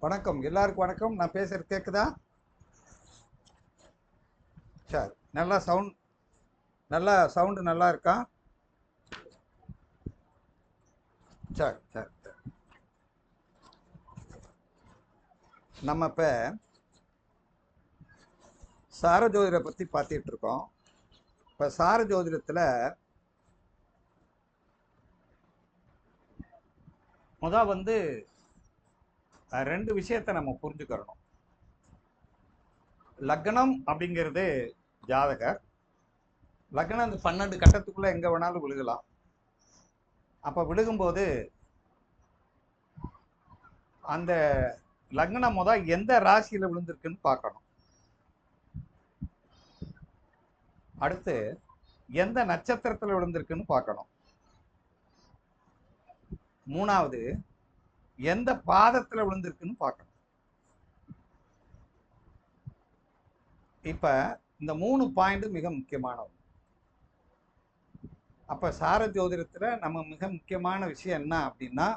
வணக்கம், எல்லாருக்கும் வணக்கம். நான் பேசுறது கேக்குதா? சரி, நல்லா சவுண்டு நல்லா இருக்கா? சரி சரி சரி. நம்ம இப்ப சார ஜோதிட பத்தி பார்த்துட்டு இருக்கோம். இப்ப சார ஜோதிடத்துல வந்து ரெண்டு விஷயத்தை நம்ம புரிஞ்சுக்கிறணும். லக்னம் அப்படிங்கிறது ஜாதகர். லக்னம் அந்த 12 கட்டத்துக்குள்ள எங்க வேணாலும் விழுகலாம். அப்ப விழுகும்போது அந்த லக்னம் எந்த ராசியில விழுந்திருக்குன்னு பார்க்கணும். அடுத்து எந்த நட்சத்திரத்துல விழுந்திருக்குன்னு பார்க்கணும். மூணாவது எந்த பாதத்துல விழுந்திருக்குன்னு பார்க்கணும். இப்ப இந்த 3 பாயிண்ட் மிக முக்கியமானது. அப்ப சார ஜோதிடத்துல நம்ம மிக முக்கியமான விஷயம் என்ன அப்படின்னா,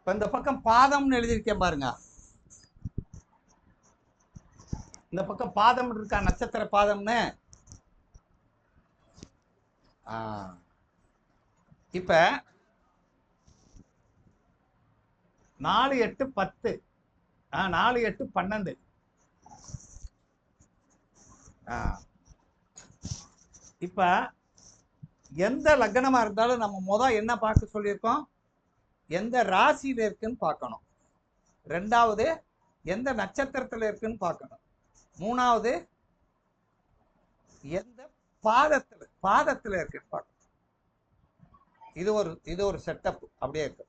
இப்ப இந்த பக்கம் பாதம்னு எழுதியிருக்கேன் பாருங்க. இந்த பக்கம் பாதம் இருக்கா, நட்சத்திர பாதம்னு. இப்ப 4 8 10 4 8 12. இப்ப எந்த லக்னமா இருந்தாலும் நம்ம என்ன பார்க்க சொல்லியிருக்கோம்? எந்த ராசியில இருக்குன்னு பார்க்கணும். ரெண்டாவது எந்த நட்சத்திரத்துல இருக்குன்னு பார்க்கணும். மூணாவது எந்த பாதத்துல இருக்குன்னு பார்க்கணும். இது ஒரு செட்டப் அப்படியே இருக்கு.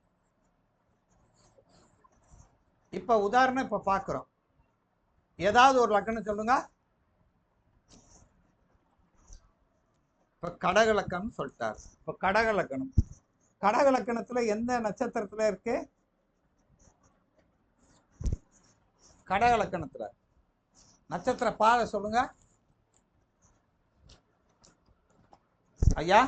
இப்ப உதாரணம் இப்ப பார்க்கிறோம். ஏதாவது ஒரு லக்னம் சொல்லுங்க. இப்ப கடக லக்கணம் சொல்லிட்டாரு. இப்ப கடக லக்கணத்துல எந்த நட்சத்திரத்துல இருக்கு? கடக லக்கணத்துல நட்சத்திர பாதை சொல்லுங்க ஐயா.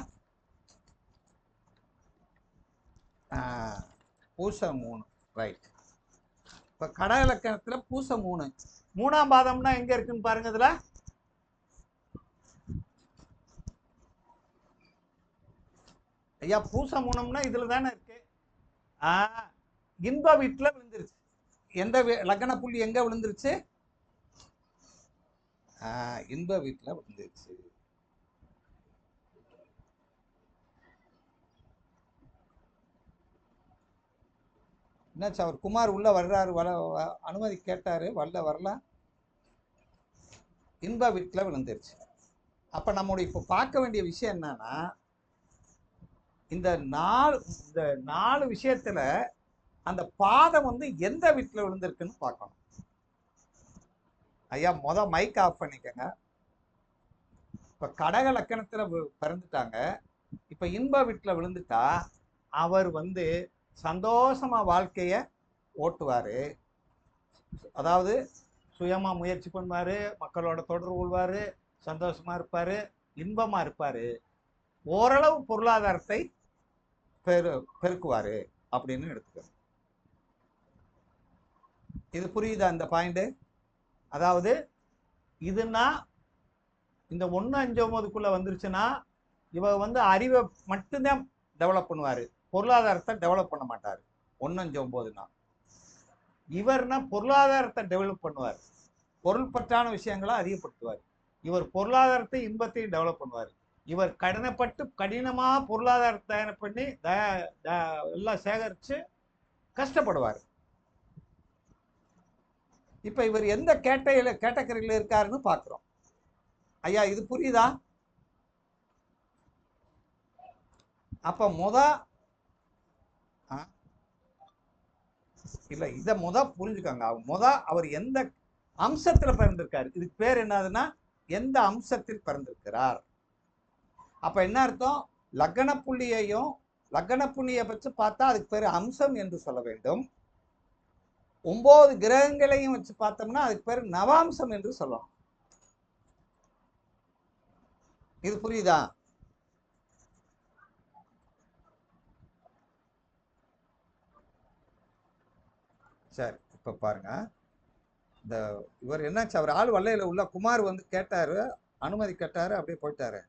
பூசம் 3. ரைட். இப்ப கடக லக்கணத்துல பூசம் 3. 3ஆம் பாதம்னா எங்க இருக்குன்னு பாருங்க. இதுல ஐயா பூசமுனம்னா இதுல தானே இருக்கு. இன்ப வீட்டுல விழுந்துருச்சு. எந்த லக்ன புள்ளி எங்க விழுந்துருச்சு? இன்ப வீட்டுல விழுந்துருச்சு. என்னாச்சு? அவர் குமார் உள்ள வர்றாரு, அனுமதி கேட்டாரு, வரல. இன்ப வீட்டுல விழுந்துருச்சு. அப்ப நம்முடைய இப்ப பார்க்க வேண்டிய விஷயம் என்னன்னா, இந்த நாலு விஷயத்துல அந்த பாதம் வந்து எந்த வீட்டுல விழுந்திருக்குன்னு பார்க்கணும். ஐயா மைக் ஆஃப் பண்ணிக்கங்க. இப்ப கடக லக்கணத்துல பிறந்துட்டாங்க. இப்ப இன்ப வீட்டுல விழுந்துட்டா அவர் வந்து சந்தோஷமா வாழ்க்கைய ஓட்டுவாரு. அதாவது சுயமா முயற்சி பண்ணுவாரு, மக்களோட தொடர்பு கொள்வாரு, சந்தோஷமா இருப்பாரு, இன்பமா இருப்பாரு, ஓரளவு பொருளாதாரத்தை பெருக்குவாரு அப்படின்னு எடுத்துக்கணும். இது புரியுதா இந்த பாயிண்ட்? அதாவது இதுனா இந்த 1-5-9க்குள்ள வந்துருச்சுன்னா இவ வந்து அறிவை மட்டும்தான் டெவலப் பண்ணுவாரு, பொருளாதாரத்தை டெவலப் பண்ண மாட்டாரு. 1-5-9னா இவர்னா பொருளாதாரத்தை டெவலப் பண்ணுவார், பொருள் பற்றான விஷயங்களை அதிகப்படுத்துவார். இவர் பொருளாதாரத்தை இன்பத்தையும் டெவலப் பண்ணுவார். இவர் கடினமா பொருளாதாரத்தை தயார் பண்ணி எல்லாம் சேகரிச்சு கஷ்டப்படுவார். இப்ப இவர் எந்த கேட்டகரியில இருக்காருன்னு பாக்குறோம். ஐயா இது புரியுதா? அப்ப இல்ல இத புரிஞ்சுக்காங்க. அவர் எந்த அம்சத்துல பிறந்திருக்காரு, இதுக்கு பேர் என்னதுன்னா எந்த அம்சத்தில் பிறந்திருக்கிறார். அப்ப என்ன அர்த்தம்? லக்ன புள்ளியை வச்சு பார்த்தா அதுக்கு பேரு அம்சம் என்று சொல்ல வேண்டும். 9 கிரகங்களையும் வச்சு பார்த்தோம்னா அதுக்கு பேரு நவாம்சம் என்று சொல்லணும். இது புரியுதா? சரி, இப்ப பாருங்க. இந்த இவர் என்னாச்சு, அவர் ஆள் வல்லையில உள்ள குமார் வந்து கேட்டாரு, அனுமதி கேட்டாரு, அப்படியே போயிட்டாரு.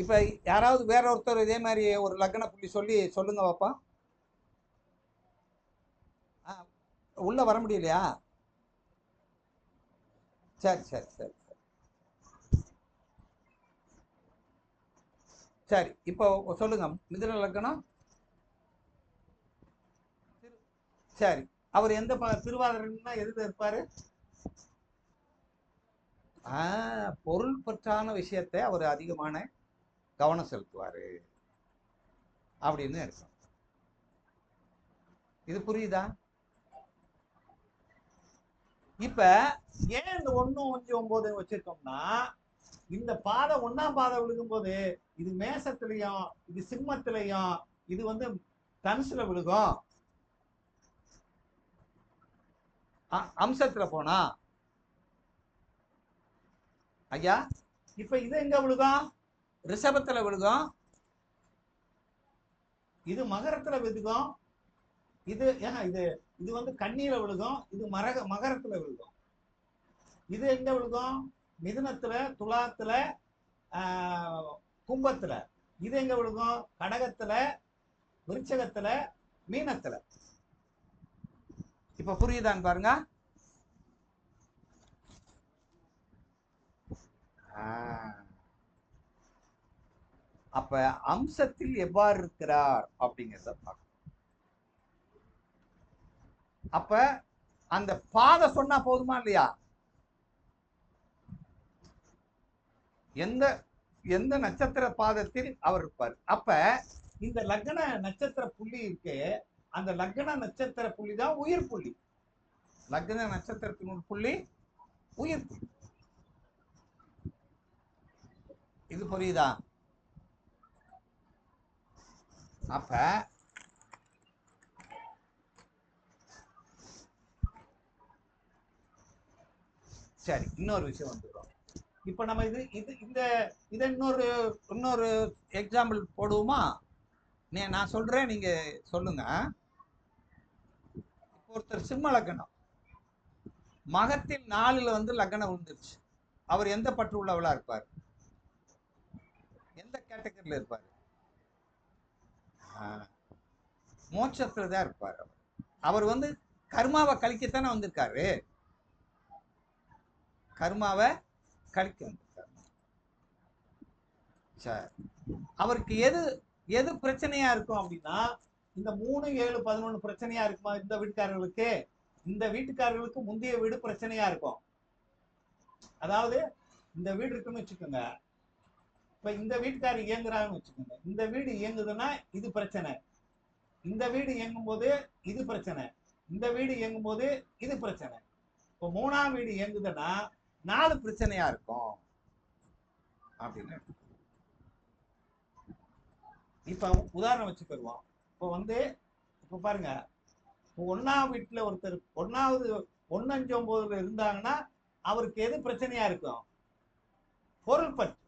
இப்ப யாராவது வேற ஒருத்தர் இதே மாதிரி ஒரு லக்ன புள்ளி சொல்லுங்க பாப்பா. உள்ள வர முடியலையா? சரி சரி சரி சரி. இப்போ சொல்லுங்க, மிதுன லக்னம். சரி, அவர் எந்த திருவாதிரைன்னா எதுல இருப்பாரு? பொருள் பற்றான விஷயத்தை அவர் அதிகமான கவனம் செலுத்துவாரு அப்படின்னு இருக்கும். இது புரியுதா? இப்ப ஏன் இந்த 1-5-9 வச்சிருக்கோம்னா, இந்த பாதை 1ஆம் பாதை விழுகும் போது இது மேசத்திலையும் இது சிம்மத்திலையும் இது வந்து தனுசுல விழுகும். அம்சத்துல போனா ஐயா இப்ப இது எங்க விழுகும்? ரிஷபத்துல விழுகும். இது மகரத்துல விழுகும். இது இது வந்து கண்ணீர விழுகும். இது மகரத்துல விழுகும். இது எங்க விழுகும்? மிதுனத்துல, துலாத்துல, கும்பத்துல. இது எங்க விழுகும்? கடகத்துல, விருச்சகத்துல, மீனத்துல. இப்ப புரியுதான்னு பாருங்க. அப்ப அம்சத்தில் எவ்வாறு இருக்கிறார் அப்படிங்கிறத பார்க்கணும். அப்ப அந்த பாதை சொன்னா போதுமா இல்லையா? எந்த எந்த நட்சத்திர பாதத்தில் அவர் இருப்பார். அப்ப இந்த லக்ன நட்சத்திர புள்ளி இருக்கு, அந்த லக்ன நட்சத்திர புள்ளி தான் உயிர் புள்ளி. லக்ன நட்சத்திரத்தின் புள்ளி உயிர் புள்ளி. இது புரியுதா? அப்ப சரி, இன்னொரு விஷயம் வந்துடும். இப்ப நம்ம இன்னொரு எக்ஸாம்பிள் போடுவோமா? நான் சொல்றேன், நீங்க சொல்லுங்க. ஒருத்தர் சிம்ம லக்னம், மகத்தில் 4ல் வந்து லக்னம் விழுந்துருச்சு. அவர் எந்த பற்று உள்ளவளா இருப்பார்? எந்த கேட்டகரியில இருப்பார்? மோட்சத்துல தான் இருப்பார். அவர் வந்து கர்மாவை கழிக்கத்தானே வந்திருக்காரு. கர்மாவை கழிக்க வந்திருக்காரு. சரி, அவருக்கு எது எது பிரச்சனையா இருக்கும் அப்படின்னா, இந்த 3, 7, 11 பிரச்சனையா இருக்குமா இந்த வீட்டுக்காரர்களுக்கு? இந்த வீட்டுக்காரர்களுக்கு முந்தைய வீடு பிரச்சனையா இருக்கும். அதாவது இந்த வீடு இருக்குன்னு வச்சுக்கோங்க. இப்ப இந்த வீட்டுக்காரர் இயங்குறாங்கன்னு வச்சுக்கோங்க. இந்த வீடு இயங்குதுன்னா இது பிரச்சனை. இந்த வீடு இயங்கும் போது இது பிரச்சனை. இந்த வீடு இயங்கும் போது இது பிரச்சனை. இப்போ 3ஆம் வீடு இயங்குதுன்னா 4 பிரச்சனையா இருக்கும் அப்படின்னு. இப்ப உதாரணம் வச்சுக்கிடுவோம். இப்போ வந்து இப்ப பாருங்க, 1ஆம் வீட்டுல ஒருத்தர் 1வது 1, 5, 9ல இருந்தாங்கன்னா அவருக்கு எது பிரச்சனையா இருக்கும்? பொருள் பற்று.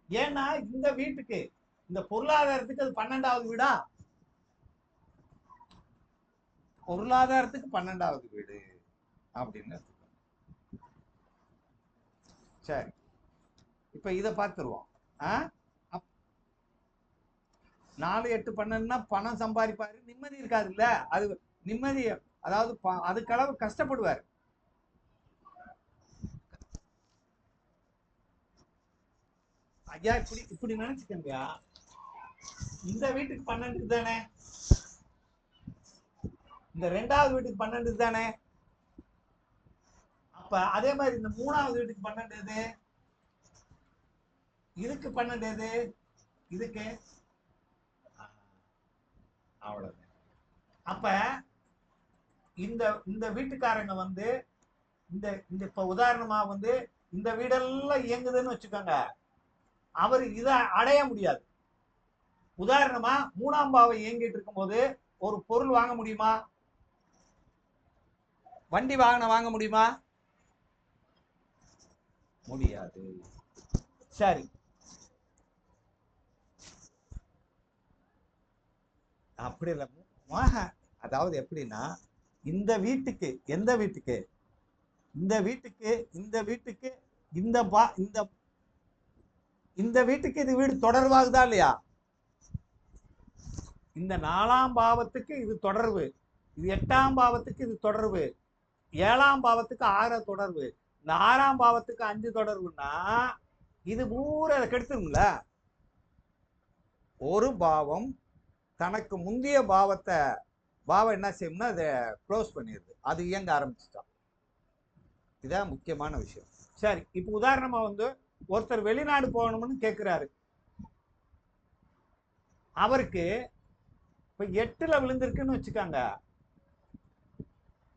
ஏன்னா இந்த வீட்டுக்கு இந்த பொருளாதாரத்துக்கு அது 12வது வீடா? பொருளாதாரத்துக்கு 12வது வீடு அப்படின்னு. சரி, இப்ப இதை பார்த்துருவோம். 4, 8, 12னா பணம் சம்பாதிப்பாரு, நிம்மதி இருக்காது இல்ல. அது நிம்மதி, அதாவது அதுக்களவு கஷ்டப்படுவார். ஐயா இப்படி இப்படி நினைச்சுக்கங்க. இந்த வீட்டுக்கு 12 தானே, இந்த 2வது வீட்டுக்கு 12 தானே. அப்ப அதே மாதிரி இந்த 3வது வீட்டுக்கு 12 எது? இதுக்கு 12 எது? இதுக்கு. அவ்வளவு. அப்ப இந்த இந்த வீட்டுக்காரங்க வந்து இந்த இந்த இப்ப உதாரணமா வந்து இந்த வீடெல்லாம் இயங்குதுன்னு வச்சுக்கோங்க. அவர் இதை அடைய முடியாது. உதாரணமா 3ஆம் பாவம் இயங்கிட்டு இருக்கும் போது ஒரு பொருள் வாங்க முடியுமா? வண்டி வாகனம் வாங்க முடியுமா? முடியாது. சரி, அப்படி இல்லை. அதாவது எப்படின்னா, இந்த வீட்டுக்கு எந்த வீட்டுக்கு இந்த வீட்டுக்கு இந்த வீட்டுக்கு இந்த இந்த இந்த வீட்டுக்கு இது வீடு தொடர்பாகுதா இல்லையா? இந்த 4ஆம் பாவத்துக்கு இது தொடர்பு, இது 8ஆம் பாவத்துக்கு இது தொடர்பு, 7ஆம் பாவத்துக்கு 6 தொடர்பு, இந்த 6ஆம் பாவத்துக்கு 5 தொடர்புன்னா இது பூரா கெடுத்துருங்கள. ஒரு பாவம் தனக்கு முந்தைய பாவம் என்ன செய்யும்னா அதை க்ளோஸ் பண்ணிடுது, அது இயங்க ஆரம்பிச்சுட்டா. இதான் முக்கியமான விஷயம். சரி, இப்ப உதாரணமா வந்து ஒருத்தர் வெளிநாடு போகணும்னு கேட்கிறாரு. அவருக்கு இப்ப 8ல விழுந்திருக்குன்னு வச்சுக்காங்க.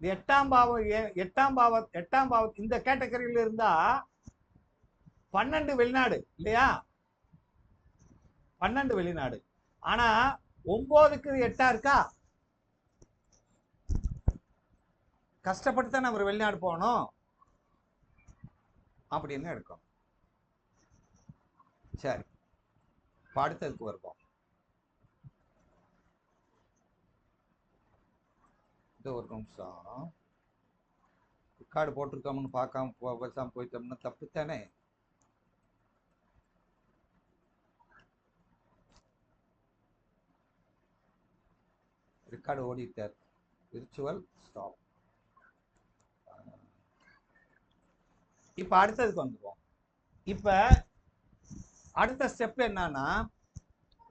8ஆம் பாவம் இந்த கேட்டகரியில இருந்தா 12 வெளிநாடு இல்லையா? 12 வெளிநாடு. ஆனா 9க்கு 8ஆ இருக்கா? கஷ்டப்பட்டு தான் நம்ம வெளிநாடு போகணும் அப்படின்னு எடுக்கும். சரி, அடுத்ததுக்கு வருவோம். இது ஒரு நிமிஷம். ரெக்கார்டு போட்டிருக்கோம்னு பார்க்காம பேசாம போயிட்டோம்னா தப்பு தானே. ரெக்கார்டு ஓடிட்டார். Virtual stop. இப்ப அடுத்ததுக்கு வந்துடுவோம். இப்ப அடுத்த ஸ்டெப் என்னன்னா,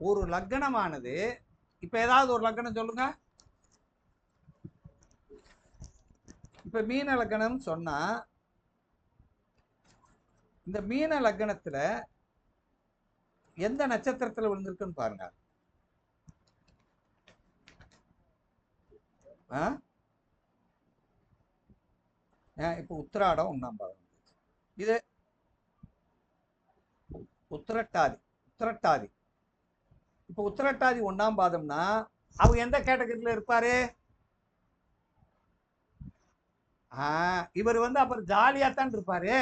ஒரு லக்னமானது, இப்ப ஏதாவது ஒரு லக்னம் சொல்லுங்க. இப்ப மீன லக்னம் சொன்னா, இந்த மீன லக்னத்துல எந்த நட்சத்திரத்துல விழுந்திருக்குன்னு பாருங்க. இப்ப உத்திராடம் 1ஆம் பாவம், இது உத்திரட்டாதி. இப்ப உத்திரட்டாதி 1ஆம் பாதம்னா அவங்க எந்த கேட்டகரியில இருப்பாரு? இவர் வந்து அப்புறம் ஜாலியா தான் இருப்பாரு.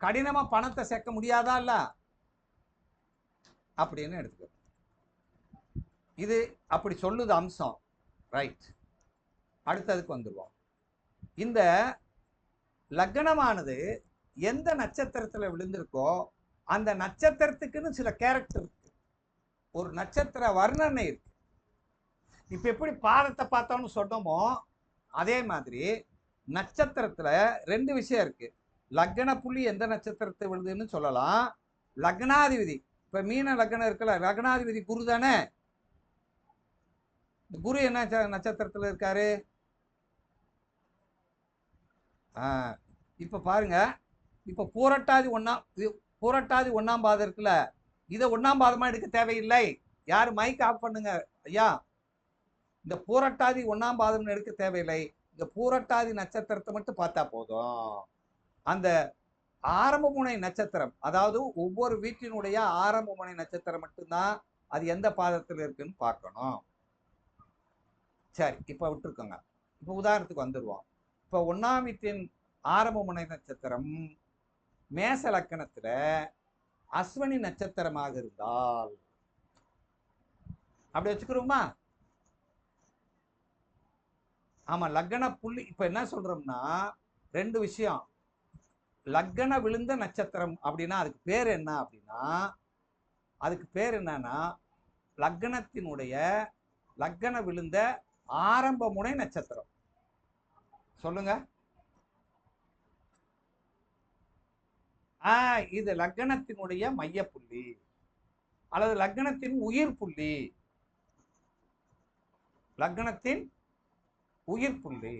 கடினமா பணத்தை சேர்க்க முடியாதா இல்ல அப்படின்னு எடுத்துக்க. இது அப்படி சொல்லுது அம்சம். ரைட், அடுத்ததுக்கு வந்துருவோம். இந்த லக்னமானது எந்த நட்சத்திரத்துல விழுந்திருக்கோ அந்த நட்சத்திரத்துக்குன்னு சில கேரக்டர் இருக்கு, ஒரு நட்சத்திர வர்ணனை இருக்கு. இப்ப எப்படி பாதத்தை பார்த்தோம்னு சொன்னோமோ அதே மாதிரி நட்சத்திரத்துல ரெண்டு விஷயம் இருக்கு. லக்ன புள்ளி எந்த நட்சத்திரத்தை விழுதுன்னு சொல்லலாம். லக்னாதிபதி இப்ப மீன லக்னம் இருக்குல்ல, லக்னாதிபதி குரு தானே. குரு என்ன நட்சத்திரத்துல இருக்காரு? இப்ப பாருங்க, இப்ப பூரட்டாதி ஒன்னாம் பாதம் இருக்குல்ல, இதை ஒன்னாம் பாதமா எடுக்க தேவையில்லை. யாரு மைக் ஆஃப் பண்ணுங்க ஐயா. இந்த பூரட்டாதி ஒன்னாம் பாதம் எடுக்க தேவையில்லை. இந்த பூரட்டாதி நட்சத்திரத்தை மட்டும் பார்த்தா போதும். அந்த ஆரம்ப முனை நட்சத்திரம், அதாவது ஒவ்வொரு வீட்டினுடைய ஆரம்ப முனை நட்சத்திரம் மட்டும்தான் அது எந்த பாதத்தில் இருக்குன்னு பார்க்கணும். சரி, இப்ப விட்டுருக்கோங்க. இப்ப உதாரணத்துக்கு வந்துடுவோம். இப்ப ஒன்னாம் வீட்டின் ஆரம்ப முனை நட்சத்திரம் மேச லக்கணத்துல அஸ்வினி நட்சத்திரமாக இருந்தால் அப்படி வச்சுக்கிறோமா? ஆமா, லக்ன புள்ளி. இப்ப என்ன சொல்றோம்னா ரெண்டு விஷயம். லக்ன விழுந்த நட்சத்திரம் அப்படின்னா அதுக்கு பேர் என்ன அப்படின்னா, அதுக்கு பேர் என்னன்னா லக்னத்தினுடைய லக்ன விழுந்த ஆரம்ப முனை நட்சத்திரம். சொல்லுங்க. இது லக்னத்தினுடைய மைய புள்ளி அல்லது லக்னத்தின் உயிர் புள்ளி. லக்னத்தின் உயிர் புள்ளி.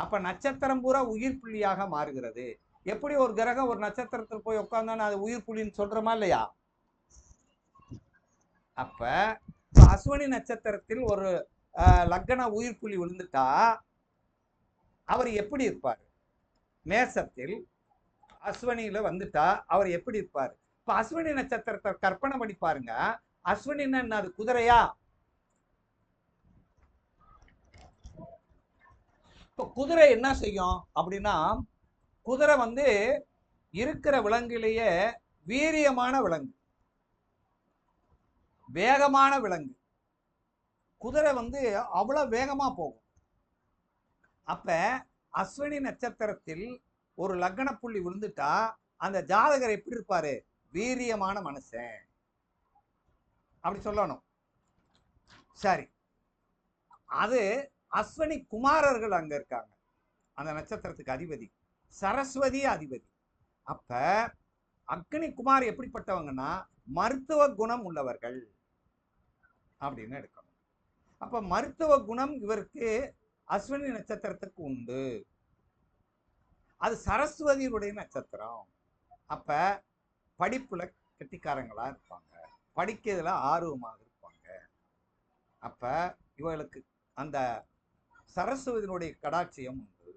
அப்ப நட்சத்திரம் பூரா உயிர் புள்ளியாக மாறுகிறது. எப்படி ஒரு கிரகம் ஒரு நட்சத்திரத்தில் போய் உட்கார்ந்தா அது உயிர் புள்ளின்னு சொல்றோமா இல்லையா? அப்ப அஸ்வினி நட்சத்திரத்தில் ஒரு லக்ன உயிர் புள்ளி விழுந்துட்டா அவர் எப்படி இருப்பார்? மேசத்தில் அஸ்வினியில வந்துட்டா அவர் எப்படி இருப்பார்? இப்ப அஸ்வினி நட்சத்திரத்தை கற்பனை பண்ணி பாருங்க. அஸ்வினின்னா என்ன? அது குதிரையா? இப்ப குதிரை என்ன செய்யும் அப்படின்னா, குதிரை இருக்கிற விலங்கிலேயே வீரியமான விலங்கு, வேகமான விலங்கு. குதிரை அவ்வளவு வேகமா போகும். அப்ப அஸ்வினி நட்சத்திரத்தில் ஒரு லக்ன புள்ளி விழுந்துட்டா அந்த ஜாதகர் எப்படி இருப்பாரு? வீரியமான மனுஷன் அப்படி சொல்லணும். சரி, அது அஸ்வினி குமாரர்கள் அங்க இருக்காங்க. அந்த நட்சத்திரத்துக்கு அதிபதி சரஸ்வதி அதிபதி. அப்ப அக்னி குமார் எப்படிப்பட்டவங்கன்னா மருத்துவ குணம் உள்ளவர்கள் அப்படின்னு எடுக்கணும். அப்ப மருத்துவ குணம் இவருக்கு அஸ்வினி நட்சத்திரத்துக்கு உண்டு. அது சரஸ்வதியுடைய நட்சத்திரம். அப்ப படிப்புல கெட்டிக்காரங்களா இருப்பாங்க, படிக்கிறதுல ஆர்வமாக இருப்பாங்க. அப்ப இவர்களுக்கு அந்த சரஸ்வதியினுடைய கடாட்சியம் உண்டு.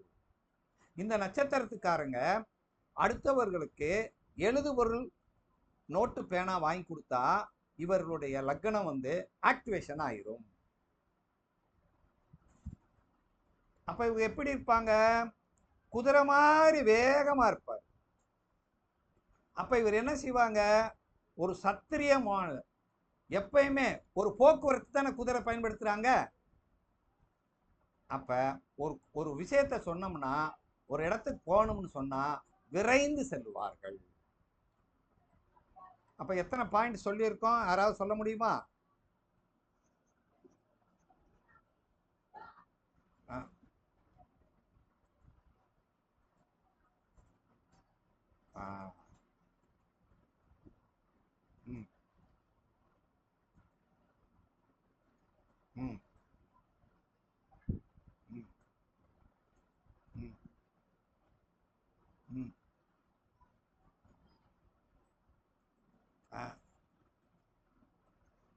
இந்த நட்சத்திரத்துக்காரங்க அடுத்தவர்களுக்கு எழுதுபொருள் நோட்டு பேனா வாங்கி கொடுத்தா இவர்களுடைய லக்னம் ஆக்டிவேஷன் ஆயிரும். அப்ப இவங்க எப்படி இருப்பாங்க? குதிரை மாதிரி வேகமா இருப்பார். அப்ப இவர் என்ன செய்வாங்க? ஒரு சத்திரியமான, எப்பயுமே ஒரு போக்குவரத்து தானே குதிரை பயன்படுத்துறாங்க. அப்ப ஒரு விஷயத்த சொன்னோம்னா, ஒரு இடத்துக்கு போகணும்னு சொன்னா விரைந்து செல்வார்கள். அப்ப எத்தனை பாயிண்ட் சொல்லியிருக்கோம்? யாராவது சொல்ல முடியுமா?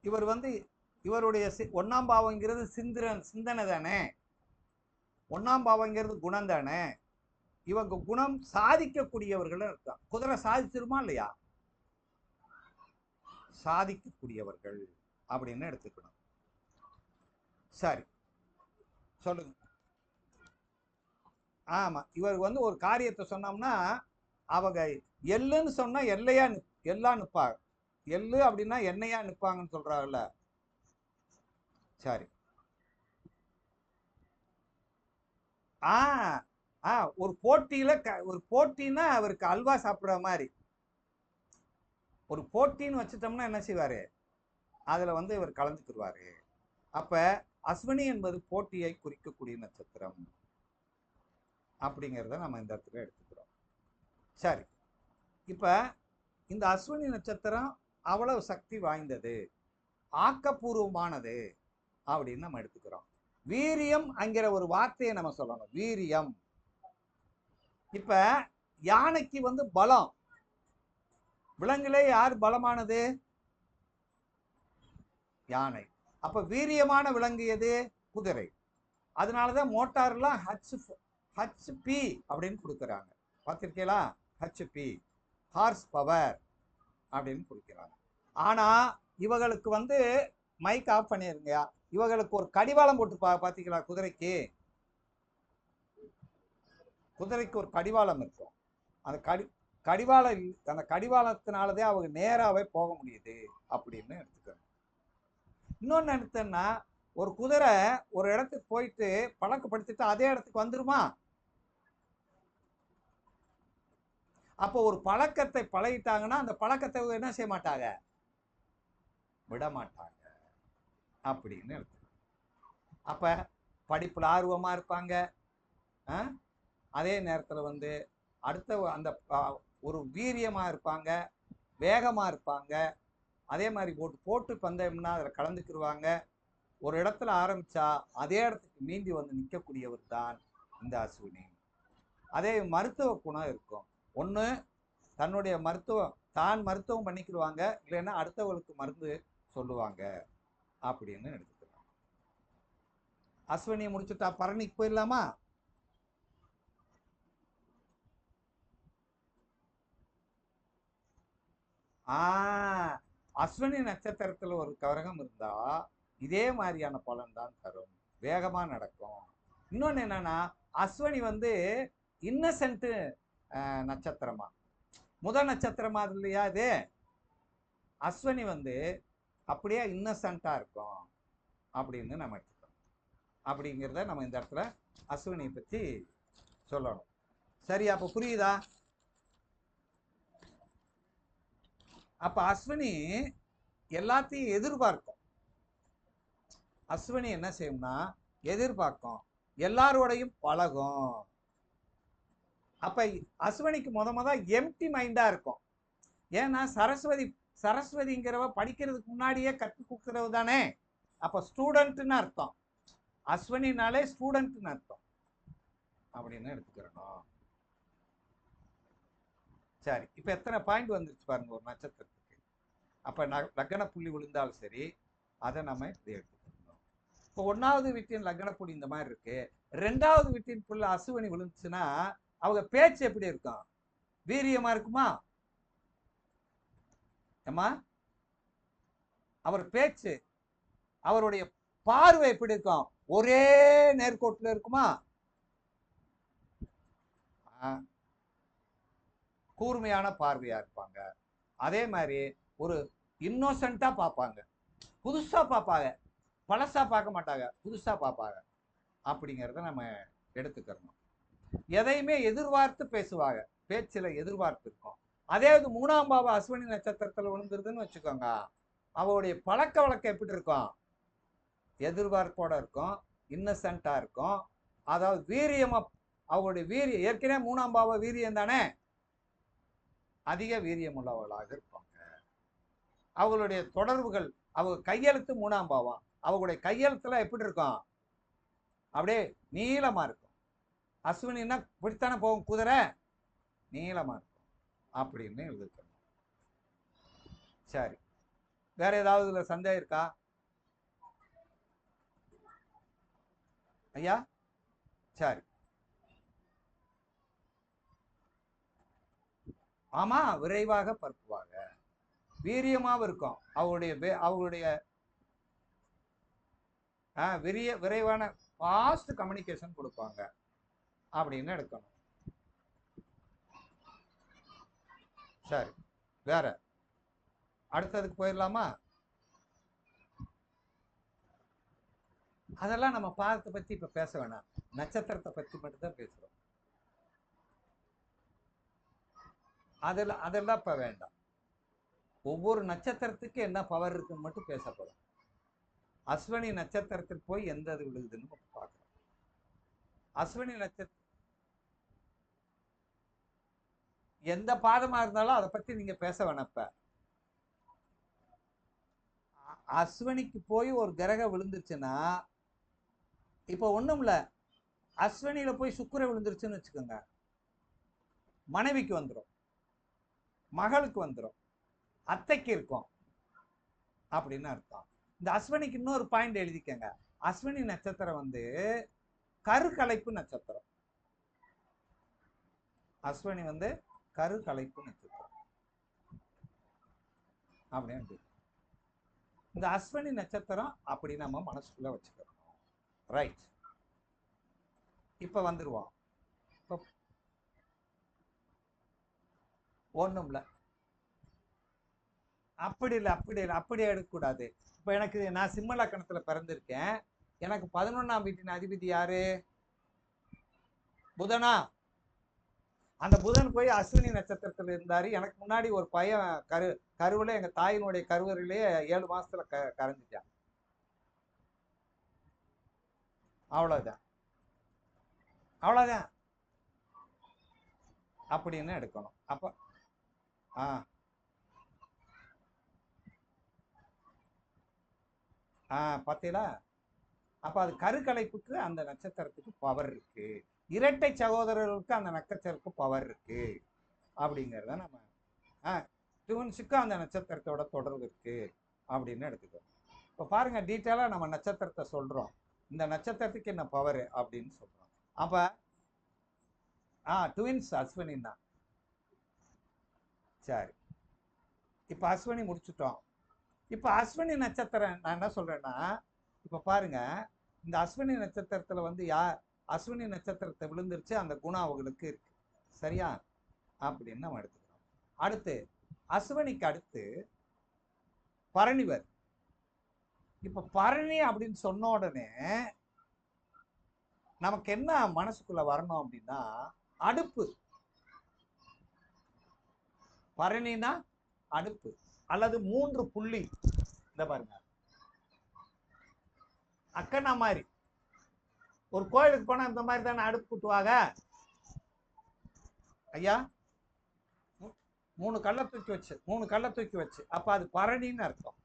இவர் இவருடைய ஒன்னாம் பாவங்கிறது சிந்தனை தானே. ஒன்னாம் பாவங்கிறது குணம் தானே. இவங்க குணம் சாதிக்கக்கூடியவர்கள் இருக்கா. குதிரை சாதிச்சிருமா இல்லையா? சாதிக்கக்கூடியவர்கள் அப்படின்னு எடுத்துக்கணும். சரி, சொல்லுங்க. ஆமா, இவர் ஒரு காரியத்தை சொன்னோம்னா அவங்க எள்ளுன்னு சொன்னா எல்லாம் நிற்பாங்க. எள்ளு அப்படின்னா என்னையா நிற்பாங்கன்னு சொல்றாங்கல்ல. சரி, ஒரு போட்டியில ஒரு போட்டின்னா அவருக்கு அல்வா சாப்பிடுற மாதிரி. ஒரு போட்டின்னு வச்சுட்டோம்னா என்ன செய்வாரு, அதுல வந்து இவர் கலந்துக்குருவாரு. அப்ப அஸ்வினி என்பது போட்டியை குறிக்கக்கூடிய நட்சத்திரம் அப்படிங்கிறத நம்ம இந்த இடத்துல எடுத்துக்கிறோம். சரி, இப்ப இந்த அஸ்வினி நட்சத்திரம் அவ்வளவு சக்தி வாய்ந்தது, ஆக்கப்பூர்வமானது அப்படின்னு நம்ம எடுத்துக்கிறோம். வீரியம் என்கிற ஒரு வார்த்தையை நம்ம சொல்லணும். வீரியம். இப்ப யானைக்கு வந்து பலம். விலங்குலே யார் பலமானது? யானை. அப்ப வீரியமான விலங்கு எது? குதிரை. அதனாலதான் மோட்டார்லாம் ஹெச்பி அப்படின்னு கொடுக்குறாங்க. பார்த்திருக்கீங்களா? ஹெச்பி, ஹார்ஸ் பவர் அப்படின்னு கொடுக்கிறாங்க. ஆனா இவங்களுக்கு வந்து மைக் ஆஃப் பண்ணிருங்க. இவங்களுக்கு ஒரு கடிவாளம் போட்டு பாத்தீங்களா? குதிரைக்கு ஒரு கடிவாளம் இருக்கும். அந்த கடிவாளம் அந்த கடிவாளத்தினாலதான் அவங்க நேராவே போக முடியுது அப்படின்னு எடுத்துக்கணும். இன்னொன்னு எடுத்தேன்னா, ஒரு குதிரை ஒரு இடத்துக்கு போயிட்டு பழக்கப்படுத்திட்டு அதே இடத்துக்கு வந்துருமா? அப்போ ஒரு பழக்கத்தை பழகிட்டாங்கன்னா அந்த பழக்கத்தை என்ன செய்ய மாட்டாங்க, விட மாட்டாங்க அப்படின்னு எடுத்துக்கணும். அப்ப படிப்புல ஆர்வமா இருப்பாங்க. அதே நேரத்துல வந்து அடுத்த அந்த ஒரு வீரியமா இருப்பாங்க, வேகமா இருப்பாங்க. அதே மாதிரி போட்டு பந்தயம்னா அதில் கலந்துக்கிடுவாங்க. ஒரு இடத்துல ஆரம்பிச்சா அதே இடத்துக்கு மீண்டி வந்து நிற்கக்கூடியவர் தான் இந்த அஸ்வினி. அதே மருத்துவ குணம் இருக்கும். ஒன்று தன்னுடைய தான் மருத்துவம் பண்ணிக்கிடுவாங்க, இல்லைன்னா அடுத்தவர்களுக்கு மருந்து சொல்லுவாங்க அப்படின்னு எடுத்துக்கலாம். அஸ்வினியை முடிச்சுட்டா பரணிக்கு போயிடலாமா? அஸ்வினி நட்சத்திரத்தில் ஒரு கிரகம் இருந்தா இதே மாதிரியான பலன் தான் தரும். வேகமா நடக்கும். இன்னொன்னு என்னன்னா, அஸ்வினி வந்து இன்னசென்ட் நட்சத்திரமா, முதல் நட்சத்திரமா இல்லையா இது? அஸ்வினி வந்து அப்படியே இன்னசென்ட்டா இருக்கும் அப்படின்னு நம்ம எடுத்துக்கணும். அப்படிங்கிறத நம்ம இந்த இடத்துல அஸ்வினியை பற்றி சொல்லணும். சரி, அப்ப புரியுதா? அப்ப அஸ்வினி எல்லாத்தையும் எதிர்பார்க்கும். அஸ்வினி என்ன செய்யும்னா எதிர்பார்க்கும், எல்லாரோடையும் பழகும். அப்ப அஸ்வினிக்கு முத எம்டி மைண்டா இருக்கும். ஏன்னா சரஸ்வதிங்கிறவ படிக்கிறதுக்கு முன்னாடியே கற்று கொடுக்கிறவு தானே. அப்ப ஸ்டூடெண்ட்னு அர்த்தம். அஸ்வினாலே ஸ்டூடெண்ட்னு அர்த்தம் அப்படின்னு எடுத்துக்கிறோம். சரி, இப்ப எத்தனை பாயிண்ட் வந்துருச்சு பாருங்க ஒரு நட்சத்திரத்துக்கு. அப்ப லக்ன புள்ளி விழுந்தாலும் சரி, அதை நம்ம இப்படி எடுத்துக்கணும். இப்போ 1வது வீட்டின் லக்ன புள்ளி இந்த மாதிரி இருக்கு, 2வது வீட்டின் புள்ள அசுவனி விழுந்துச்சுன்னா அவங்க பேச்சு எப்படி இருக்கும்? வீரியமா இருக்குமா? ஏமா, அவர் பேச்சு, அவருடைய பார்வை எப்படி இருக்கும்? ஒரே நேர்கோட்டில் இருக்குமா? கூர்மையான பார்வையா இருப்பாங்க. அதே மாதிரி ஒரு இன்னோசென்ட்டா பார்ப்பாங்க, புதுசா பார்ப்பாங்க, பழசா பார்க்க மாட்டாங்க, புதுசா பார்ப்பாங்க அப்படிங்கிறத நம்ம எடுத்துக்கிறோம். எதையுமே எதிர்பார்த்து பேசுவாங்க, பேச்சுல எதிர்பார்ப்பு இருக்கும். அதே 3ஆம் பாவம் அஸ்வினி நட்சத்திரத்தில் விழுந்துருதுன்னு வச்சுக்கோங்க, அவருடைய பழக்க வழக்கம் எப்படி இருக்கும்? எதிர்பார்ப்போட இருக்கும், இன்னசென்ட்டா இருக்கும். அதாவது வீரியமா, அவருடைய வீரியம் ஏற்கனவே 3ஆம் பாவ வீரியம் தானே, அதிக வீரியம் உள்ளவர்களாக இருப்பாங்க. அவங்களுடைய தொடர்புகள், அவங்க கையெழுத்து 3ஆம் பாவம், அவங்களுடைய கையெழுத்துல எப்படி இருக்கும்? அப்படியே நீளமா இருக்கும். அஸ்வினா பிடித்தானே போகும் குதிரை, நீளமா இருக்கும் அப்படின்னு எழுதிக்கணும். சரி, வேற ஏதாவது இதுல சந்தேகம் இருக்கா ஐயா? சரி, ஆமா, விரைவாக பரப்புவாங்க, வீரியமாவும் இருக்கும். அவங்களுடைய விரைவான ஃபாஸ்ட் கம்யூனிகேஷன் கொடுப்பாங்க அப்படின்னு எடுக்கணும். சரி, வேற அடுத்ததுக்கு போயிடலாமா? அதெல்லாம் நம்ம பாதத்தை பத்தி இப்ப பேச வேணாம், நட்சத்திரத்தை பத்தி மட்டும்தான் பேசுறோம். அதெல்லாம் இப்ப வேண்டாம். ஒவ்வொரு நட்சத்திரத்துக்கு என்ன பவர் இருக்குன்னு மட்டும் பேசப்படும். அஸ்வினி நட்சத்திரத்துக்கு போய் எந்த இது விழுகுதுன்னு பார்க்கலாம். அஸ்வினி நட்சத்திரம் எந்த பாதமா இருந்தாலும் அதை பத்தி நீங்க பேச வேணப்ப. அஸ்வினிக்கு போய் ஒரு கிரகம் விழுந்துருச்சுன்னா, இப்ப ஒண்ணும் இல்ல, அஸ்வினியில போய் சுக்கிரன் விழுந்துருச்சுன்னு வச்சுக்கோங்க, மனைவிக்கு வந்துடும், மகளுக்கு வந்துடும், அத்தைக்கு இருக்கும் அப்படின்னு அர்த்தம். இந்த அஸ்வினிக்கு இன்னொரு பாயிண்ட் எழுதிக்கங்க. அஸ்வினி நட்சத்திரம் வந்து கருக்கலைப்பு நட்சத்திரம். அஸ்வினி வந்து கருக்கலைப்பு நட்சத்திரம் அப்படின்னு. இந்த அஸ்வினி நட்சத்திரம் அப்படி நம்ம மனசுக்குள்ள வச்சுக்கணும். ரைட், இப்ப வந்துருவோம். ஒண்ணும் இல்ல, அப்படி இல்லை, அப்படி இல்லை, அப்படியே எடுக்கக்கூடாது. இப்ப எனக்கு நான் சிம்ம லக்கணத்துல பிறந்திருக்கேன். எனக்கு 11ஆம் வீட்டின் அதிபதி யாரு? புதனா? அந்த புதன் போய் அஸ்வினி நட்சத்திரத்துல இருந்தாரு. எனக்கு முன்னாடி ஒரு பையன் கருவுல, எங்க தாயினுடைய கருவறையிலேயே 7 மாசத்துல கரைஞ்சிட்டான். அவ்வளவுதான், அவ்வளவுதான் அப்படின்னு எடுக்கணும். அப்ப பார்த்தீங்களா? அப்ப அது கருக்கலைப்புக்கு அந்த நட்சத்திரத்துக்கு பவர் இருக்கு. இரட்டை சகோதரர்களுக்கு அந்த நட்சத்திரத்துக்கு பவர் இருக்கு அப்படிங்கிறத நம்ம ட்வின்ஸுக்கு அந்த நட்சத்திரத்தோட தொடர்பு இருக்கு அப்படின்னு எடுத்துக்கிறோம். இப்போ பாருங்க, டீட்டெயிலாக நம்ம நட்சத்திரத்தை சொல்றோம். இந்த நட்சத்திரத்துக்கு என்ன பவர் அப்படின்னு சொல்றோம். அப்ப ட்வின்ஸ் அஸ்வினி தான். சரி, இப்போ அஸ்வினி முடிச்சுட்டோம். இப்போ அஸ்வினி நட்சத்திரம் நான் என்ன சொல்றேன்னா, இப்போ பாருங்க, இந்த அஸ்வினி நட்சத்திரத்துல வந்து அஸ்வினி நட்சத்திரத்தை விழுந்துருச்சு, அந்த குணம் அவங்களுக்கு இருக்கு. சரியா? அப்படின்னு நம்ம எடுத்துக்கிறோம். அடுத்து அஸ்வினிக்கு அடுத்து பரணிவர். இப்ப பரணி அப்படின்னு சொன்ன உடனே நமக்கு என்ன மனசுக்குள்ள வரணும் அப்படின்னா, அடுப்பு. பரணினா அடுப்பு அல்லது 3 புள்ளி. இந்த பாருங்க, அக்கனா மாதிரி ஒரு கோயிலுக்கு போனா இந்த மாதிரி தானே அடுப்பு கூட்டுவாங்க ஐயா. 3 கல்லை தூக்கி வச்சு அப்ப அது பரணின்னு அர்த்தம்.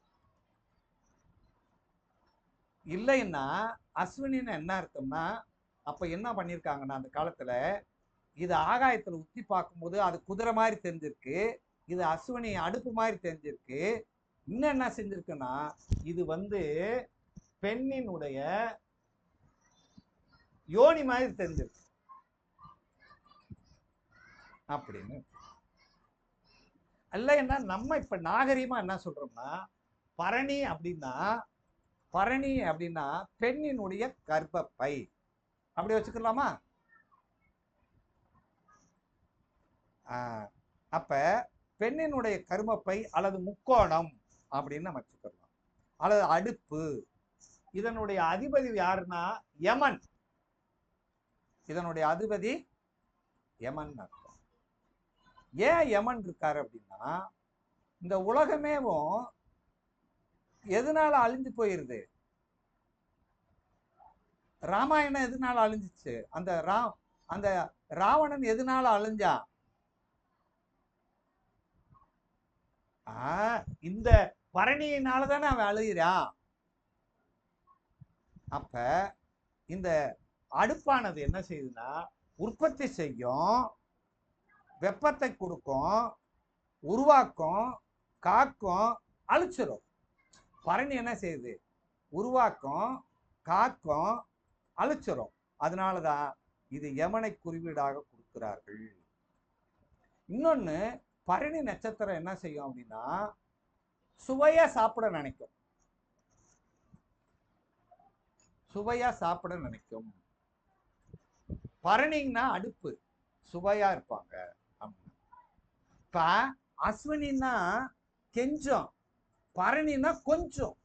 இல்லைன்னா அஸ்வினின்னு என்ன அர்த்தம்னா, அப்ப என்ன பண்ணிருக்காங்கன்னா அந்த காலத்துல, இது ஆகாயத்துல உத்தி பார்க்கும்போது அது குதிரை மாதிரி தெரிஞ்சிருக்கு, இது அஸ்வினி அடுப்பு மாதிரி தெரிஞ்சிருக்கு. இன்னும் என்ன செஞ்சிருக்குன்னா, இது வந்து பெண்ணினுடைய யோனி மாதிரி தெரிஞ்சிருக்கு அப்படின்னு. இல்லைன்னா நம்ம இப்ப நாகரீகமா என்ன சொல்றோம்னா, பரணி அப்படின்னா பெண்ணினுடைய கர்ப்பப்பை அப்படி வச்சுக்கலாமா? அப்ப பெண்ணினுடைய கர்ப்பப்பை அல்லது முக்கோணம் அப்படின்னு நம்ம வச்சுக்கலாம், அல்லது அடுப்பு. இதனுடைய அதிபதி யாருன்னா யமன். இதனுடைய அதிபதி யமன் அர்த்தம். ஏன் யமன் இருக்காரு அப்படின்னா, இந்த உலகமேவும் எதனால அழிஞ்சு போயிருது? ராமாயணம் எதனால அழிஞ்சிச்சு? அந்த ராவணன் எதனால அழிஞ்சான்? இந்த பரணியினால தானே அவன் அழுகிறான். அப்ப இந்த அடுப்பானது என்ன செய்யுதுன்னா, உற்பத்தி செய்யும், வெப்பத்தை கொடுக்கும், உருவாக்கும், காக்கும், அழிச்சிடும். பரணி என்ன செய்யுது? உருவாக்கும், காக்கும், அழிச்சிடும். அதனாலதான் இது யமனை குறிவீடாக கொடுக்கிறார்கள். இன்னொன்னு, பரணி நட்சத்திரம் என்ன செய்யும் அப்படின்னா, சுவையா சாப்பிட நினைக்கும். சுவையா சாப்பிட நினைக்கும். பரணின்னா அடுப்பு, சுவையா இருப்பாங்க. இப்ப அஸ்வினா கெஞ்சம், பரணினா கொஞ்சம்.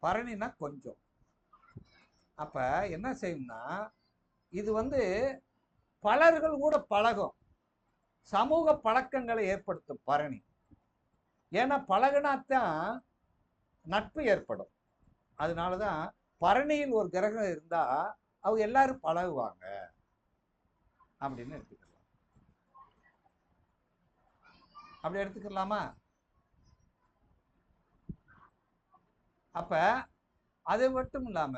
பரணினா கொஞ்சம். அப்ப என்ன செய்யும்னா, இது வந்து பலர்கள் கூட பழகும். சமூக பழக்கங்களை ஏற்படுத்தும் பரணி. ஏன்னா பழகினாத்தான் நட்பு ஏற்படும். அதனாலதான் பரணியில் ஒரு கிரகம் இருந்தா அவங்க எல்லாரும் பழகுவாங்க அப்படின்னு எடுத்துக்கலாம். அப்படி எடுத்துக்கலாமா? அப்ப அது மட்டும் இல்லாம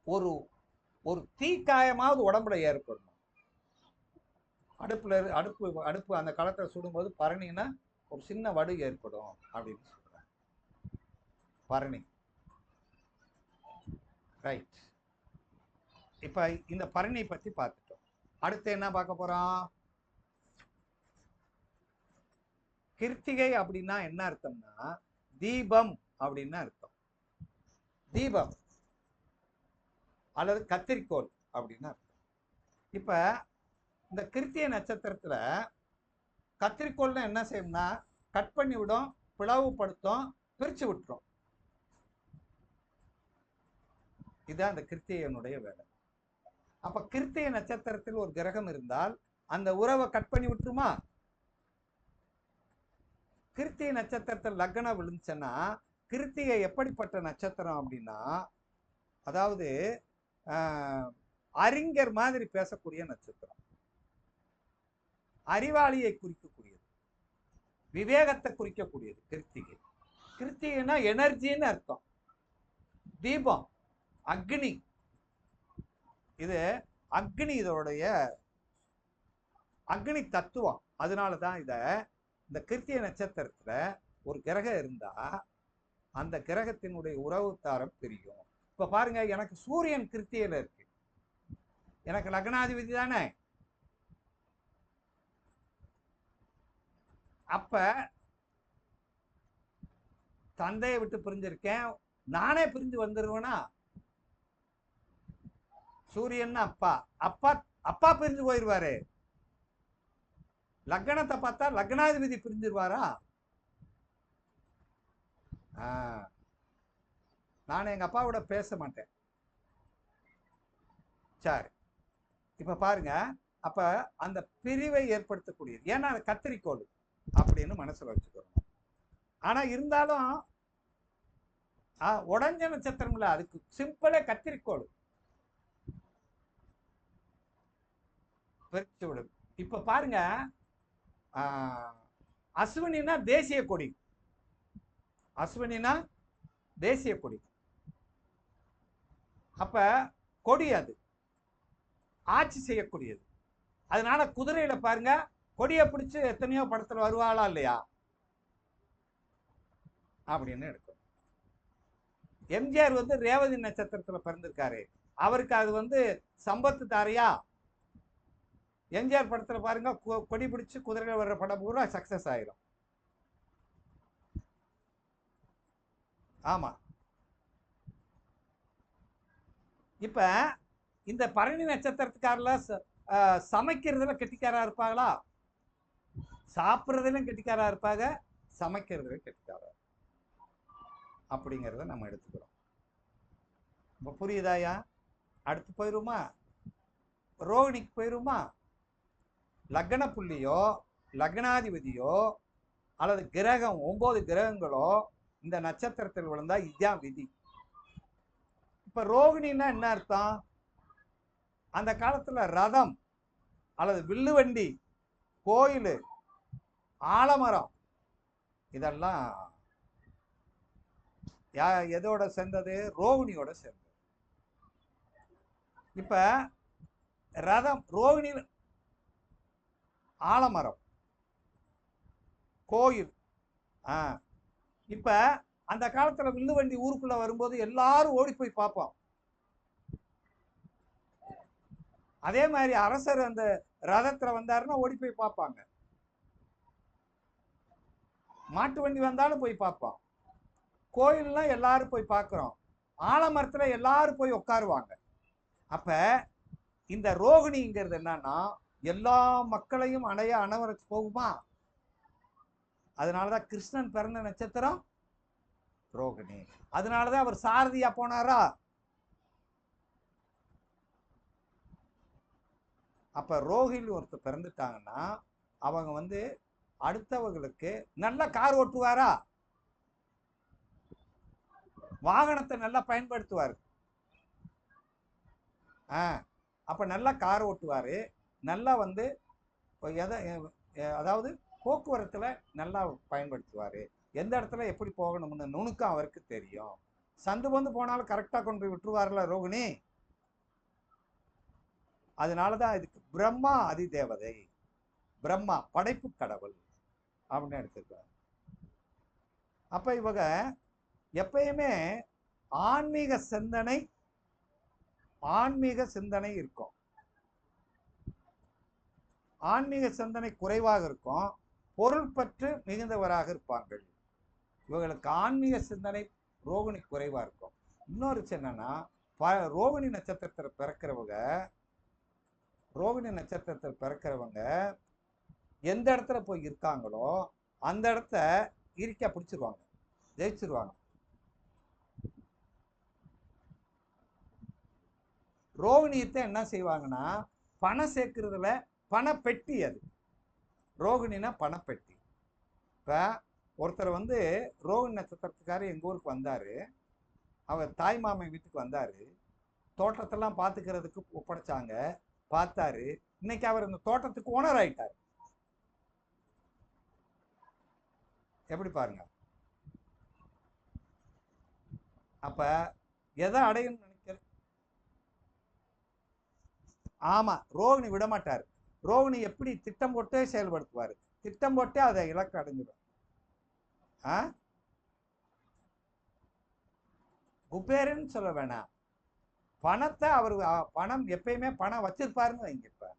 ஒரு ஒரு தீக்காயமாவது உடம்புல ஏற்படும். அடுப்பு அந்த காலத்துல சுடும்போது பரணின்னா ஒரு சின்ன வடு ஏற்படும் அப்படின்னு சொல்றாங்க. பரணி. ரைட். இப்ப இந்த பரணி பத்தி பார்த்துட்டோம். அடுத்து என்ன பார்க்க போறோம்? கிருத்திகை அப்படின்னா என்ன அர்த்தம்னா தீபம் அப்படின்னு அர்த்தம். தீபம் அல்லது கத்திரிக்கோள் அப்படின்னு அர்த்தம். இப்ப இந்த கிருத்திகை நட்சத்திரத்துல கத்திரிக்கோள்னா என்ன செய்யும்னா கட் பண்ணி விடும், பிளவுபடுத்தும், பிரிச்சு விட்டுரும். இதுதான் அந்த கிருத்திகையினுடைய வேலை. அப்ப கிருத்திகை நட்சத்திரத்தில் ஒரு கிரகம் இருந்தால் அந்த உறவை கட் பண்ணி விட்டுருமா? கிருத்திகை நட்சத்திரத்தில் லக்னம் விழுந்துச்சுன்னா, கிருத்திகை எப்படிப்பட்ட நட்சத்திரம் அப்படின்னா, அதாவது அறிஞர் மாதிரி பேசக்கூடிய நட்சத்திரம், அறிவாளியை குறிக்கக்கூடியது, விவேகத்தை குறிக்கக்கூடியது கிருத்திகை. கிருத்திகைனா எனர்ஜின்னு அர்த்தம். தீபம், அக்னி. இது அக்னி, இதோடைய அக்னி தத்துவம். அதனாலதான் இந்த கிருத்திகை நட்சத்திரத்துல ஒரு கிரகம் இருந்தா அந்த கிரகத்தினுடைய உறவுத்தாரம் தெரியும். இப்ப பாருங்க, எனக்கு சூரியன் கிருத்திகையில இருக்கு, எனக்கு லக்னாதிபதி தானே. அப்ப தந்தையை விட்டு பிரிஞ்சிருக்கேன், நானே பிரிஞ்சு வந்துருவேனா? சூரியன் அப்பா அப்பா அப்பா பிரிஞ்சு போயிருவாரு. லக்னத்தை பார்த்தா லக்னாதிபதி பிரிஞ்சிருவாரா? நான் எங்க அப்பாவோட பேச மாட்டேன். சரி, இப்ப பாருங்க, அப்ப அந்த பிரிவை ஏற்படுத்தக்கூடியது. ஏன்னா கத்திரிக்கோள் அப்படின்னு மனசுல வச்சுக்கணும். ஆனா இருந்தாலும் உடஞ்ச நட்சத்திரம் இல்ல, அதுக்கு சிம்பிளே கத்திரிக்கோள் பிரிச்சு விடும். இப்ப பாருங்க, அஸ்வினா தேசிய கொடி. அஸ்வினா தேசிய கொடி. அப்ப கொடி அது ஆட்சி செய்யக்கூடியது. அதனால குதிரையில பாருங்க, கொடியை பிடிச்சு எத்தனையோ படத்துல வருவாளா இல்லையா அப்படின்னு எடுக்கும். எம்ஜிஆர் ரேவதி நட்சத்திரத்துல பிறந்திருக்காரு, அவருக்கு அது சம்பத்து தாரையா? எம்ஜிஆர் படத்துல பாருங்க, கொடி பிடிச்சு குதிரையில வர்ற படம் பூரா சக்சஸ் ஆயிரும். ஆமா. இப்ப இந்த பரணி நட்சத்திரத்துக்காரல சமைக்கிறதுல கெட்டிக்காரா இருப்பாங்களா? சாப்பிட்றதுலும் கெட்டிக்காரா இருப்பாங்க, சமைக்கிறதுல கெட்டிக்காரா அப்படிங்கிறத நம்ம எடுத்துக்கிறோம். இப்ப புரியுதாயா? அடுத்து போயிருமா? ரோகிணிக்கு போயிருமா? லக்ன புள்ளியோ லக்னாதிபதியோ அல்லது கிரகம் 9 கிரகங்களோ இந்த நட்சத்திரத்தில் விழுந்தா இதுதான் விதி. இப்ப ரோகிணின்னா என்ன அர்த்தம்? அந்த காலத்துல ரதம் அல்லது வில்லுவண்டி, கோயில், ஆலமரம் இதெல்லாம் எதோட சேர்ந்தது? ரோகிணியோட சேர்ந்தது. இப்ப ரதம், ரோகிணி, ஆலமரம், கோயில். இப்ப அந்த காலத்துல வில்லுவண்டி ஊருக்குள்ள வரும்போது எல்லாரும் ஓடி போய் பார்ப்போம். அதே மாதிரி அரசர் அந்த ரதத்துல வந்தாருன்னா ஓடி போய் பார்ப்பாங்க. மாட்டு வண்டி வந்தாலும் போய் பார்ப்போம். கோயில்லாம் எல்லாரும் போய் பார்க்கிறோம். ஆலமரத்துல எல்லாரும் போய் உட்காருவாங்க. அப்ப இந்த ரோகிணிங்கிறது என்னன்னா எல்லா மக்களையும் அணவரைச்சு போகுமா? அதனாலதான் கிருஷ்ணன் பிறந்த நட்சத்திரம் ரோகிணி. அதனாலதான் அவர் சாரதியா போனாரா? அப்ப ரோஹிணி ஒருத்தர் பிறந்துட்டாங்கன்னா அவங்க வந்து அடுத்தவங்களுக்கு நல்ல கார் ஓட்டுவாரா, வாகனத்தை நல்லா பயன்படுத்துவார். அப்ப நல்லா கார் ஓட்டுவாரு, நல்லா வந்து எதை அதாவது போக்குவரத்துல நல்லா பயன்படுத்துவாரு, எந்த இடத்துல எப்படி போகணும்னு நுணுக்கம் அவருக்கு தெரியும். சந்து வந்து போனாலும் கரெக்டா கொண்டு போய் விட்டுருவார்ல ரோகிணி. அதனாலதான் இதுக்கு பிரம்மா அதிதேவதை, பிரம்மா படைப்பு கடவுள் அப்படின்னு எடுத்துக்கிறார். அப்ப இவங்க எப்பயுமே ஆன்மீக சிந்தனை இருக்கும். ஆன்மீக சிந்தனை குறைவாக இருக்கும், பொருள் பற்று மிகுந்தவராக இருப்பார்கள். இவங்களுக்கு ஆன்மீக சிந்தனை ரோகிணி குறைவா இருக்கும். இன்னொரு என்னன்னா, ரோகிணி நட்சத்திரத்தில் பிறக்கிறவங்க எந்த இடத்துல போய் இருக்காங்களோ அந்த இடத்த இறுக்கியா பிடிச்சிருவாங்க, ஜெயிச்சிருவாங்க. ரோகிணியத்தை என்ன செய்வாங்கன்னா, பணம் சேர்க்கறதுல பணப்பெட்டி, அது ரோகிணினா பணப்பெட்டி. இப்ப ஒருத்தர் வந்து ரோகிணி நட்சத்திரத்துக்காரர் எங்க ஊருக்கு வந்தாரு, அவர் தாய் மாமன் வீட்டுக்கு வந்தாரு, தோட்டத்தெல்லாம் பார்த்துக்கிறதுக்கு ஒப்படைச்சாங்க, பார்த்தாரு. இன்னைக்கு அவர் இந்த தோட்டத்துக்கு ஓனர் ஆயிட்டார். எப்படி பாருங்க. அப்ப எதை அடையணும்னு நினைக்கிற? ஆமா, ரோகிணி விட மாட்டார். ரோகிணி எப்படி திட்டம் போட்டே செயல்படுத்துவார், திட்டம் போட்டே அதை இலக்கு அடைஞ்சிடும். குபேரன்னு சொல்ல வேணாம், பணத்தை அவர் பணம் எப்பயுமே பணம் வச்சிருப்பாருன்னு வைங்க. இப்ப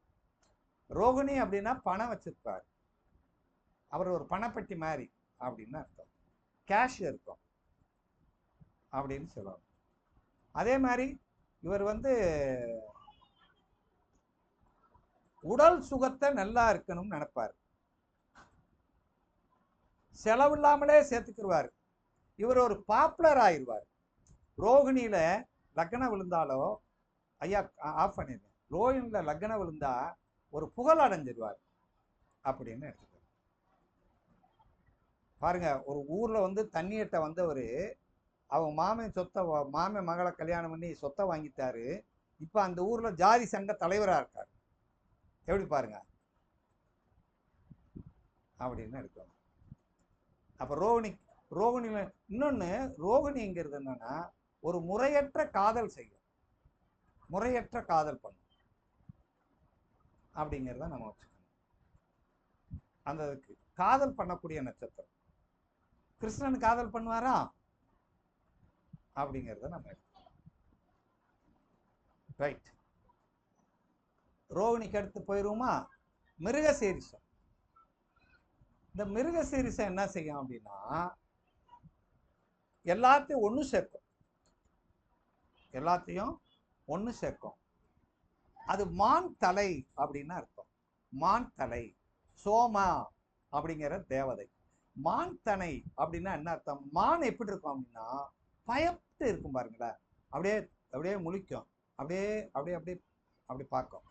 ரோகிணி அப்படின்னா பணம் வச்சிருப்பார், அவர் ஒரு பணப்பெட்டி மாதிரி அப்படின்னு அர்த்தம், கேஷ் இருக்கும் அப்படின்னு சொல்லுவாங்க. அதே மாதிரி இவர் வந்து உடல் சுகத்தை நல்லா இருக்கணும்னு நினைப்பார், செலவு இல்லாமலே சேர்த்துக்குருவார். இவர் ஒரு பாப்புலர் ஆயிடுவார். ரோகிணியில லக்னம் விழுந்தாலோ, ஐயா ஆஃப் பண்ணிருங்க, ரோகிணியில லக்னம் விழுந்தா ஒரு புகழ் அடைஞ்சிருவார் அப்படின்னு எடுத்துக்க பாருங்க. ஒரு ஊர்ல வந்து தண்ணியிட்ட வந்தவர், அவங்க மாமன் மகளை கல்யாணம் பண்ணி சொத்தை வாங்கிட்டாரு. இப்ப அந்த ஊர்ல ஜாதி சங்க தலைவரா இருக்காரு. எப்படி பாருங்க அப்படின்னு எடுக்கணும். அப்ப ரோகிணியில இன்னொன்னு, ரோகிணிங்கிறது என்னன்னா ஒரு முறையற்ற காதல் செய்யும், முறையற்ற காதல் பண்ணும் அப்படிங்கிறத நம்ம வச்சுக்கணும். அந்த காதல் பண்ணக்கூடிய நட்சத்திரம். கிருஷ்ணன் காதல் பண்ணுவாரா அப்படிங்கிறத நம்ம எடுத்துக்கணும். ரைட். ரோகிணிக்கு அடுத்து போயிருவோமா, மிருகசீரிஷம். இந்த மிருகசீரிஷம் என்ன செய்யும் அப்படின்னா, எல்லாத்தையும் ஒண்ணு சேர்க்கும். அது மான் தலை அப்படின்னு அர்த்தம். மான் தலை, சோமா அப்படிங்கிற தேவதை. மான் தனை அப்படின்னா என்ன அர்த்தம்? மான் எப்படி இருக்கும் அப்படின்னா பயப்பட்டு இருக்கும் பாருங்களேன், அப்படியே அப்படியே முழிக்கும், அப்படியே அப்படியே அப்படியே அப்படி பார்க்கும்,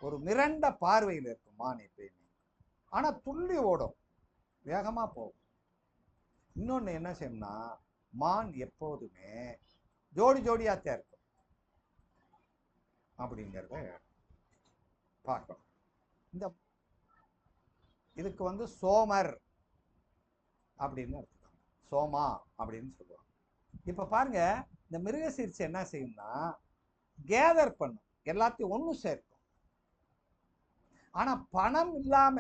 ஒரு மிரண்ட பார்வையில் இருக்கும் மான் எப்பயுமே. ஆனா துள்ளி ஓடும், வேகமா போகும். இன்னொன்னு என்ன செய்யணும்னா, மான் எப்போதுமே ஜோடி ஜோடியாத்தான் இருக்கும் அப்படிங்கிறத பார்க்கணும். இந்த இதுக்கு வந்து சோமர் அப்படின்னு எடுத்துக்காங்க, சோமா அப்படின்னு சொல்லுவாங்க. இப்ப பாருங்க, இந்த மிருகசீரிஷம் என்ன செய்யும்னா கேதர் பண்ணும், எல்லாத்தையும் ஒண்ணு சேர்க்கும். ஆனா பணம் இல்லாம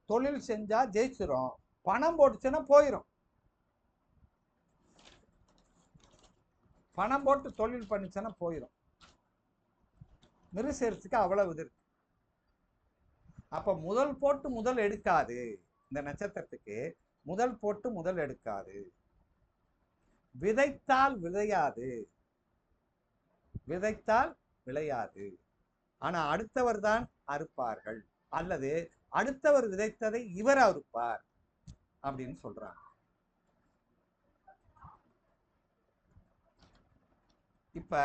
தொழில் செஞ்சா ஜெயிச்சிரும், பணம் போட்டுச்சுன்னா போயிடும். பணம் போட்டு தொழில் பண்ணிச்சுன்னா போயிடும். மிருகசீரிஷத்துக்கு அவ்வளவு இது இருக்கு. அப்ப முதல் போட்டு முதல் எடுக்காது, இந்த நட்சத்திரத்துக்கு முதல் போட்டு முதல் எடுக்காது. விதைத்தால் விளையாது, ஆனா அடுத்தவர் தான் அறுப்பார்கள், அல்லது அடுத்தவர் விதைத்ததை இவர் அறுப்பார் அப்படின்னு சொல்றாங்க. இப்ப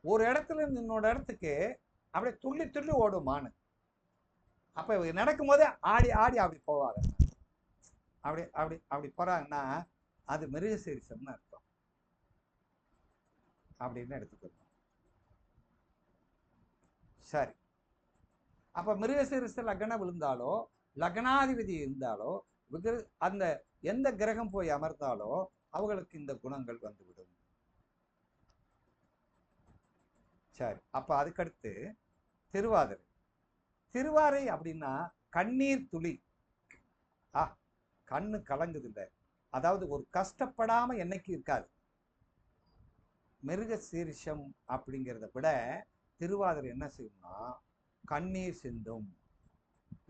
ஒரு இடத்துல இருந்து இன்னொரு இடத்துக்கு அப்படியே துள்ளி துள்ளி ஓடும் மானு. அப்ப நடக்கும் போதே ஆடி ஆடி அப்படி போவாங்க. அப்படி அப்படி அப்படி போறாங்கன்னா அது மிருகசீரிசம்னு அர்த்தம் அப்படின்னு எடுத்துக்கணும். சரி, அப்ப மிருகசீரிச லக்னம் விழுந்தாலோ லக்னாதிபதி இருந்தாலோ அந்த எந்த கிரகம் போய் அமர்ந்தாலோ அவங்களுக்கு இந்த குணங்கள் வந்துவிடும். சரி, அப்ப அதுக்கடுத்து திருவாதிரை. திருவாரை அப்படின்னா கண்ணீர் துளி. கண்ணு கலங்குது இல்லை, அதாவது ஒரு கஷ்டப்படாம என்னைக்கு இருக்காது. மிருக சீரிஷம் அப்படிங்கிறத விட திருவாதிரை என்ன செய்யும்னா கண்ணீர் சிந்தும்.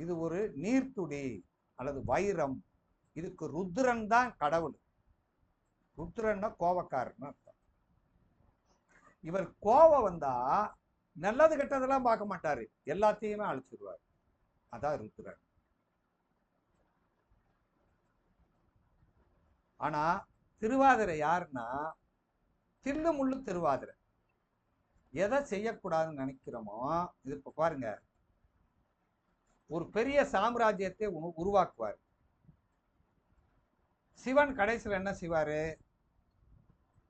இது ஒரு நீர்த்துளி அல்லது வைரம். இதுக்கு ருத்ரன் தான் கடவுள். ருத்ரன்னா கோபக்காரன் அர்த்தம். இவர் கோபம் வந்தா நல்லது கெட்டதெல்லாம் பார்க்க மாட்டாரு, எல்லாத்தையுமே அழிச்சிருவார். அதான் ருத்ரன். ஆனா திருவாதிரை யாருன்னா தில்லு முள்ளு திருவாதிரை. எதை செய்யக்கூடாதுன்னு நினைக்கிறோமோ, இது இப்ப பாருங்க, ஒரு பெரிய சாம்ராஜ்யத்தை உருவாக்குவார். சிவன் கடைசியில் என்ன செய்வாரு,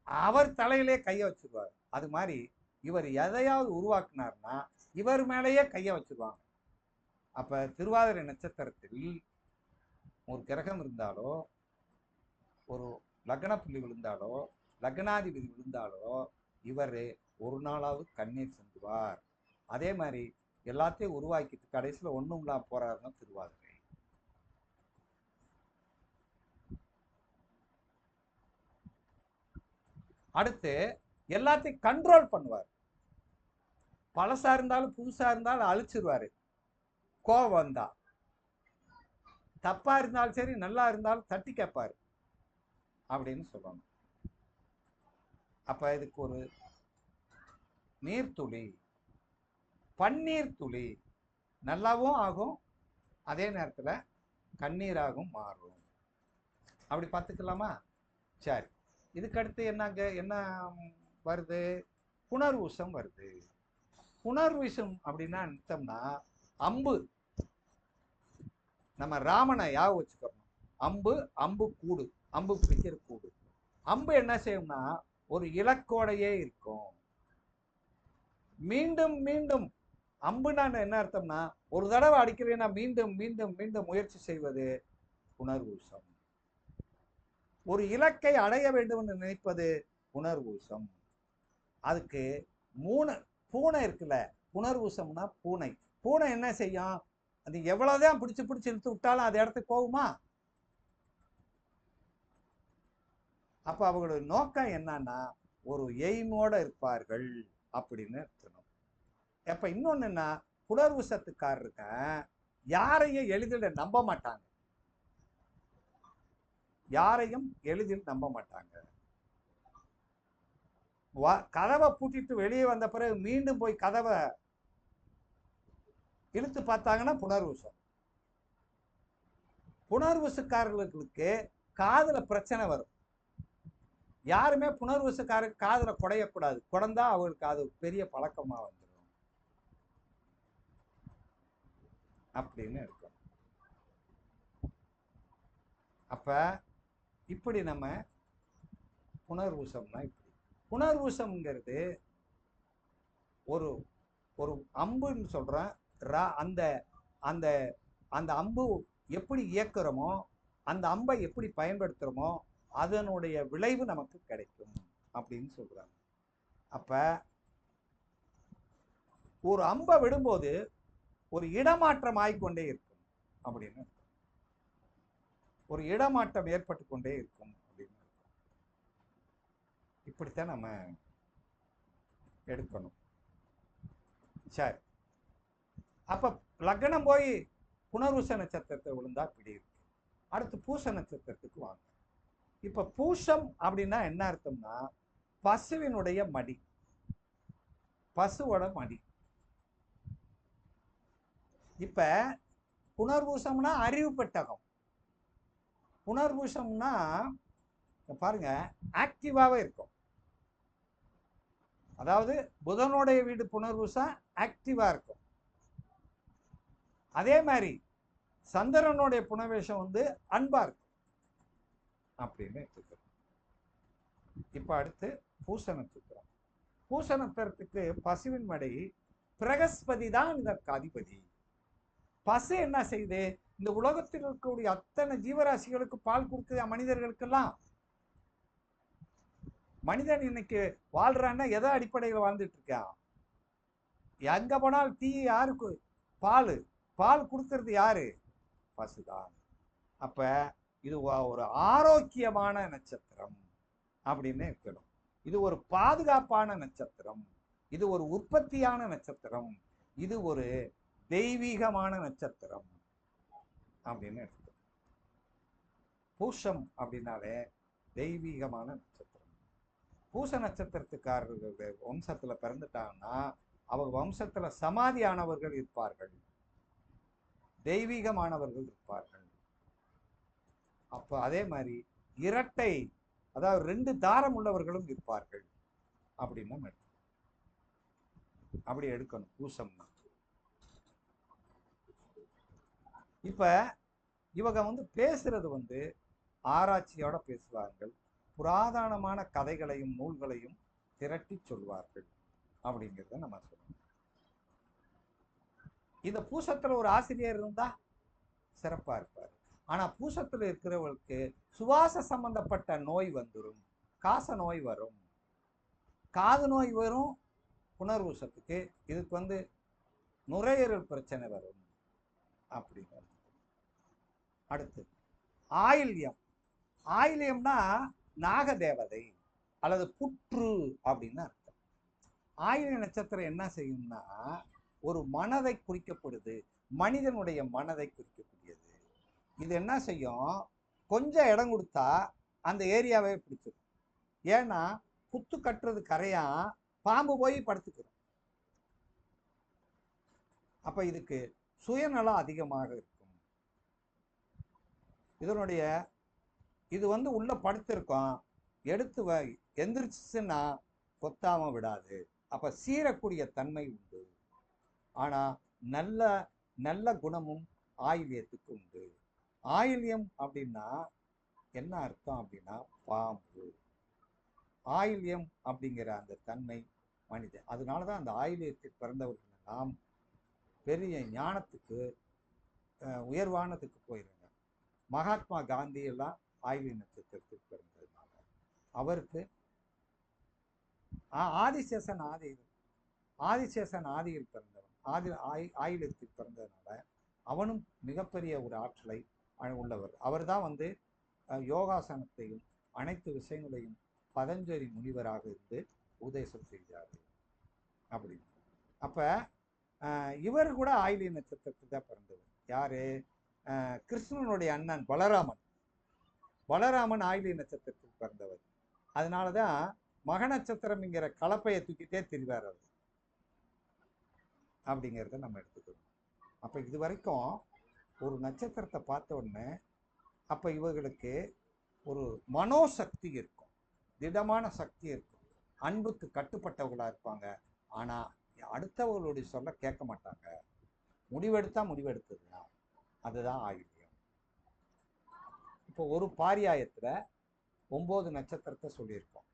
அவர் தலையிலே கைய வச்சிருவார். அது மாதிரி இவர் எதையாவது உருவாக்குனார்னா இவர் மேலேயே கைய வச்சிருவாங்க. அப்ப திருவாதிரை நட்சத்திரத்தில் ஒரு கிரகம் இருந்தாலோ ஒரு லக்ன புள்ளி விழுந்தாலோ லக்னாதிபதி விழுந்தாலோ இவர் ஒரு நாளாவது கண்ணீர் சிந்துவார். அதே மாதிரி எல்லாத்தையும் உருவாக்கிட்டு கடைசியில் ஒண்ணும் இல்லாம போறாருன்னா திருவாதிரை. அடுத்து எல்லாத்தையும் கண்ட்ரோல் பண்ணுவார். பழசா இருந்தாலும் புதுசா இருந்தாலும் அழிச்சிருவாரு. கோபம் வந்தா தப்பா இருந்தாலும் சரி நல்லா இருந்தாலும் தட்டி கேட்பாரு அப்படின்னு சொல்லணும். அப்ப இதுக்கு ஒரு நீர்த்துளி, பன்னீர் துளி. நல்லாவும் ஆகும், அதே நேரத்துல கண்ணீராகவும் மாறும். அப்படி பார்த்துக்கலாமா? சரி, இதுக்கடுத்து என்ன வருது, புனர்வூசம் வருது. புனர்வூசம் அப்படின்னா நினைத்தோம்னா அம்பு. நம்ம ராமனை ஞாபகம் வச்சுக்கணும். அம்பு, அம்பு கூடு, அம்பு பிடிக்கிற கூடு. அம்பு என்ன செய்யும்னா ஒரு இலக்கோடையே இருக்கும். மீண்டும் மீண்டும் அம்புனா என்ன அர்த்தம்னா ஒரு தடவை அடிக்கிறேன்னா மீண்டும் மீண்டும் மீண்டும் முயற்சி செய்வது புனர்வூசம். ஒரு இலக்கை அடைய வேண்டும் என்று நினைப்பது புனர்வூசம். அதுக்கு பூனை இருக்குல்ல, புனர்வூசம்னா பூனை. பூனை என்ன செய்யும், அது எவ்வளவுதான் பிடிச்சு பிடிச்சு இழுத்து விட்டாலும் அது இடத்துக்கு போகுமா? அப்ப அவங்களுடைய நோக்கம் என்னன்னா ஒரு எய்மோட இருப்பார்கள் அப்படின்னு இருக்கணும். அப்ப இன்னொன்னு என்ன, புனர்வூசத்துக்காரருக்க யாரையும் எளிதில் நம்ப மாட்டாங்க. யாரையும் எளிதில் நம்ப மாட்டாங்க. கதவை பூட்டிட்டு வெளியே வந்த பிறகு மீண்டும் போய் கதவை இழுத்து பார்த்தாங்கன்னா புனர்வூசம். புனர்வூசக்காரர்களுக்கு காதுல பிரச்சனை வரும். யாருமே புனர்வூசக்காரருக்கு காதுல குடையக்கூடாது. குடந்தா அவங்களுக்கு அது பெரிய பழக்கமா வந்துடும் அப்படின்னு இருக்கும். அப்ப இப்படி நம்ம புனர்வூசம்னா இப்படி. புனர்வூசம்ங்கிறது ஒரு ஒரு அம்புன்னு சொல்றேன். அந்த அந்த அந்த அம்பு எப்படி இயக்குறோமோ, அந்த அம்பை எப்படி பயன்படுத்துறோமோ அதனுடைய விளைவு நமக்கு கிடைக்கும் அப்படின்னு சொல்றாங்க. அப்ப ஒரு அம்பை விடும்போது ஒரு இடமாற்றம் ஆகிக்கொண்டே இருக்கும் அப்படின்னு, ஒரு இடமாற்றம் ஏற்பட்டு கொண்டே இருக்கும் அப்படின்னு. இப்படித்தான் நம்ம எடுக்கணும். சரி, அப்ப லக்னம் போய் புனர்வூச நட்சத்திரத்தை விழுந்தா இப்படி இருக்கு. அடுத்து பூச நட்சத்திரத்துக்கு வாங்க. இப்ப பூசம் அப்படின்னா என்ன அர்த்தம்னா பசுவினுடைய மடி, பசுவோட மடி. இப்ப புனர்வூசம்னா அறிவு பெட்டகம். புனர்வூசம்னா பாருங்க ஆக்டிவாவே இருக்கும். அதாவது புதனுடைய வீடு புனர்பூசம் ஆக்டிவா இருக்கும். அதே மாதிரி சந்திரனுடைய புனர்வேஷம் வந்து அன்பா இருக்கும் அப்படின்னு எடுத்துக்கிறோம். இப்ப அடுத்து பூச நட்சத்திரம். பூச நட்சத்திரத்துக்கு பசுவின் மடை பிரகஸ்பதி தான் இதற்கு அதிபதி. பசு என்ன செய்யுது? இந்த உலகத்தில் இருக்கக்கூடிய அத்தனை ஜீவராசிகளுக்கு பால் கொடுக்குது. மனிதர்களுக்கெல்லாம் மனிதன் இன்னைக்கு வாழ்றான்னா எதை அடிப்படையில் வாழ்ந்துட்டு இருக்கான்? எங்க போனால் தீ யாருக்கு? பால். பால் கொடுக்கறது யாரு? பசுதான். அப்ப இது ஒரு ஆரோக்கியமான நட்சத்திரம் அப்படின்னு இருக்கணும். இது ஒரு பாதுகாப்பான நட்சத்திரம், இது ஒரு உற்பத்தியான நட்சத்திரம், இது ஒரு தெய்வீகமான நட்சத்திரம் அப்படின்னு எடுத்துக்கணும். பூசம் அப்படின்னாலே தெய்வீகமான நட்சத்திரம். பூச நட்சத்திரத்துக்காரர்கள் வம்சத்துல பிறந்துட்டாங்கன்னா அவங்க வம்சத்துல சமாதியானவர்கள் இருப்பார்கள், தெய்வீகமானவர்கள் இருப்பார்கள். அப்ப அதே மாதிரி இரட்டை, அதாவது 2 தாரம் உள்ளவர்களும் இருப்பார்கள் அப்படின்னு நம்ம அப்படி எடுக்கணும் பூசம்னா. இப்ப இவங்க வந்து பேசுறது வந்து ஆராய்ச்சியோட பேசுவார்கள், புராதனமான கதைகளையும் நூல்களையும் திரட்டி சொல்வார்கள் அப்படிங்கிறத நம்ம சொல்லணும். இந்த பூசத்துல ஒரு ஆசிரியர் இருந்தா சிறப்பா இருப்பார். ஆனா பூசத்துல இருக்கிறவங்களுக்கு சுவாச சம்பந்தப்பட்ட நோய் வந்துடும், காச நோய் வரும், காது நோய் வரும் புனர்பூசத்துக்கு. இதுக்கு வந்து நுரையீரல் பிரச்சனை வரும் அப்படிங்கிறது. அடுத்து ஆயில்யம். ஆயில்யம்னா நாகதேவதை அல்லது புற்று அப்படின்னு அர்த்தம். ஆயில்ய நட்சத்திரம் என்ன செய்யும்னா ஒரு மனதை குறிக்கப்படுது, மனிதனுடைய மனதை குறிக்கக்கூடியது. இது என்ன செய்யும்? கொஞ்சம் இடம் கொடுத்தா அந்த ஏரியாவே பிடிச்சிடும். ஏன்னா புத்து கட்டுறது கரையா, பாம்பு போய் படுத்துக்கிறோம். அப்ப இதுக்கு சுயநலம் அதிகமாக இருக்கும். இதனுடைய இது வந்து உள்ள படுத்திருக்கோம், எடுத்து எந்திரிச்சுன்னா கொத்தாம விடாது. அப்ப சீரக்கூடிய தன்மை உண்டு. ஆனா நல்ல நல்ல குணமும் ஆயில்யத்துக்கு உண்டு. ஆயில்யம் அப்படின்னா என்ன அர்த்தம் அப்படின்னா பாம்பு. ஆயில்யம் அப்படிங்கிற அந்த தன்மை மனிதன். அதனாலதான் அந்த ஆயில்யத்தில் பிறந்தவர்கள் நாம் பெரிய ஞானத்துக்கு உயர்வானதுக்கு போயிருங்க. மகாத்மா காந்தி எல்லாம் ஆயில்ய நட்சத்திரத்தில் பிறந்ததுனால அவருக்கு ஆதிசேஷன் ஆதியில் பிறந்தவன், ஆயில்யத்தில் பிறந்ததுனால அவனும் மிகப்பெரிய ஒரு ஆற்றலை உள்ளவர். அவர் தான் வந்து யோகாசனத்தையும் அனைத்து விஷயங்களையும் பதஞ்சலி முனிவராக இருந்து உபதேசம் செய்தார் அப்படின்னு. அப்ப இவர் கூட ஆயில்ய நட்சத்திரத்தில் தான் பிறந்தவர். யாரு? கிருஷ்ணனுடைய அண்ணன் பலராமன் ஆயில்ய நட்சத்திரத்தில் பிறந்தவர். அதனாலதான் மக நட்சத்திரம்ங்கிற கலப்பையை தூக்கிட்டே திரிவார் அவர் அப்படிங்கிறத நம்ம எடுத்துக்கணும். அப்ப இது வரைக்கும் ஒரு நட்சத்திரத்தை பார்த்த உடனே அப்ப இவர்களுக்கு ஒரு மனோசக்தி இருக்கும், திடமான சக்தி இருக்கும், அன்புக்கு கட்டுப்பட்டவர்களா இருப்பாங்க. ஆனா அடுத்தவர்களுடைய சொல்ல கேட்க மாட்டாங்க, முடிவெடுத்தா முடிவெடுத்ததுதான். அதுதான் ஆயில்யம். இப்போ ஒரு பாரியாயத்துல 9 நட்சத்திரத்தை சொல்லியிருக்கோம்.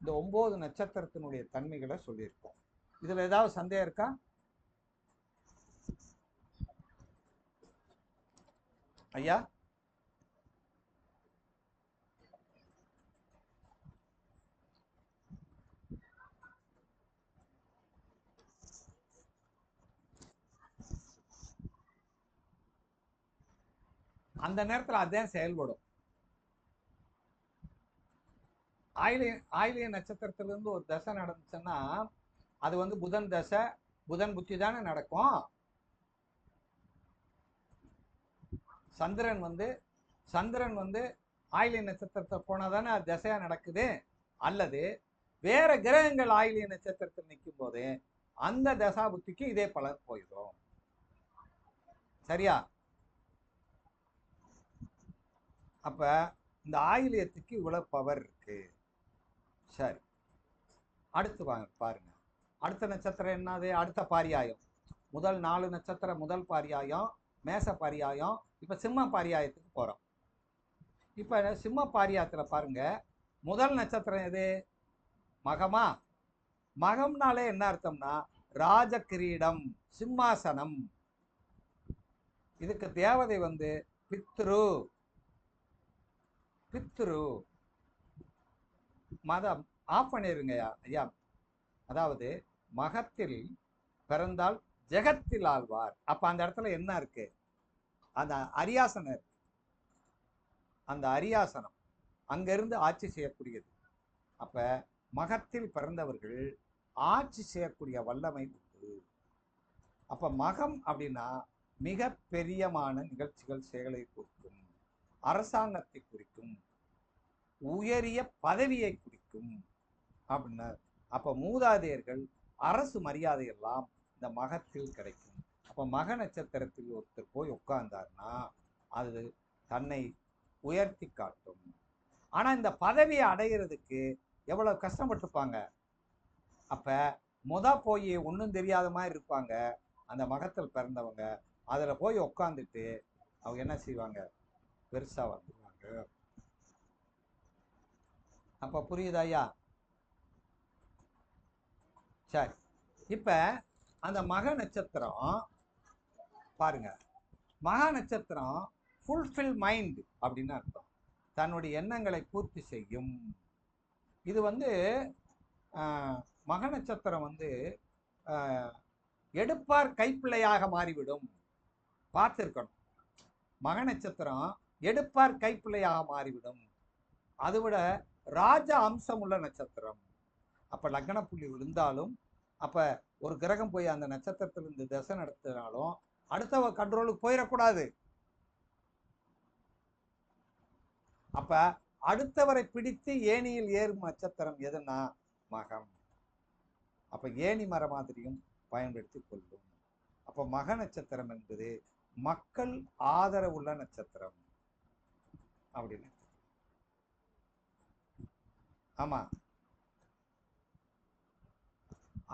இந்த 9 நட்சத்திரத்தினுடைய தன்மைகளை சொல்லியிருக்கோம். இதுல ஏதாவது சந்தேகம் இருக்கா? ஐயா அந்த நேரத்தில் அதான் செயல்படும். ஆயிலிய நட்சத்திரத்திலிருந்து ஒரு தசை நடந்துச்சுன்னா அது வந்து புதன் தசை, புதன் புத்தி தானே நடக்கும். சந்திரன் வந்து ஆயிலிய நட்சத்திரத்தை போனா தானே அது தசையா நடக்குது. அல்லது வேற கிரகங்கள் ஆயிலிய நட்சத்திரத்தில் நிற்கும் போது அந்த தசா புத்திக்கு இதே பலன் போயிடும். சரியா? அப்ப இந்த ஆயிலியத்துக்கு இவ்வளவு பவர் இருக்கு. சரி, அடுத்து வாங்க பாருங்க. அடுத்த நட்சத்திரம் என்னது? அடுத்த பாரியாயம். முதல் 4 நட்சத்திரம் முதல் பாரியாயம், மேச பாரியாயம். இப்ப சிம்ம பாரியாயத்துக்கு போறோம். இப்ப சிம்ம பாரியாயத்துல பாருங்க, முதல் நட்சத்திரம் எது? மகமா. மகம்னாலே என்ன அர்த்தம்னா ராஜ கிரீடம், சிம்மாசனம். இதுக்கு தேவதை வந்து பித்ரு. பித்ரு மதம் ஆஃப் பண்ணிருங்க ஐயா. அதாவது மகத்தில் பிறந்தால் ஜெகத்தில் ஆழ்வார். அப்ப அந்த இடத்துல என்ன இருக்கு? அந்த அரியாசனம் இருக்கு. அந்த அரியாசனம் அங்கிருந்து ஆட்சி செய்யக்கூடியது. அப்ப மகத்தில் பிறந்தவர்கள் ஆட்சி செய்யக்கூடிய வல்லமை உண்டு. அப்ப மகம் அப்படின்னா மிக பெரியமான நிகழ்ச்சிகள் செயலை குறிக்கும், அரசாங்கத்தை குறிக்கும், உயரிய பதவியை குறிக்கும் அப்படின்னா. அப்ப மூதாதையர்கள் அரசு மரியாதை எல்லாம் இந்த மகத்தில் கிடைக்கும். அப்ப மக நட்சத்திரத்தில் ஒருத்தர் போய் உட்கார்ந்தார்னா அது தன்னை உயர்த்தி காட்டும். ஆனா இந்த பதவியை அடைகிறதுக்கு எவ்வளவு கஷ்டப்பட்டிருப்பாங்க. அப்ப போய் ஒன்றும் தெரியாத மாதிரி இருப்பாங்க அந்த மகத்தில் பிறந்தவங்க. அதுல போய் உட்காந்துட்டு அவங்க என்ன செய்வாங்க? பெருசா வந்துருவாங்க. அப்ப புரியுதா ஐயா? சரி, இப்ப அந்த மக நட்சத்திரம் பாருங்க. மக நட்சத்திரம் ஃபுல்ஃபில் மைண்ட் அப்படின்னு அர்த்தம். தன்னுடைய எண்ணங்களை பூர்த்தி செய்யும். இது வந்து மக நட்சத்திரம் வந்து எடுப்பார் கைப்பிள்ளையாக மாறிவிடும். பார்த்திருக்கணும். மக நட்சத்திரம் எடுப்பார் கைப்பிள்ளையாக மாறிவிடும். அதை விட ராஜ அம்சம் உள்ள நட்சத்திரம். அப்ப லக்ன புள்ளி விழுந்தாலும், அப்ப ஒரு கிரகம் போய் அந்த நட்சத்திரத்திலிருந்து திசை நடத்தினாலும் அடுத்தவ கண்ட்ரோலுக்கு போயிடக்கூடாது. அப்ப அடுத்தவரை பிடித்து ஏணியில் ஏறும் நட்சத்திரம் எதுனா மகம். அப்ப ஏணி மர மாதிரியும் பயன்படுத்தி கொள்ளும். அப்ப மக நட்சத்திரம் என்பது மக்கள் ஆதரவுள்ள நட்சத்திரம் அப்படின்னு. ஆமா,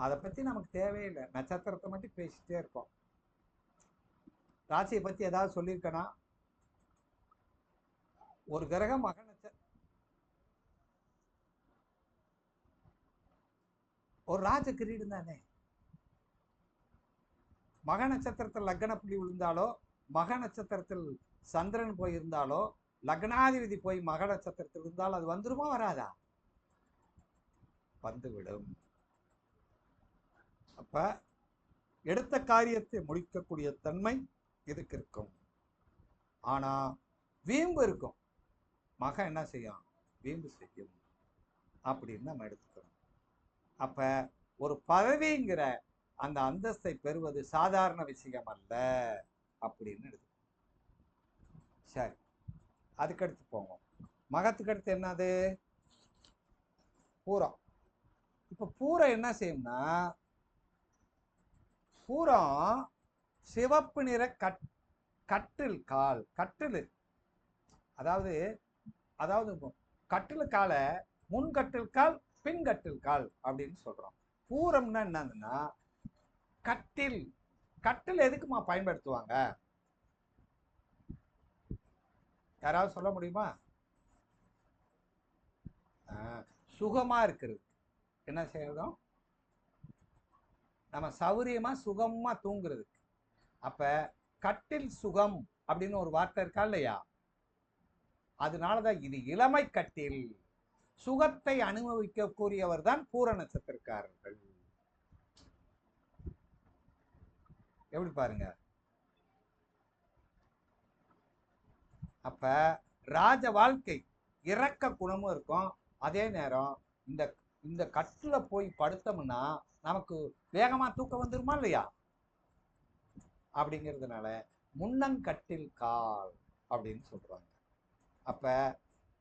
அதை பத்தி நமக்கு தேவையில்லை. நட்சத்திரத்தை மட்டும் பேசிட்டே இருப்போம். ராசியை பத்தி ஏதாவது சொல்லியிருக்கனா? ஒரு கிரகம் மக நட்சத்திரம் ஒரு ராஜ கிரீடம் தானே. மக நட்சத்திரத்தில் லக்ன புள்ளி விழுந்தாலோ, மக நட்சத்திரத்தில் சந்திரன் போய் இருந்தாலோ, லக்னாதிபதி போய் மக நட்சத்திரத்தில் இருந்தாலும் அது வந்துருமா வராதா? வந்துவிடும். அப்ப எடுத்த காரியத்தை முடிக்கக்கூடிய தன்மை இதுக்கு இருக்கும். ஆனா வீம்பு இருக்கும். மக என்ன செய்யும்? வீம்பு செய்யும் அப்படின்னு நம்ம எடுத்துக்கிறோம். அப்ப ஒரு பதவிங்கிற அந்த அந்தஸ்தை பெறுவது சாதாரண விஷயம் அல்ல அப்படின்னு எடுத்து. சரி, அதுக்கடுத்து போவோம். மகத்துக்கு அடுத்து என்னது? பூரம். இப்ப பூரம் என்ன செய்யும்னா, பூரம் சிவப்பு நிற கட்டில் கால். கட்டில் அதாவது அதாவது கட்டில் காலை முன்கட்டில் கால் பின்கட்டில் கால் அப்படின்னு சொல்றோம். பூரம்னா என்னதுன்னா கட்டில். கட்டில் எதுக்குமா பயன்படுத்துவாங்க? யாராவது சொல்ல முடியுமா? சுகமா இருக்கிறது. என்ன செய்யறோம்? நம்ம சௌரியமா சுகமா தூங்குறதுக்கு. அப்ப கட்டில் சுகம் அப்படின்னு ஒரு வார்த்தை இருக்கா இல்லையா? அதனாலதான் இது இளமை கட்டில். சுகத்தை அனுபவிக்க கூறியவர் தான் பூர நட்சத்திரக்காரர்கள். எப்படி பாருங்க. அப்ப ராஜ வாழ்க்கை இறக்க குணமும் இருக்கும். அதே நேரம் இந்த இந்த கட்டுல போய் படுத்தோம்னா நமக்கு வேகமா தூக்கம் வந்துருமா இல்லையா? அப்படிங்கிறதுனால முன்னங்கட்டில் கால் அப்படின்னு சொல்றாங்க. அப்ப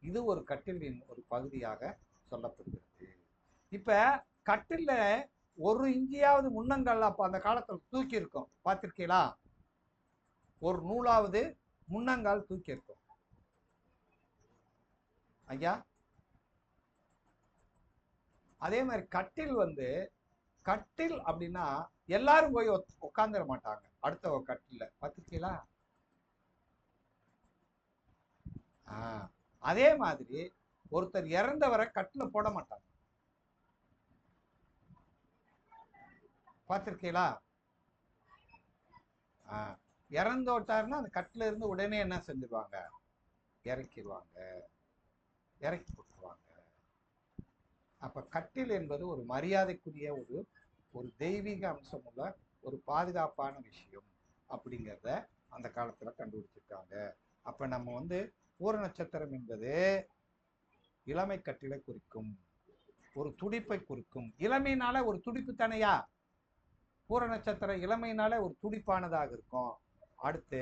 இது ஒரு கட்டிலின் ஒரு பகுதியாக சொல்லப்படுகிறது. இப்ப கட்டில ஒரு இஞ்சியாவது முன்னங்கால் அப்ப அந்த காலத்துல தூக்கி இருக்கும். பார்த்திருக்கீங்களா? ஒரு நூலாவது முன்னங்கால் தூக்கி இருக்கும் ஐயா. அதே மாதிரி கட்டில் வந்து, கட்டில் அப்படின்னா எல்லாரும் போய் உட்காந்துட மாட்டாங்க அடுத்த கட்டில, பார்த்துருக்கீங்களா? அதே மாதிரி ஒருத்தர் இறந்தவரை கட்டில போட மாட்டாங்க, பார்த்துருக்கீங்களா? இறந்து விட்டாருன்னா அந்த கட்டில இருந்து உடனே என்ன செஞ்சிருவாங்க, இறக்கிடுவாங்க, இறக்கி போட்டுருவாங்க. அப்ப கட்டில் என்பது ஒரு மரியாதைக்குரிய ஒரு ஒரு தெய்வீக அம்சம் உள்ள ஒரு பாதுகாப்பான விஷயம் அப்படிங்கிறத அந்த காலத்துல கண்டுபிடிச்சிருக்காங்க. அப்ப நம்ம வந்து பூர நட்சத்திரம் என்பது இளமை கட்டிலை குறிக்கும், ஒரு துடிப்பை குறிக்கும். இளமையினால ஒரு துடிப்பு தானையா, பூர நட்சத்திரம் இளமையினால ஒரு துடிப்பானதாக இருக்கும். அடுத்து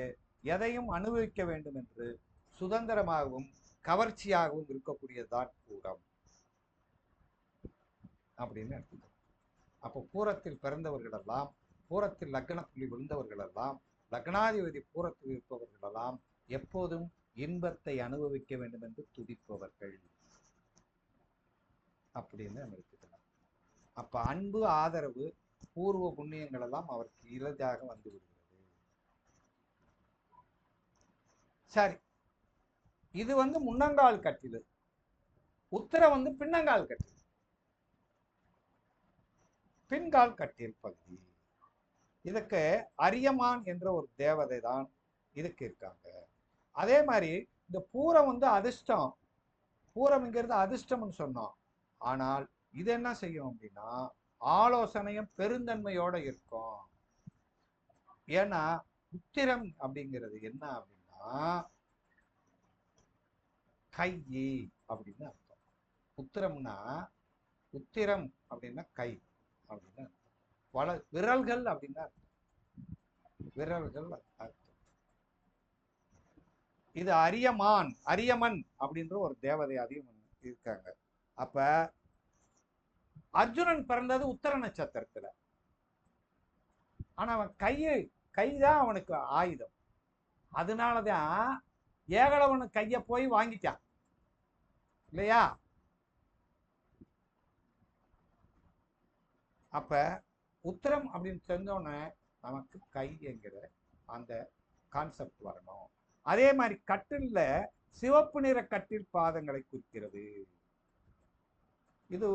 எதையும் அனுபவிக்க வேண்டும் என்று சுதந்திரமாகவும் கவர்ச்சியாகவும் இருக்கக்கூடியதுதான் பூரம் அப்படின்னு எடுத்துக்கணும். அப்போ பூரத்தில் பிறந்தவர்கள் எல்லாம், பூரத்தில் லக்ன புள்ளி விழுந்தவர்கள் எல்லாம், லக்னாதிபதி பூரத்தில் இருப்பவர்கள் எல்லாம் எப்போதும் இன்பத்தை அனுபவிக்க வேண்டும் என்று துடிப்பவர்கள் அப்படின்னு நம்ம எடுத்துக்கலாம். அப்ப அன்பு, ஆதரவு, பூர்வ புண்ணியங்கள் எல்லாம் அவருக்கு இலதாக வந்து விடுகிறது. சரி, இது வந்து முன்னங்கால் கட்டில். உத்தரம் வந்து பின்னங்கால் கட்டில், பின்கால் கட்டில் பகுதி. இதுக்கு அரியமான் என்ற ஒரு தேவதை தான் இதுக்கு இருக்காங்க. அதே மாதிரி இந்த பூரம் வந்து அதிர்ஷ்டம், பூரம்ங்கிறது அதிர்ஷ்டம்னு சொன்னோம். ஆனால் இது என்ன செய்யும் அப்படின்னா ஆலோசனையும் பெருந்தன்மையோட இருக்கும். ஏன்னா உத்திரம் அப்படிங்கிறது என்ன அப்படின்னா கை அப்படின்னு அர்த்தம். உத்திரம்னா, உத்திரம் அப்படின்னா கை அப்படின்னு அர்த்தம். விரல்கள் அப்படின்னா விரல்கள் அர்த்தம். இது அரியமான், அரியமன் அப்படின்ற ஒரு தேவதை அதிகம் இருக்காங்க. அப்ப அர்ஜுனன் பிறந்தது உத்தர நட்சத்திரத்துல. ஆனா அவன் கைதான் அவனுக்கு ஆயுதம். அதனாலதான் ஏகலவனு கைய போய் வாங்கிட்டான் இல்லையா? அப்ப உத்தரம் அப்படின்னு தெரிஞ்சோடனே நமக்கு கை என்கிற அந்த கான்செப்ட் வரணும். அதே மாதிரி கட்டில்ல சிவப்பு நிற கட்டில் பாதங்களை குறிக்கிறது. இது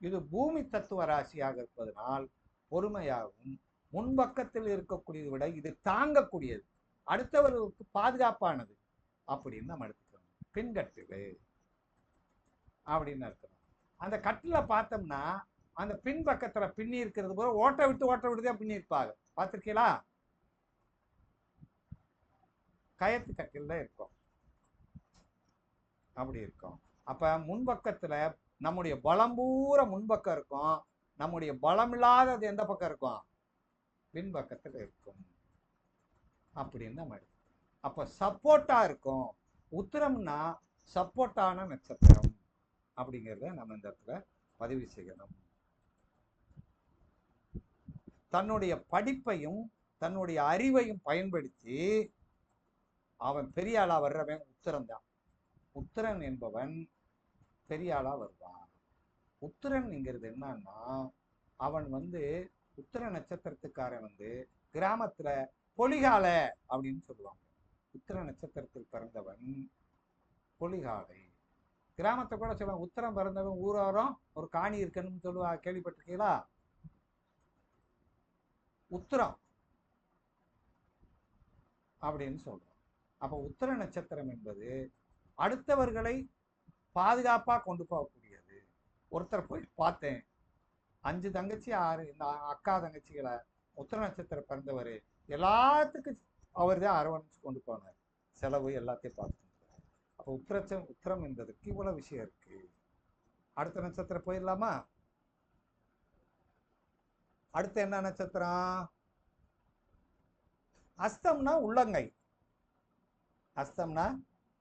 இது பூமி தத்துவ ராசியாக இருப்பதனால் பொறுமையாகவும், முன்பக்கத்தில் இருக்கக்கூடியதை விட இது தாங்கக்கூடியது, அடுத்தவர்களுக்கு பாதுகாப்பானது அப்படின்னு நம்ம எடுத்துக்கணும். பின்கட்டில் அப்படின்னு இருக்கணும். அந்த கட்டில பார்த்தோம்னா அந்த பின் பக்கத்துல பின்னி இருக்கிறது போல ஓட்ட விட்டு தான் பின்னி இருப்பாங்க, பார்த்திருக்கீங்களா? கயத்து கட்டில் இருக்கும், அப்படி இருக்கும். அப்ப முன்பக்கத்துல நம்முடைய பலம் பூரா முன்பக்கம் இருக்கும், நம்முடைய பலம் இல்லாதது எந்த பக்கம் இருக்கும், பின்பக்கத்துல இருக்கும் அப்படின்னு நம்ம எடுக்கணும். அப்ப சப்போர்ட்டா இருக்கும். உத்திரம்னா சப்போர்ட்டான நட்சத்திரம் அப்படிங்கிறத நம்ம இந்த இடத்துல பதிவு செய்யணும். தன்னுடைய படிப்பையும் தன்னுடைய அறிவையும் பயன்படுத்தி அவன் பெரிய ஆளா வர்றவன் உத்திரன் தான். உத்திரன் என்பவன் பெரிய ஆளா வருவான். உத்திரன்ங்கிறது என்னன்னா அவன் வந்து உத்திர நட்சத்திரத்துக்காரன் வந்து கிராமத்துல பொலிகால அப்படின்னு சொல்லுவாங்க. உத்திர நட்சத்திரத்தில் பிறந்தவன் பொலிகாலை. கிராமத்தை கூட சொல்லுவாங்க, உத்திரம் பிறந்தவன் ஊரோரம் ஒரு காணி இருக்குன்னு சொல்லுவா, கேள்விப்பட்டிருக்கீங்களா? உத்திரம் அப்படின்னு சொல்றோம். அப்ப உத்திர நட்சத்திரம் என்பது அடுத்தவர்களை பாதுகாப்பா கொண்டு போகக்கூடியது. ஒருத்தர் போய் பார்த்தேன், 5 தங்கச்சி 6 இந்த அக்கா தங்கச்சிகளை, உத்திர நட்சத்திரம் பிறந்தவர், எல்லாத்துக்கும் அவர் தான் அரவணைச்சு கொண்டு போனார், செலவு எல்லாத்தையும் பார்த்து. அப்போ உத்திரம் என்பதற்கு இவ்வளவு விஷயம் இருக்கு. அடுத்த நட்சத்திரம் போயிடலாமா? அடுத்து என்ன நட்சத்திரம்? அஸ்தம்னா உள்ளங்கை. அஸ்தம்னா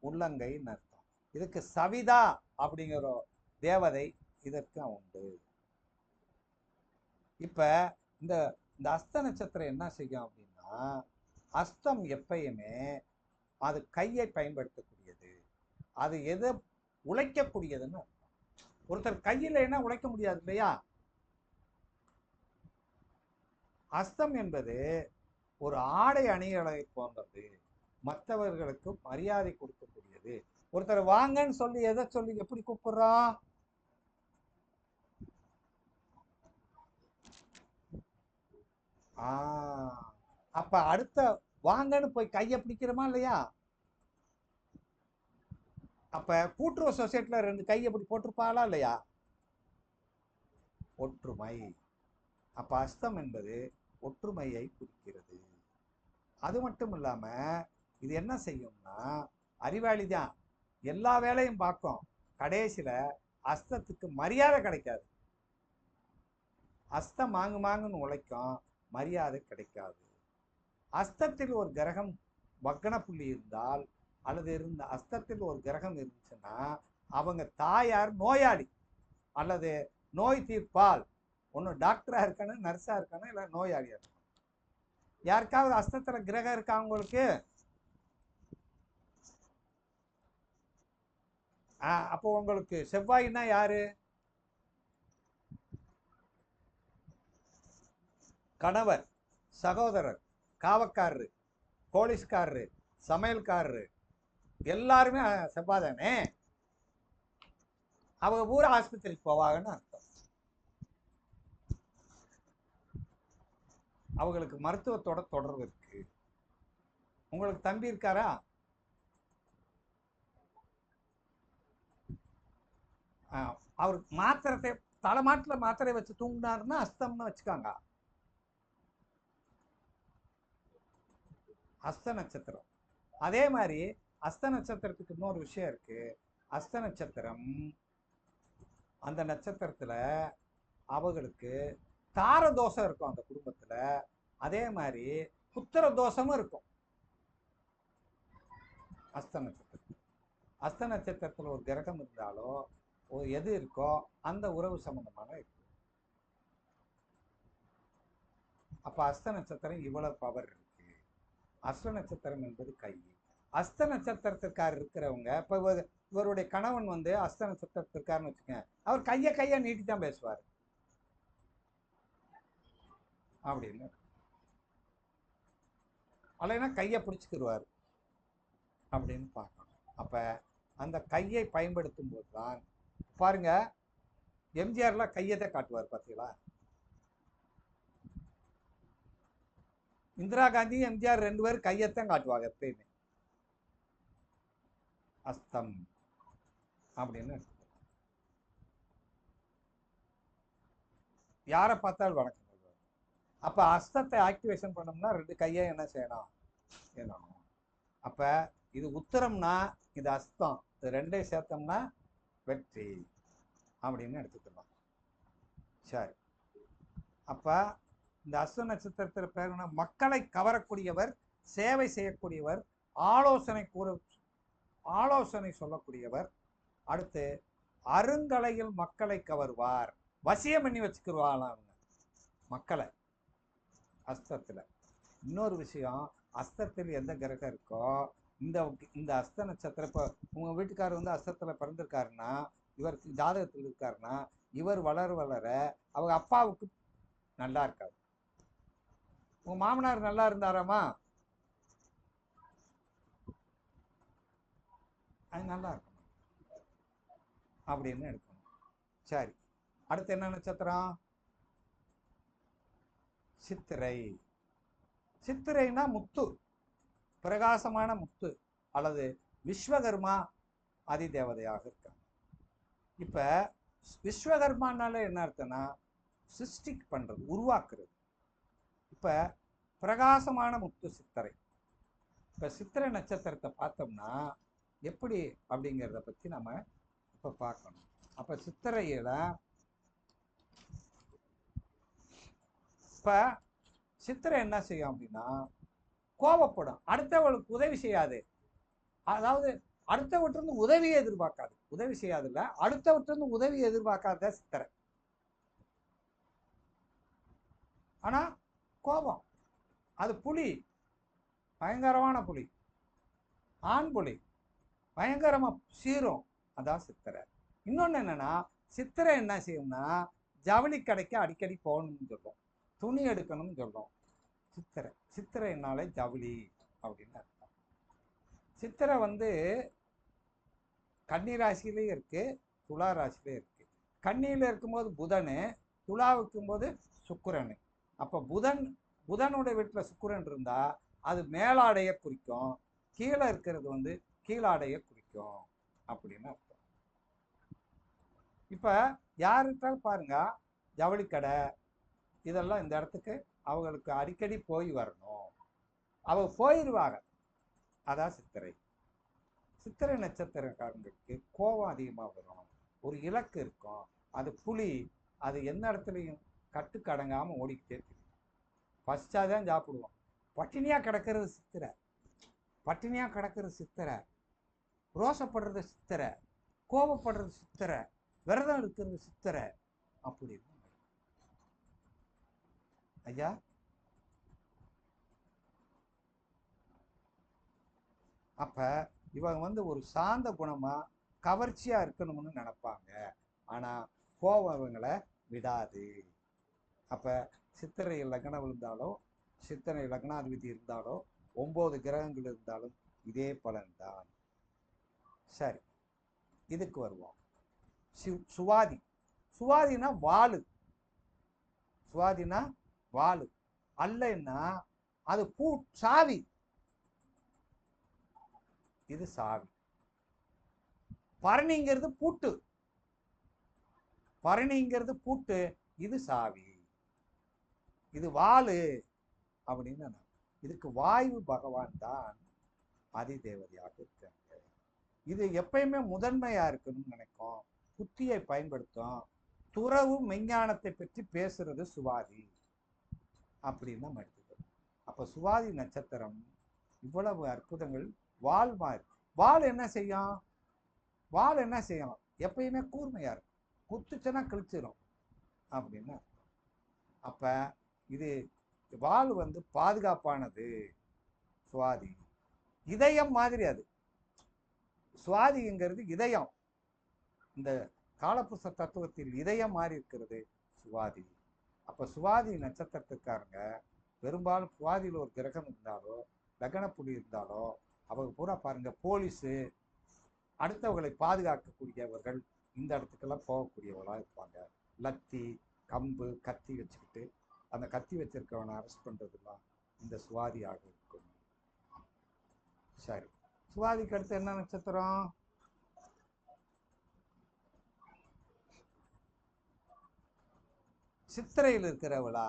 உள்ளங்கைன்னு அர்த்தம். இதுக்கு சவிதா அப்படிங்கிற தேவதை இதற்கு உண்டு. இப்ப இந்த அஸ்த நட்சத்திரம் என்ன செய்யும் அப்படின்னா, அஸ்தம் எப்பயுமே அது கையை பயன்படுத்தக்கூடியது, அது எதை உழைக்கக்கூடியதுன்னு அர்த்தம். ஒருத்தர் கையில் என்ன உழைக்க முடியாது இல்லையா? அஸ்தம் என்பது ஒரு ஆடை அணிகளை போன்றது, மற்றவர்களுக்கு மரியாதை கொடுக்கக்கூடியது. ஒருத்தர் வாங்கன்னு சொல்லி எதை சொல்லி எப்படி கூப்பிடுறோம்? அப்ப அடுத்த வாங்கன்னு போய் கையை பிடிக்கிறோமா இல்லையா? அப்ப கூட்டுறவு சொசைட்டில 2 கை எப்படி போட்டிருப்பாளா இல்லையா? ஒற்றுமை. அப்ப அஸ்தம் என்பது ஒற்றுமையை குறிக்கிறது. அது மட்டும் இல்லாம இது என்ன செய்யும்னா, அறிவாளி தான் எல்லா வேலையும் பார்க்கும், கடைசியில அஸ்தத்துக்கு மரியாதை கிடைக்காது. அஸ்தம் மாங்கு மாங்குன்னு உழைக்கும், மரியாதை கிடைக்காது. அஸ்தத்தில் ஒரு கிரகம் வக்கண புள்ளி இருந்தால், அல்லது அஸ்தத்தில் ஒரு கிரகம் இருந்துச்சுன்னா, அவங்க தாயார் நோயாளி அல்லது நோய் தீர்ப்பால். ஒன்று டாக்டரா இருக்கணும், நர்ஸா இருக்கணும், இல்லை நோயாளியா இருக்கணும். யாருக்காவது அஸ்தத்துல கிரகம் இருக்கா உங்களுக்கு? அப்போ உங்களுக்கு செவ்வாய்னா யாரு? கணவர், சகோதரர், காவக்காரரு, போலீஸ்காரரு, சமையல்காரரு, எல்லாருமே செவ்வாய் தானே. அவங்க பூரா ஆஸ்பத்திரிக்கு போவாங்கன்னு அர்த்தம். அவங்களுக்கு மருத்துவத்தோட தொடர்பு இருக்கு. உங்களுக்கு தம்பி இருக்காரா? அவர் மாத்திரத்தை தலைமாட்டில் மாத்திரை வச்சு தூங்கினாருன்னா அஸ்தம்னு வச்சுக்காங்க. அஸ்த நட்சத்திரம். அதே மாதிரி அஸ்த நட்சத்திரத்துக்கு இன்னொரு விஷயம் இருக்கு. அஸ்த நட்சத்திரம் அந்த நட்சத்திரத்துல அவங்களுக்கு தார தோஷம் இருக்கும் அந்த குடும்பத்துல. அதே மாதிரி புத்திர தோஷமும் இருக்கும் அஸ்த நட்சத்திரம். அஸ்த நட்சத்திரத்துல ஒரு கிரகம் இருந்தாலோ எது இருக்கோ அந்த உறவு சம்பந்தமான இருக்கு. அப்ப அஸ்த நட்சத்திரம் இவ்வளவு பவர் இருக்கு. அஸ்த நட்சத்திரம் என்பது கை. அஸ்த நட்சத்திரத்திற்கார் இருக்கிறவங்க, இப்ப இவருடைய கணவன் அஸ்த நட்சத்திரத்திற்காருன்னு வச்சுக்கோங்க, அவர் கையை நீட்டி தான் பேசுவார் அப்படின்னு. அல்லைன்னா கையை பிடிச்சிக்கிடுவார் அப்படின்னு பார்க்கணும். அப்ப அந்த கையை பயன்படுத்தும் போது தான் பாருங்க, எம்ஜிஆர்ல கையத்தை காட்டுவார் பார்த்தீங்களா? இந்திரா காந்தி எம்ஜிஆர் 2 பேரும் கையத்தான் காட்டுவாங்க எப்பயுமே. அஸ்தம் அப்படின்னு யாரை பார்த்தாலும் வணக்கம். அப்ப அஸ்தத்தை ஆக்டிவேஷன் பண்ணோம்னா 2 கையை என்ன செய்யணும்? என்னணும். அப்ப இது உத்தரம்னா இது அஸ்தம், இது 2ஐயும் சேர்த்தோம்னா வெற்றி அப்படின்னு எடுத்துக்கலாம். சரி. அப்ப இந்த அஸ்த நட்சத்திரத்தில் பேர் மக்களை கவரக்கூடியவர், சேவை செய்யக்கூடியவர், ஆலோசனை சொல்லக்கூடியவர். அடுத்து அருங்கலையில் மக்களை கவர்வார், வசியம் பண்ணி வச்சுக்கிடுவாங்களாம் மக்களை அஸ்தத்துல. இன்னொரு விஷயம், அஸ்தத்தில் எந்த கிரகம் இருக்கோ இந்த இந்த அஸ்த நட்சத்திரம், இப்போ உங்க வீட்டுக்காரர் அஸ்தத்துல பிறந்திருக்காருன்னா, இவர் ஜாதகத்தில் இருக்காருன்னா, இவர் வளர வளர அவங்க அப்பாவுக்கு நல்லா இருக்காது. உங்க மாமனார் நல்லா இருந்தாராமா, அது நல்லா இருக்கும் அப்படின்னு எடுக்கணும். சரி. அடுத்து என்ன நட்சத்திரம்? சித்திரை. சித்திரைனா முத்து, பிரகாசமான முத்து அல்லது விஸ்வகர்மா அதிதேவதையாக இருக்காங்க. இப்ப விஸ்வகர்மானால என்ன அர்த்தம்னா சிருஷ்டிக் பண்றது, உருவாக்குறது. இப்ப பிரகாசமான முத்து சித்திரை. இப்ப சித்திரை நட்சத்திரத்தை பார்த்தோம்னா எப்படி அப்படிங்கிறத பத்தி நம்ம இப்ப பார்க்கணும். அப்ப சித்திரையில இப்ப சித்திரை என்ன செய்யும் அப்படின்னா கோபப்படும், அடுத்தவளுக்கு உதவி செய்யாது. அதாவது அடுத்தவற்றிலிருந்து உதவியை எதிர்பார்க்காது. உதவி செய்யாது இல்ல, அடுத்தவற்றிலிருந்து உதவியை எதிர்பார்க்காத சித்திரை. ஆனா கோபம், அது புலி, பயங்கரமான புலி, ஆண் புலி, பயங்கரமா சீரும், அதான் சித்திரை. இன்னொன்னு என்னன்னா சித்திரை என்ன செய்யும்னா ஜவுளி கடைக்கு அடிக்கடி போகணும்னு சொல்லும், துணி எடுக்கணும்னு சொல்லும். சித்திரைனாலே ஜவுளி அப்படின்னு அர்த்தம். சித்திரை வந்து கன்னி ராசியிலே இருக்கு, துலா ராசியிலே இருக்கு. கன்னியில இருக்கும்போது புதனு, துலாவுக்கும் போது சுக்கிரனு. அப்போ புதனோட வீட்டில் சுக்கிரன் இருந்தா அது மேலாடைய குறிக்கும், கீழே இருக்கிறது வந்து கீழாடைய குறிக்கும் அப்படின்னு அர்த்தம். இப்ப யாருக்காவது பாருங்க ஜவுளி கடை இதெல்லாம் இந்த இடத்துக்கு அவங்களுக்கு அடிக்கடி போய் வரணும், அவங்க போயிடுவாங்க. அதான் சித்திரை. சித்திரை நட்சத்திரக்காரங்களுக்கு கோபம் அதிகமாக வரும், ஒரு இலக்கு இருக்கும், அது புலி, அது எந்த இடத்துலையும் கட்டுக்கடங்காமல் ஓடிக்கிட்டே இருக்கு. பசிச்சாதான் சாப்பிடுவோம், பட்டினியாக கிடக்கிறது சித்திரை, பட்டினியாக கிடக்கிறது சித்திரை, ரோசப்படுறது சித்திரை, கோபப்படுறது சித்திரை, விரதம் இருக்கிறது சித்திரை அப்படின்னு. ஐயா அப்ப இவங்க வந்து ஒரு சாந்த குணமா கவர்ச்சியா இருக்கணும்னு நினைப்பாங்க, ஆனா கோபம் இவங்களை விடாது. அப்ப சித்திரை லக்னம் விழுந்தாலோ, சித்திரை லக்னாதிபதி இருந்தாலோ, 9 கிரகங்கள் இருந்தாலும் இதே பலன்தான். சரி, இதுக்கு வருவோம். சுவாதி. சுவாதினா வாளு, சுவாதினா வாளு அல்லன்னா அது சாவி, இது சாவி. பரணிங்கிறது பூட்டு, பரணிங்கிறது பூட்டு, இது சாவி, இது வாளு அப்படின்னு. இதுக்கு வாயு பகவான் தான் அதிதேவதையாக இருக்காங்க. இது எப்பயுமே முதன்மையா இருக்கணும்னு நினைக்கும், புத்தியை பயன்படுத்தும், துறவு மெஞ்ஞானத்தை பற்றி பேசுறது சுவாதி அப்படின்னு நம்ம எடுத்துக்கணும். அப்ப சுவாதி நட்சத்திரம் இவ்வளவு அற்புதங்கள். வால் மாதிரி, வால் என்ன செய்யும், வால் என்ன செய்யும், எப்பயுமே கூர்மையா இருக்கும், குத்துச்சுன்னா கிழிச்சிடும் அப்படின்னு. அப்ப இது வால் வந்து பாதுகாப்பானது. சுவாதி இதயம் மாதிரி, அது சுவாதிங்கிறது இதயம், இந்த காலப்புருஷ தத்துவத்தில் இதயம் மாறி இருக்கிறது சுவாதி. அப்ப சுவாதி நட்சத்திரத்துக்காரங்க பெரும்பாலும் சுவாதியில் ஒரு கிரகம் இருந்தாலோ, லக்னப்புலி இருந்தாலோ, அவங்க பூரா பாருங்க போலீஸு, அடுத்தவர்களை பாதுகாக்கக்கூடியவர்கள், இந்த இடத்துக்கெல்லாம் போகக்கூடியவர்களாக இருப்பாங்க. லத்தி, கம்பு, கத்தி வச்சுக்கிட்டு அந்த கத்தி வச்சிருக்கவனை அரெஸ்ட் பண்றதுலாம் இந்த சுவாதியாக இருக்கும். சரி, சுவாதிக்கு அடுத்து என்ன நட்சத்திரம்? சித்திரையில் இருக்கிறவளா?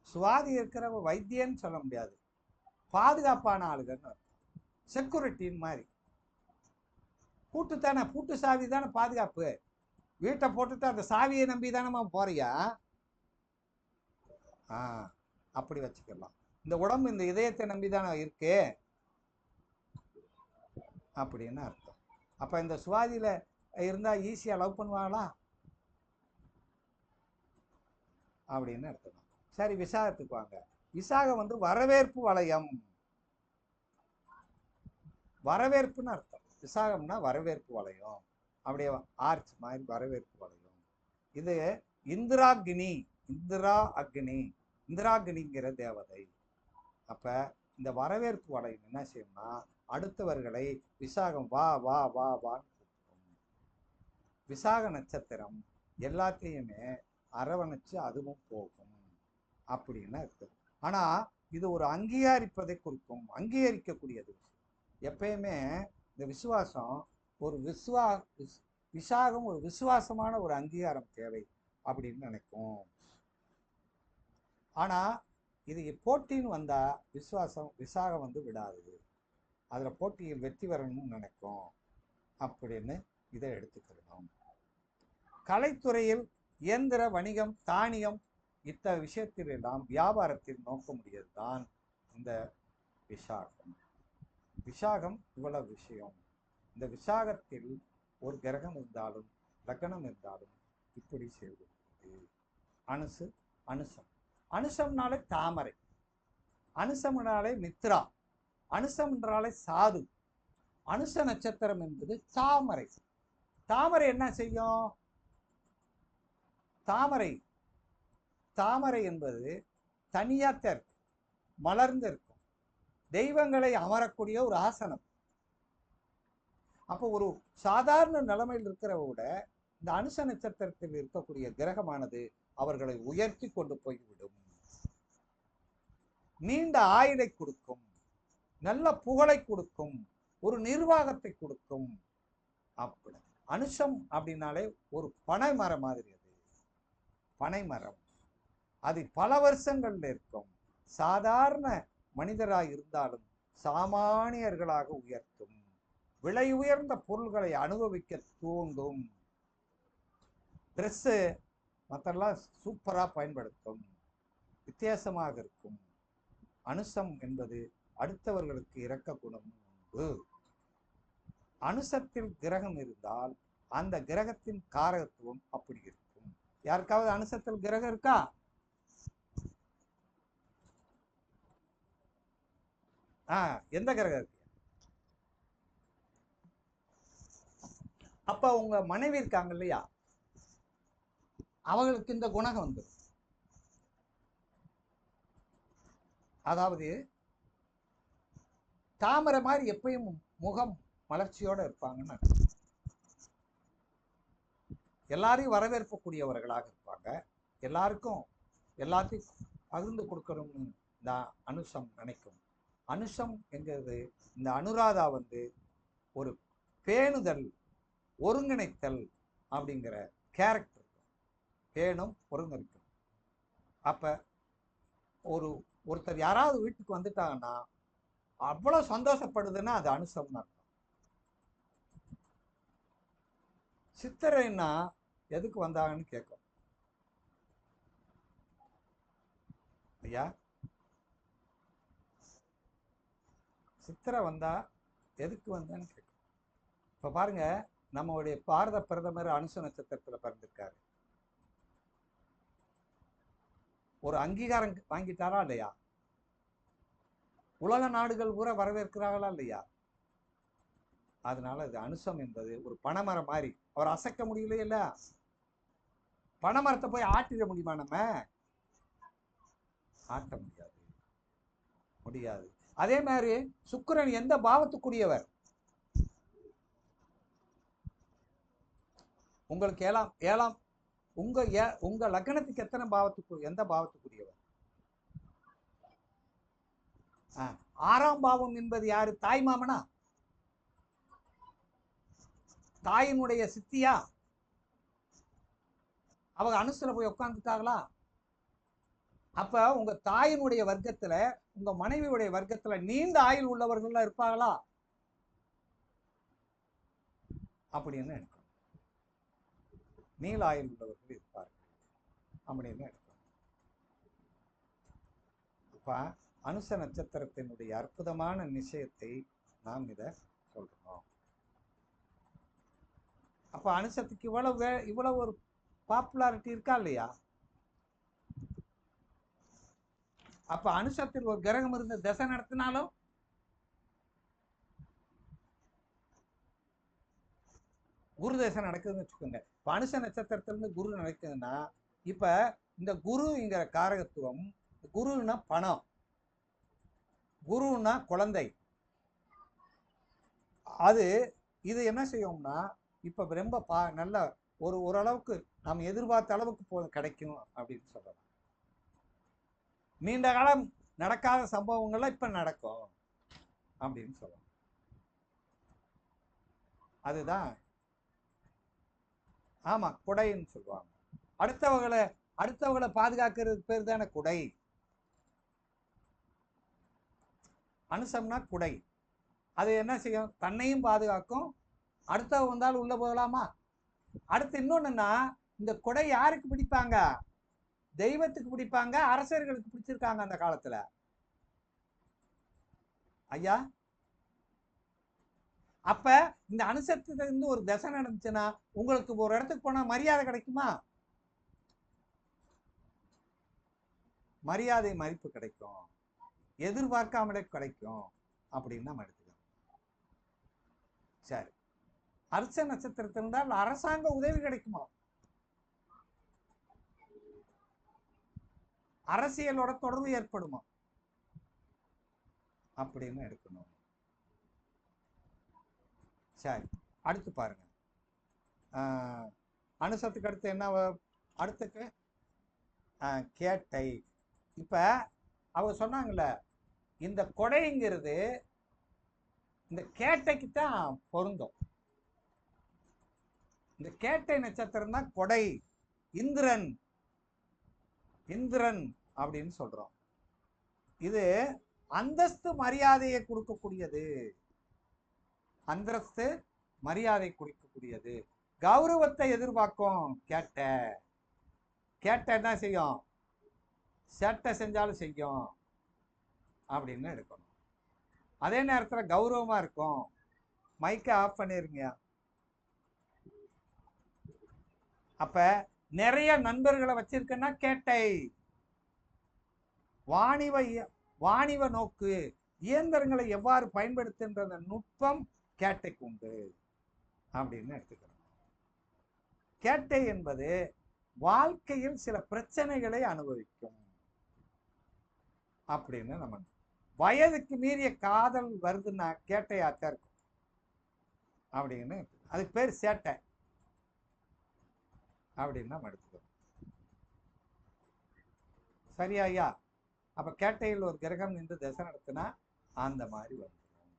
சுவாதி இருக்கிறவ வைத்தியன்னு சொல்ல முடியாது, பாதுகாப்பான ஆளுகன்னு அர்த்தம், செக்யூரிட்டின் மாதிரி. பூட்டு தானே, பூட்டு சாவி தானே பாதுகாப்பு. வீட்டை போட்டுட்டு அந்த சாவியை நம்பி தானே போறியா? அப்படி வச்சுக்கலாம். இந்த உடம்பு இந்த இதயத்தை நம்பி தானே இருக்கு அப்படின்னு அர்த்தம். அப்ப இந்த சுவாதியில இருந்தா ஈஸியா லவ் பண்ணுவாங்களா அப்படின்னு அர்த்தம். சரி, விசாகத்துக்கு வாங்க. விசாகம் வந்து வரவேற்பு வளையம், வரவேற்புன்னு அர்த்தம். விசாகம்னா வரவேற்பு வளையம், அப்படியே ஆர்ச் மாதிரி வரவேற்பு வளையம். இது இந்திராகினி, இந்திராகினிங்கிற தேவதை. அப்ப இந்த வரவேற்பு வளையம் என்ன செய்யும்னா அடுத்தவர்களை விசாகம் வா வா வா வான்னு கூப்பிடும். விசாக நட்சத்திரம் எல்லாத்தையுமே அரவணைச்சு அதுவும் போகும் அப்படின்னு இருக்குது. ஆனா இது ஒரு அங்கீகரிப்பதை குறிக்கும், அங்கீகரிக்கக்கூடியது. எப்பயுமே இந்த விசுவாசம் ஒரு விசாகம் ஒரு விசுவாசமான ஒரு அங்கீகாரம் தேவை அப்படின்னு நினைக்கும். ஆனா இது போட்டின்னு வந்தா விசாகம் வந்து விடாது, அதுல போட்டியில் வெற்றி வரணும்னு நினைக்கும் அப்படின்னு இதை எடுத்துக்கிறோம். கலைத்துறையில் இயந்திர வணிகம், தானியம், இத்தகைய விஷயத்தில் எல்லாம் வியாபாரத்தில் நோக்க முடியதுதான் இந்த விசாகம். விசாகம் இவ்வளவு விஷயம். இந்த விசாகத்தில் ஒரு கிரகம் இருந்தாலும் லக்னம் இருந்தாலும் இப்படி செய்வது. அனுசு, அனுசம். அனுசம்னாலே தாமரை, அனுசம்னாலே மித்ரா, அனுசம் என்றாலே சாது. அனுச நட்சத்திரம் என்பது தாமரை. தாமரை என்ன செய்யும்? தாமரை தாமரை என்பது தனியாத்தான் இருக்கும், மலர்ந்து இருக்கும். தெய்வங்களை அமரக்கூடிய ஒரு ஆசனம். அப்போ ஒரு சாதாரண நிலைமையில் இருக்கிறவங்க கூட இந்த அனுச நட்சத்திரத்தில் இருக்கக்கூடிய கிரகமானது அவர்களை உயர்த்தி கொண்டு போய்விடும். நீண்ட ஆயுளை கொடுக்கும், நல்ல புகழை கொடுக்கும், ஒரு நிர்வாகத்தை கொடுக்கும். அப்படி அனுஷம் அப்படின்னாலே ஒரு பனை மரம் மாதிரி. அது பனை மரம், அது பல வருஷங்கள்ல இருக்கும். சாதாரண மனிதராக இருந்தாலும் சாமானியர்களாக உயர்த்தும், விலை உயர்ந்த பொருள்களை அனுபவிக்க தூண்டும், ட்ரெஸ்ஸு மற்றெல்லாம் சூப்பராக பயன்படுத்தும், வித்தியாசமாக இருக்கும். அனுசம் என்பது அடுத்தவர்களுக்கு இரக்க குணம் உண்டு. அனுசத்தில் கிரகம் இருந்தால் அந்த கிரகத்தின் காரகத்துவம் அப்படி இருக்கும். யாருக்காவது அனுசத்தில் கிரகம் இருக்கா? எந்த கிரகம் இருக்கு? அப்ப உங்க மனைவி இருக்காங்க இல்லையா, அவங்களுக்கு இந்த குணம் வந்துடும். அதாவது தாமரை மாதிரி எப்பயும் முகம் மலர்ச்சியோட இருப்பாங்கன்னு, எல்லாரையும் வரவேற்பக்கூடியவர்களாக இருப்பாங்க, எல்லாருக்கும் எல்லாத்தையும் பகிர்ந்து கொடுக்கணும்னு இந்த அனுஷம் நினைக்கும். அனுஷம் என்கிறது இந்த அனுராதா ஒரு பேணுதல், ஒருங்கிணைத்தல் அப்படிங்கிற கேரக்டர், பேணும் ஒருங்கிணைக்கும். அப்ப ஒருத்தர் யாராவது வீட்டுக்கு வந்துட்டாங்கன்னா அவ்வளவு சந்தோஷப்படுதுன்னா அது அனுசம்னு அர்த்தம். சித்திரைன்னா எதுக்கு வந்தாங்கன்னு கேட்கும். ஐயா, சித்திரை வந்தா எதுக்கு வந்தேன்னு கேட்கும். இப்ப பாருங்க, நம்மளுடைய பாரத பிரதமர் அனுச நட்சத்திரத்துல பிறந்திருக்காரு. ஒரு அங்கீகாரம் வாங்கிட்டாரா இல்லையா? உலக நாடுகள் பூரா வரவேற்கிறார்களா இல்லையா? அதனால இது அனுசம் என்பது ஒரு பனைமரம் மாதிரி. அவர் அசைக்க முடியல இல்ல. பனைமரத்தை போய் ஆட்டிட முடியுமா? நம்ம ஆட்ட முடியாது. அதே மாதிரி சுக்கிரன் எந்த பாவத்துக்குரியவர்? உங்களுக்கு ஏழாம் உங்க லக்னத்துக்கு எத்தனை பாவத்துக்கு, எந்த பாவத்துக்குரியவர்? 6ஆம் பாவம் என்பது யாரு? தாய் மாமனா? தாயினுடைய சித்தியா? அவங்க அனுசுல போய் உட்கார்ந்துட்டாங்களா? அப்ப உங்க தாயினுடைய வர்க்கத்துல, உங்க மனைவியுடைய வர்க்கத்துல நீண்ட ஆயுள் உள்ளவர்கள் இருப்பாங்களா அப்படின்னு நினைக்கணும். நீல ஆயுள் உள்ளவர்கள் இருப்பார்கள் அப்படின்னு நினைக்கணும். அப்ப அனுச நட்சத்திரத்தினுடைய அற்புதமான நிச்சயத்தை நாம் இத சொல்றோம். அப்ப அனுசத்துக்கு இவ்வளவு ஒரு பாப்புலாரிட்டி இருக்கா இல்லையா? அப்ப அனுசத்தில் ஒரு கிரகம் இருந்த தசை நடத்தினாலும் குரு தசை நடக்குதுன்னு வச்சுக்கோங்க. இப்ப அனுச நட்சத்திரத்திலிருந்து குரு நடக்குதுன்னா, இப்ப இந்த குருங்கிற காரகத்துவம், குருன்னா பணம், குருன்னா குழந்தை. இது என்ன செய்யும்னா, இப்ப ரொம்ப நல்ல ஓரளவுக்கு நாம் எதிர்பார்த்த அளவுக்கு கிடைக்கும் அப்படின்னு சொல்லலாம். நீண்ட காலம் நடக்காத சம்பவங்கள்லாம் இப்ப நடக்கும் அப்படின்னு சொல்லலாம். அதுதான் ஆமா குடைன்னு சொல்லுவாங்க. அடுத்தவங்களை பாதுகாக்கிறது பேர் தானே குடை. அனுசம்னா குடை. அது என்ன செய்யும்? தன்னையும் பாதுகாக்கும், அடுத்தவங்க வந்தாலும் உள்ள போகலாமா? அடுத்து இன்னொன்னுன்னா, இந்த குடை யாருக்கு பிடிப்பாங்க? தெய்வத்துக்கு பிடிப்பாங்க, அரசர்களுக்கு பிடிச்சிருக்காங்க அந்த காலத்துல. ஐயா, அப்ப இந்த அனுசத்துல இருந்து ஒரு தசை நடந்துச்சுன்னா உங்களுக்கு ஒரு இடத்துக்கு போனா மரியாதை கிடைக்குமா? மரியாதை மதிப்பு கிடைக்கும், எதிர்பார்க்காமலே கிடைக்கும் அப்படின்னு நம்ம எடுத்துக்கலாம். சரி, அர்ச்ச நட்சத்திரத்தில் இருந்தால் அரசாங்க உதவி கிடைக்குமா, அரசியலோட தொடர்பு ஏற்படுமா அப்படின்னு எடுக்கணும். சரி, அடுத்து பாருங்க. அனுசத்துக்கு அடுத்து என்ன அடுத்துக்கு கேட்டை. இப்ப அவங்க சொன்னாங்கல்ல, இந்த கொடைங்கிறது இந்த கேட்டைக்கு தான் பொருந்தும். இந்த கேட்டை நட்சத்திரம் தான் கொடை, இந்திரன் இந்திரன் அப்படின்னு சொல்றோம். இது அந்தஸ்து மரியாதையை கொடுக்கக்கூடியது, அந்தஸ்து மரியாதை கொடுக்கக்கூடியது, கௌரவத்தை எதிர்பார்க்கும். கேட்ட கேட்ட என்ன செய்யும், சேட்டை செஞ்சாலும் செய்யும் அப்படின்னு எடுக்கணும். அதே நேரத்தில் கௌரவமா இருக்கும். மைக்கை ஆஃப் பண்ணிருங்க. அப்ப நிறைய நண்பர்களை வச்சிருக்கேன்னா கேட்டை. வாணிப நோக்கு, இயந்திரங்களை எவ்வாறு பயன்படுத்துகின்ற நுட்பம் கேட்டைக்கு உண்டு அப்படின்னு எடுத்துக்கிறோம். கேட்டை என்பது வாழ்க்கையில் சில பிரச்சனைகளை அனுபவிக்கும் அப்படின்னு நம்ம. வயதுக்கு மீறிய காதல் வருதுன்னா கேட்டையாத்தான் இருக்கும் அப்படின்னு, அதுக்கு பேர் சேட்டை அப்படின்னு நம்ம எடுத்துக்கிறோம். சரியா ஐயா? அப்ப கேட்டையில் ஒரு கிரகம் நின்று திசை நடத்தினா அந்த மாதிரி வந்துடும்.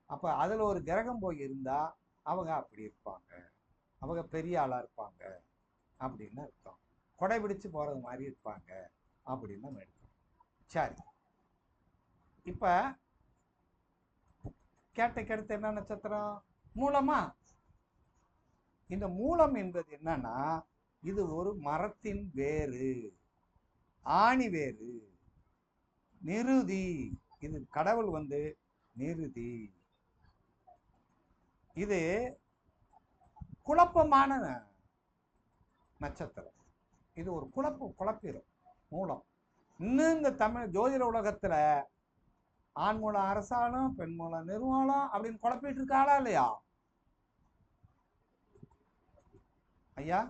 அப்ப அதுல ஒரு கிரகம் போய் இருந்தா அவங்க அப்படி இருப்பாங்க, அவங்க பெரிய ஆளா இருப்பாங்க அப்படின்னு அர்த்தம். கொடை பிடிச்சு போறது மாதிரி இருப்பாங்க அப்படின்னு நம்ம எடுத்தோம். சரி, இப்ப கேட்டைக்கு அடுத்து என்ன நட்சத்திரம்? மூலமா. இந்த மூலம் என்பது என்னன்னா, இது ஒரு மரத்தின் வேறு, ஆணி வேறு, நிருதி. இது கடவுள் நிருதி. இது குழப்பமான நட்சத்திரம். இது ஒரு குழப்பிடும் மூலம். இன்னும் இந்த தமிழ் ஜோதிட உலகத்துல ஆண் மூலம் அரசாலும் பெண் மூலம் நிர்வாகம் அப்படின்னு குழப்பிட்டு இருக்காளா இல்லையா ஐயா?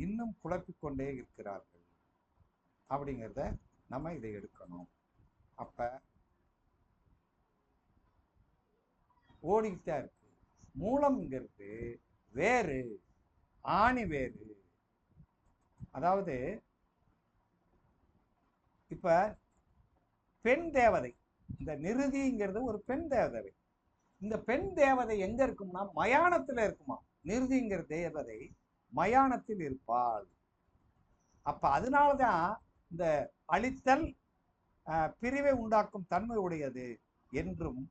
இன்னும் குழப்பிக்கொண்டே இருக்கிறார்கள் அப்படிங்கிறத நம்ம இதை எடுக்கணும். அப்ப ஓடிக்கிட்டே இருக்கு. மூலம்ங்கிறது வேறு, ஆணி வேறு. அதாவது இப்ப பெண் தேவதை, இந்த நிருதிங்கிறது ஒரு பெண் தேவதை. இந்த பெண் தேவதை எங்க இருக்கும்னா மயானத்துல இருக்குமா. நிருதிங்கிற தேவதை மயானத்தில் இருப்பாள். அப்ப அதனாலதான் இந்த அழித்தல் பிரிவை உண்டாக்கும் தன்மை உடையது என்றும்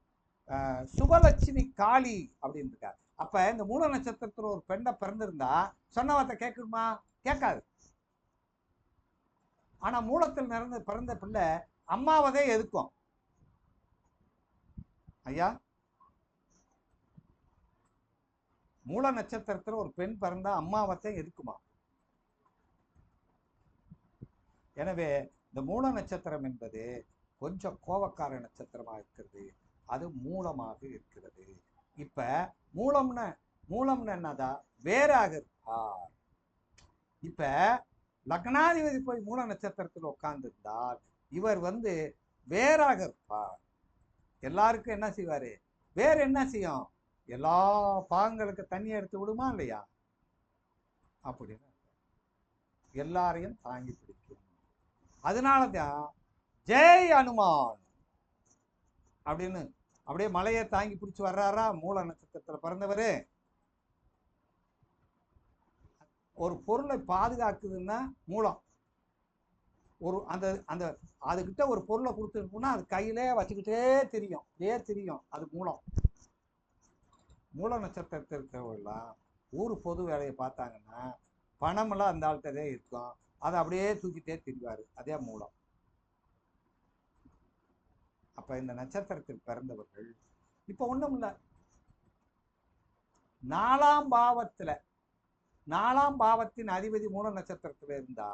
சுபலட்சுமி காளி அப்படின்னு இருக்காரு. அப்ப இந்த மூல நட்சத்திரத்துல ஒரு பெண்ணை பிறந்திருந்தா சொன்ன வார்த்தை கேட்குமா? கேட்காது. ஆனா மூலத்தில் பிறந்த பிள்ளை அம்மாவதே எதுக்கும் ஐயா. மூல நட்சத்திரத்துல ஒரு பெண் பிறந்தா அம்மாவத்தை எதுக்குமா. எனவே இந்த மூல நட்சத்திரம் என்பது கொஞ்சம் கோபக்கார நட்சத்திரமா இருக்கிறது, அது மூலமாக இருக்கிறது. இப்ப மூலம்னு என்னதான் வேறாக இருப்பார். இப்ப லக்னாதிபதி போய் மூல நட்சத்திரத்தில் உட்கார்ந்திருந்தால் இவர் வேறாக இருப்பார். எல்லாருக்கும் என்ன செய்வாரு? வேற என்ன செய்யும்? எல்லா பாகங்களுக்கு தண்ணி எடுத்து விடுமா இல்லையா? அப்படின்னு எல்லாரையும் தாங்கி பிடிக்கும். அதனாலதான் ஜெய் அனுமான் அப்படின்னு அப்படியே மலையை தாங்கி பிடிச்சு வர்றாரா மூல நட்சத்திரத்துல பிறந்தவரு. ஒரு பொருளை பாதுகாக்குதுன்னா மூலம். ஒரு அந்த அந்த அதுகிட்ட ஒரு பொருளை கொடுத்துருக்குன்னா அது கையிலே வச்சுக்கிட்டே தெரியும், அது மூலம். மூல நட்சத்திரத்தில் இருக்கிறவங்களாம் ஊர் பொது வேலையை பார்த்தாங்கன்னா பணமெல்லாம் அந்த ஆள்கிட்டதே இருக்கும், அதை அப்படியே தூக்கிட்டே திரிவாரு, அதே மூலம். அப்ப இந்த நட்சத்திரத்தில் பிறந்தவர்கள் இப்ப ஒண்ணும் இல்லை, 4ஆம் பாவத்தின் அதிபதி மூல நட்சத்திரத்துல இருந்தா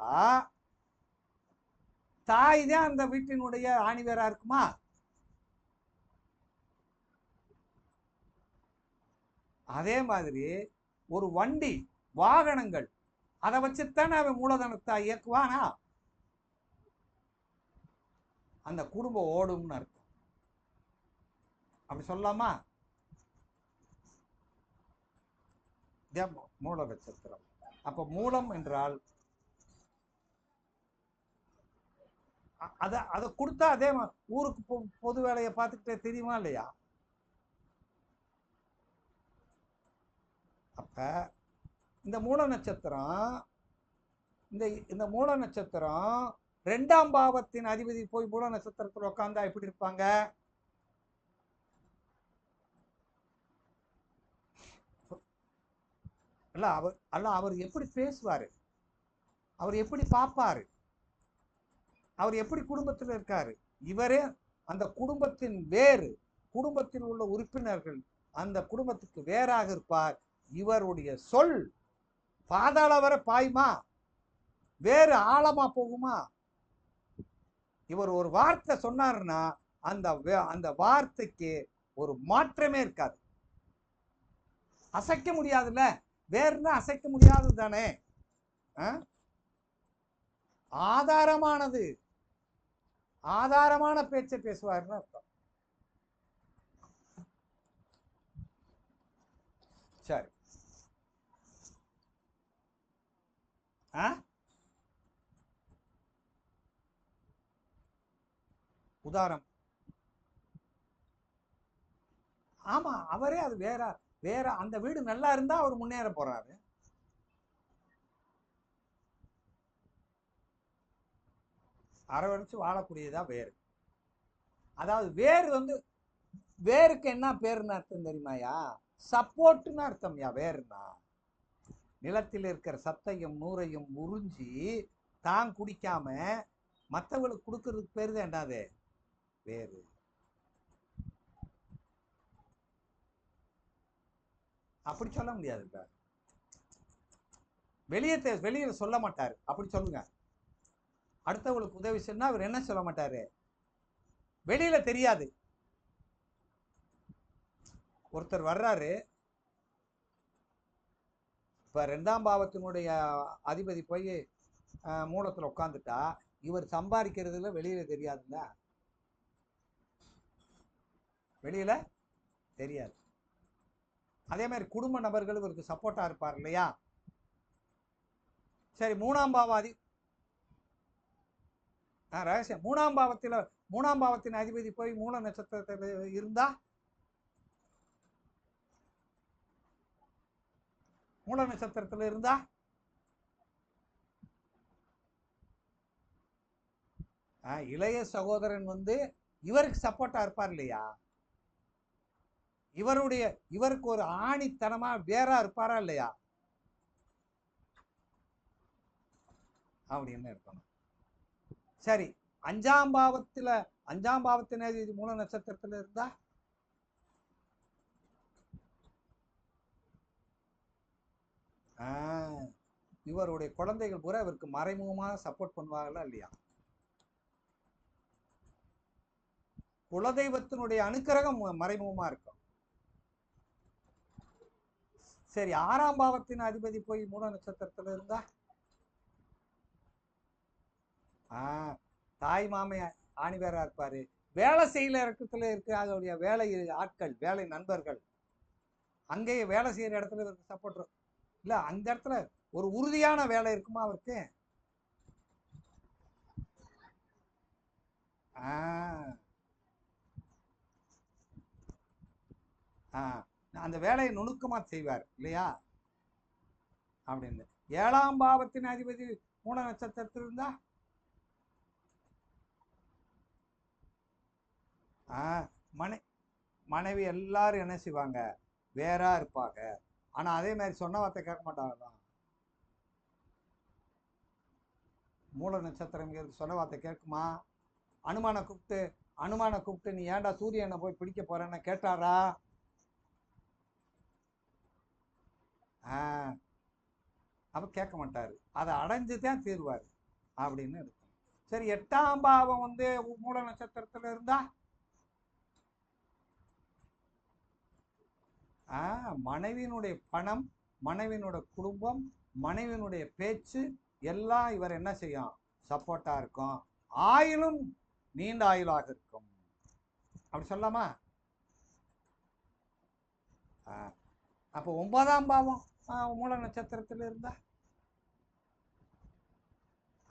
தாய் தான் அந்த வீட்டினுடைய ஆணிவேரா இருக்குமா? அதே மாதிரி ஒரு வண்டி, வாகனங்கள், அதை வச்சுத்தானே அவன் மூலதனத்தை இயக்குவானா? அந்த குடும்பம் ஓடும்னு அர்த்தம். அப்படி சொல்லலாமா? மூல நட்சத்திரம். அப்ப மூலம் என்றால் அதை கொடுத்தா அதே ஊருக்கு பொது வேலையை பார்த்துக்கிட்டே தெரியுமா இல்லையா? அப்ப இந்த மூல நட்சத்திரம் இந்த மூல நட்சத்திரம் 2ஆம் பாவத்தின் அதிபதி போய் மூல நட்சத்திரத்தில் உட்கார்ந்தா எப்படி இருப்பாங்க? அவர் எப்படி பேசுவாரு, அவர் எப்படி பார்ப்பாரு, அவர் எப்படி குடும்பத்தில் இருக்காரு, இவரே அந்த குடும்பத்தின் வேறு, குடும்பத்தில் உள்ள உறுப்பினர்கள் அந்த குடும்பத்துக்கு வேறாக இருப்பார். இவருடைய சொல் பாதாள வர பாயுமா, வேறு ஆழமா போகுமா? இவர் ஒரு வார்த்தை சொன்னாருன்னா அந்த வார்த்தைக்கு ஒரு மாற்றமே இருக்காது. அசைக்க முடியாதுல்ல, வேறுனா அசைக்க முடியாதது தானே. ஆதாரமான பேச்சை பேசுவாருன்னு அர்த்தம். சரி, உதாரணம். ஆமா, அவரே அது வேற அந்த வீடு நல்லா இருந்தா அவர் முன்னேற போறாரு. அரவணைச்சு வாழக்கூடியதா வேறு. அதாவது வேறு வேருக்கு என்ன பேருன்னு அர்த்தம் தெரியுமாயா? சப்போர்ட்னு அர்த்தம்யா. வேறுனா நிலத்தில் இருக்கிற சத்தையும் நூறையும் உறிஞ்சி தான் குடிக்காம மற்றவங்களுக்கு கொடுக்கறதுக்கு பேரு தான் என்னது? வேறு. அப்படி சொல்ல முடியாது. வெளியில சொல்ல மாட்டாரு. அப்படி சொல்லுங்க. அடுத்தவங்களுக்கு உதவி செய்யணும் அவர் என்ன சொல்ல மாட்டாரு? வெளியில தெரியாது. ஒருத்தர் வர்றாரு, இப்ப 2ஆம் பாவத்தினுடைய அதிபதி போய் மூலத்துல உட்காந்துட்டா இவர் சம்பாதிக்கிறதுல வெளியில தெரியாதுல்ல, வெளியில தெரியாது. அதே மாதிரி குடும்ப நபர்கள் இவருக்கு சப்போர்ட்டா இருப்பார் இல்லையா? சரி, 3ஆம் பாவாதி ரகசியம். 3ஆம் பாவத்தின் அதிபதி போய் மூல நட்சத்திரத்தில் இருந்தா, மூல நட்சத்திரத்தில் இருந்தா இளைய சகோதரன் இவருக்கு சப்போர்ட்டா இருப்பார் இல்லையா? இவருக்கு ஒரு ஆணித்தனமா வேறா இருப்பாரா இல்லையா? அப்படின்னு இருக்கணும். சரி, 5ஆம் பாவத்தின் அதிபதி மூல நட்சத்திரத்தில் இருந்தா இவருடைய குழந்தைகள் பூரா இவருக்கு மறைமுகமாக சப்போர்ட் பண்ணுவாங்களா இல்லையா? குலதெய்வத்தினுடைய அனுக்கிரகம் மறைமுகமா இருக்கும். சரி, 6ஆம் பாவத்தின் அதிபதி போய் மூல நட்சத்திரத்துல இருந்தா தாய் மாமை ஆணிவேரா இருப்பாரு. வேலை செய்யற இடத்துல இருக்கு அதோடைய வேலை ஆட்கள், வேலை நண்பர்கள், அங்கேயே வேலை செய்யற இடத்துல இருக்கு சப்போர்ட் இல்ல, அந்த இடத்துல ஒரு உறுதியான வேலை இருக்குமா அவருக்கு? அந்த வேலையை நுணுக்கமா செய்வார் இல்லையா? அப்படின்னு 7ஆம் பாவத்தின் அதிபதி மூல நட்சத்திரத்தில் இருந்தா மனைவி எல்லாரும் என்ன செய்வாங்க? வேறா இருப்பாங்க. ஆனா அதே மாதிரி சொன்ன வார்த்தை கேட்க மாட்டாங்க. மூல நட்சத்திரம் சொன்ன வார்த்தை கேட்குமா? அனுமான கூப்பிட்டு நீ ஏன்டா சூரியனை போய் பிடிக்க போறேன்னு கேட்டாரா? அப்ப கேட்க மாட்டாரு. அதை அடைஞ்சுதான் தீர்வாரு அப்படின்னு இருக்கும். சரி, 8ஆம் பாவம் மூல நட்சத்திரத்துல இருந்தா மனைவியினுடைய பணம், மனைவியினுடைய குடும்பம், மனைவியினுடைய பேச்சு எல்லாம் இவர் என்ன செய்யும்? சப்போர்ட்டா இருக்கும். ஆயுளும் நீண்ட ஆயுளாக இருக்கும். அப்படி சொல்லலாமா? அப்போ 9ஆம் பாவம் மூல நட்சத்திரத்தில் இருந்தா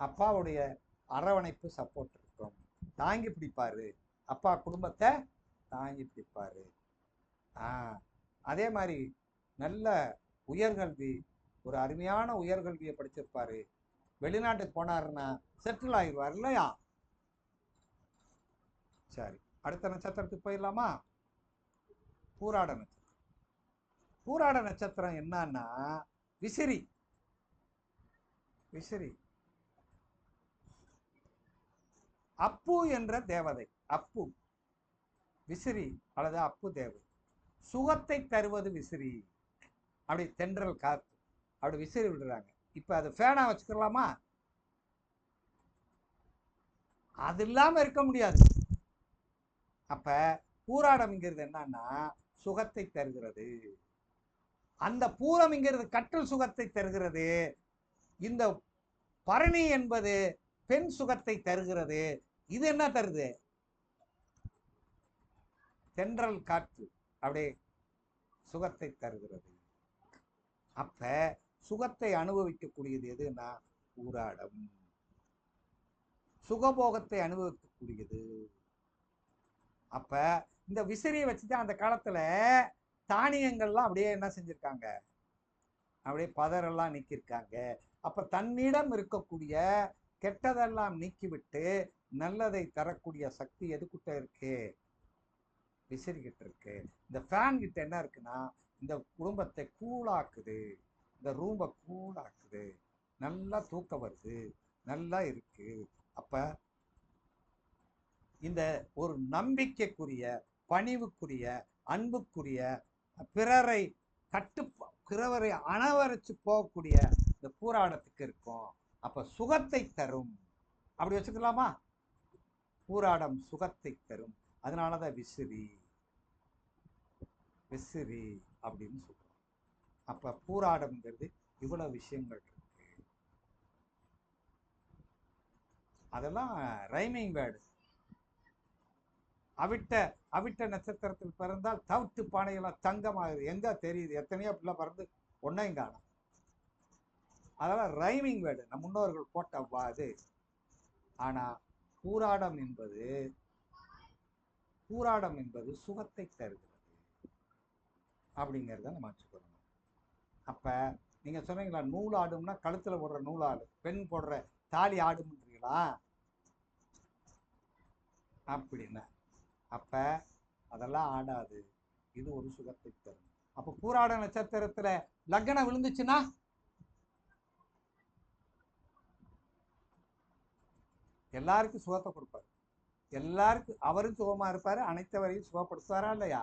அப்பாவுடைய அரவணைப்பு சப்போர்ட் இருக்கும். தாங்கி பிடிப்பாரு. அப்பா குடும்பத்தை தாங்கி பிடிப்பாரு. அதே மாதிரி நல்ல உயர்கல்வி, ஒரு அருமையான உயர்கல்வியை படிச்சிருப்பாரு. வெளிநாட்டுக்கு போனாருன்னா செட்டில் ஆகிடுவார் இல்லையா? சரி, அடுத்த நட்சத்திரத்துக்கு போயிடலாமா? பூராட நட்சத்திரம். பூராட நட்சத்திரம் என்னன்னா விசிறி. விசிறி அப்பு என்ற தேவதை. அப்பு விசிறி அல்லது அப்பு தேவதை. சுகத்தை தருவது விசிறி. அப்படி தென்றல் காத்து அப்படி விசிறி விடுறாங்க. இப்ப அது ஃபேனா வச்சுக்கலாமா? அது இல்லாம இருக்க முடியாது. அப்ப பூராடம்ங்கிறது என்னன்னா சுகத்தை தருகிறது. அந்த பூரம்ங்கிறது கற்றல் சுகத்தை தருகிறது. இந்த பரணி என்பது பெண் சுகத்தை தருகிறது. இது என்ன தருது? தென்றல் காற்று அப்படியே சுகத்தை தருகிறது. அப்ப சுகத்தை அனுபவிக்கக்கூடியது எதுன்னா பூராடம். சுகபோகத்தை அனுபவிக்கக்கூடியது. அப்ப இந்த விசிறியை வச்சுதான் அந்த காலத்துல தானியங்கள்லாம் அப்படியே என்ன செஞ்சிருக்காங்க? அப்படியே பதரெல்லாம் நீக்கியிருக்காங்க. அப்ப தன்னிடம் இருக்கக்கூடிய கெட்டதெல்லாம் நீக்கிவிட்டு நல்லதை தரக்கூடிய சக்தி எதுக்கிட்ட இருக்கு? விசிறி கிட்ட இருக்கு. இந்த ஃபேன் கிட்ட என்ன இருக்குன்னா இந்த குடும்பத்தை கூலாக்குது. இந்த ரூமை கூலாக்குது. நல்லா தூக்கம் வருது. நல்லா இருக்கு. அப்ப இந்த ஒரு நம்பிக்கைக்குரிய, பணிவுக்குரிய, அன்புக்குரிய, பிறரை பிறரை அணவரைச்சு போகக்கூடிய இந்த பூராடத்துக்கு இருக்கும். அப்ப சுகத்தை தரும். அப்படி வச்சுக்கலாமா? பூராடம் சுகத்தை தரும். அதனாலதான் விசிறி விசிறி அப்படின்னு சொல்றோம். அப்ப பூராடம்ங்கிறது இவ்வளவு விஷயங்கள் இருக்கு. அதெல்லாம் ரைமிங் வேர்டு. அவிட்ட நட்சத்திரத்தில் பிறந்தால் தவிட்டு பானையெல்லாம் தங்கமாகுது. எங்க தெரியுது? எத்தனையோ பிள்ளை பிறந்து ஒன்னையும் காணும். அதெல்லாம் ரைமிங் வேர்டு, நம் முன்னோர்கள் போட்ட இது. ஆனா பூராடம் என்பது சுகத்தை தருகிறது அப்படிங்கிறத நம்ம வச்சுக்கணும். அப்ப நீங்க சொன்னீங்களா நூல் ஆடும்னா கழுத்துல போடுற நூலாடு, பெண் போடுற தாலி ஆடும்ன்றீங்களா? அப்படின்னா அப்ப அதெல்லாம் ஆடாது. இது ஒரு சுகத்தை தரும். அப்ப பூராட நட்சத்திரத்துல லக்னம் விழுந்துச்சுன்னா எல்லாருக்கும் சுகத்தை கொடுப்பாரு. எல்லாருக்கும் அவரும் சுகமா இருப்பாரு. அனைத்தவரையும் சுகப்படுத்துவாரா இல்லையா?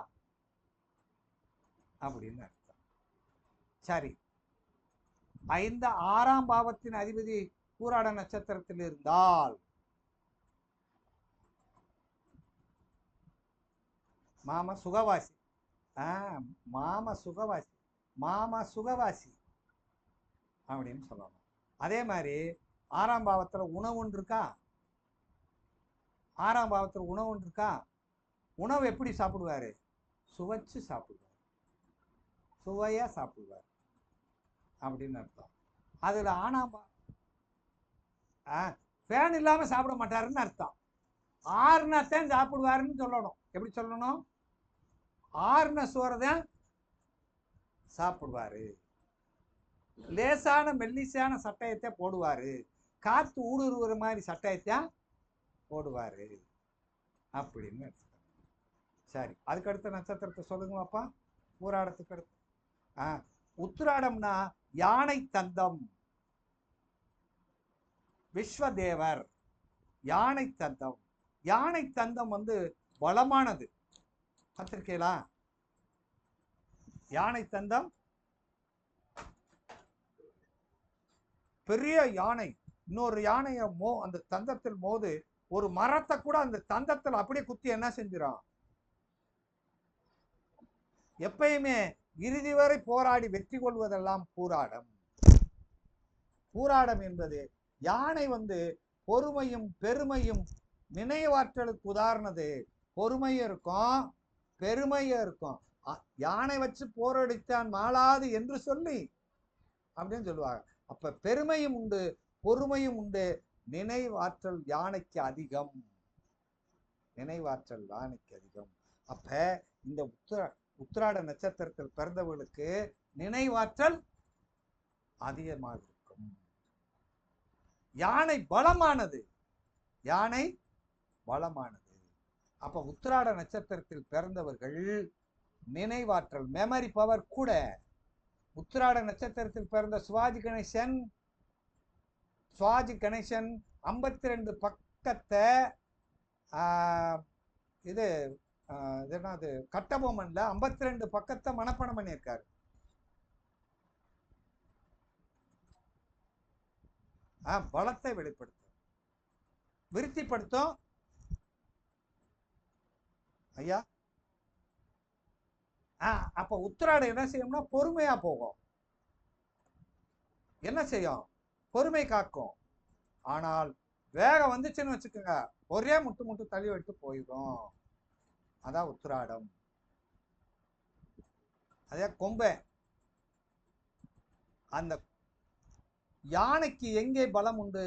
அப்படின்னு அர்த்தம். சரி, 6ஆம் பாவத்தின் அதிபதி பூராட நட்சத்திரத்தில் இருந்தால் மாம சுகவாசி. மாம சுகவாசி அப்படின்னு சொல்லலாம். அதே மாதிரி 6ஆம் பாவத்துல உணவு இருக்கா? 6ஆம் பாவத்துல உணவு இருக்கா? உணவு எப்படி சாப்பிடுவாரு? சுவைச்சு சாப்பிடுவார். சுவையா சாப்பிடுவார் அப்படின்னு அர்த்தம். அதுல ஃபேன் இல்லாம சாப்பிட மாட்டாருன்னு அர்த்தம். ஆறுனத்தான் சாப்பிடுவாருன்னு சொல்லணும். எப்படி சொல்லணும்? ஆறுன சோறதான் சாப்பிடுவாரு. லேசான மெல்லிசான சட்டையத்தை போடுவாரு. காத்து ஊடுருவுற மாதிரி சட்டையத்தை போடுவாரு அப்படின்னு அர்த்தம். சரி, அதுக்கு அடுத்த நட்சத்திரத்தை சொல்லுங்க அப்பா. பூராடத்துக்கு அடுத்து உத்திராடம்னா யானை தந்தம். விஸ்வதேவர் யானை தந்தம். யானை தந்தம் பலமானது. பார்த்திருக்கீங்களா? யானை தந்தம் பெரிய யானை இன்னொரு யானைய அந்த தந்தத்தில் மோது ஒரு மரத்தை கூட அந்த தந்தத்தில் அப்படியே குத்தி என்ன செஞ்சிடும்? எப்பயுமே இறுதி வரை போராடி வெற்றி கொள்வதெல்லாம் பூராடம். பூராடம் என்பது யானை பொறுமையும் பெருமையும் நினைவாற்றலுக்கு உதாரணது. பொறுமையும் இருக்கும், பெருமையும் இருக்கும். யானை வச்சு போரடித்தான் மாளாது என்று சொல்லி அப்படின்னு சொல்லுவாங்க. அப்ப பெருமையும் உண்டு, பொறுமையும் உண்டு. நினைவாற்றல் யானைக்கு அதிகம். நினைவாற்றல் யானைக்கு அதிகம். அப்ப இந்த உத்திராட நட்சத்திரத்தில் பிறந்தவர்களுக்கு நினைவாற்றல் அதிகமாக இருக்கும். யானை பலமானது. யானை பலமானது. அப்ப உத்திராட நட்சத்திரத்தில் பிறந்தவர்கள் நினைவாற்றல், மெமரி பவர் கூட. உத்திராட நட்சத்திரத்தில் பிறந்த சிவாஜி கணேசன் 52 பக்கத்தை இது என்னது கட்டபொம்மன்ல 52 பக்கத்தை மனப்பாடம் பண்ணியிருக்காரு. பலத்தை வெளிப்படுத்தும், விருத்திப்படுத்தும். ஐயா அப்ப உத்திராடம் என்ன செய்யும்னா பொறுமையா போகும். என்ன செய்யும்? பொறுமை காக்கும். ஆனால் வேகம் வந்துச்சுன்னு வச்சுக்கோங்க, ஒரே முட்டு தள்ளி விட்டு போயிடும். அதான் உத்திராடம். அதே கொம்பை. அந்த யானைக்கு எங்கே பலம் உண்டு?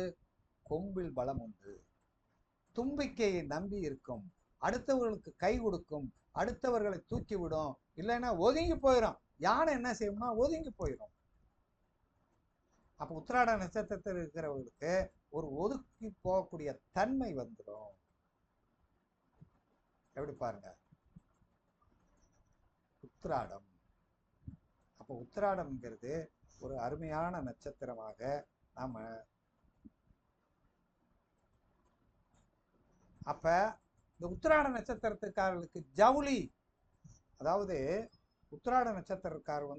கொம்பில் பலம் உண்டு. தும்பிக்கையை நம்பி இருக்கும். அடுத்தவர்களுக்கு கை கொடுக்கும், அடுத்தவர்களை தூக்கி விடும். இல்லைன்னா ஒதுங்கி போயிடும். யானை என்ன செய்யும்னா ஒதுங்கி போயிடும். அப்ப உத்திராட நட்சத்திரத்தில் இருக்கிறவர்களுக்கு ஒரு ஒதுக்கி போகக்கூடிய தன்மை வந்துடும். எப்படி பாருங்க உத்திராடம். அப்ப உத்திராடம்ங்கிறது ஒரு அருமையான நட்சத்திரமாக நாம அப்ப இந்த உத்திராட நட்சத்திரத்துக்காரர்களுக்கு ஜவுளி, அதாவது உத்திராட நட்சத்திரக்காரர்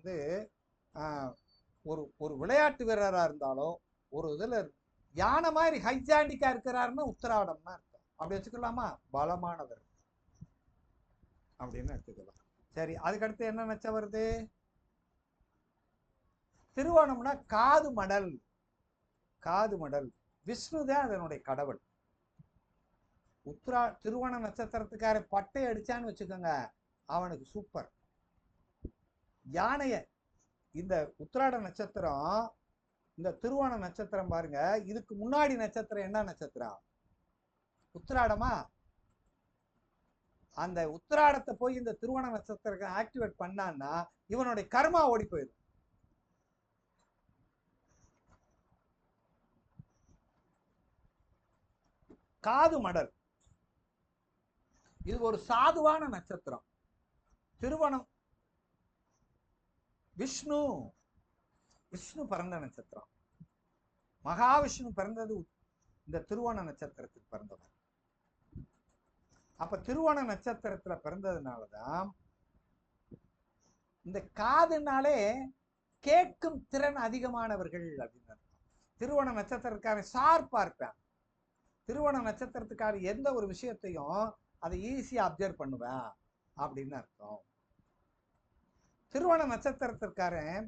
ஒரு விளையாட்டு வீரராக இருந்தாலும் ஒரு இதுல யானை மாதிரி ஹைஜாண்டிக்கா இருக்கிறாருன்னா உத்திராடம்னா அர்த்தம். அப்படி வச்சுக்கலாமா? பலமானவர் அப்படின்னு எடுத்துக்கலாம். சரி, அதுக்கடுத்து என்ன நட்சம் வருது? திருவோணம்னா காது மடல். காது மடல் விஷ்ணுதான் அதனுடைய கடவுள். திருவோண நட்சத்திரத்துக்கார பட்டை அடிச்சான்னு வச்சுக்கோங்க, அவனுக்கு சூப்பர். யானைய இந்த உத்திராட நட்சத்திரம், இந்த திருவோண நட்சத்திரம் பாருங்க, இதுக்கு முன்னாடி நட்சத்திரம் என்ன நட்சத்திரம்? உத்திராடமா? அந்த உத்திராடத்தை போய் இந்த திருவோண நட்சத்திரத்தை ஆக்டிவேட் பண்ணான்னா இவனுடைய கர்மா ஓடி போயிடும். காது மடல் இது ஒரு சாதுவான நட்சத்திரம். திருவோணம் விஷ்ணு பிறந்த நட்சத்திரம். மகாவிஷ்ணு பிறந்தது இந்த திருவோண நட்சத்திரத்துக்கு பிறந்தவர். அப்ப திருவோண நட்சத்திரத்துல பிறந்ததுனாலதான் இந்த காதுனாலே கேட்கும் திறன் அதிகமானவர்கள் அப்படின்னு. திருவோண நட்சத்திரக்காரன் ஷார்ப்பா இருப்பேன். திருவோண நட்சத்திரத்துக்கார எந்த ஒரு விஷயத்தையும் அதை ஈஸியா அப்சர்வ் பண்ணுவேன் அப்படின்னு அர்த்தம். திருவோண நட்சத்திரத்திற்காரன்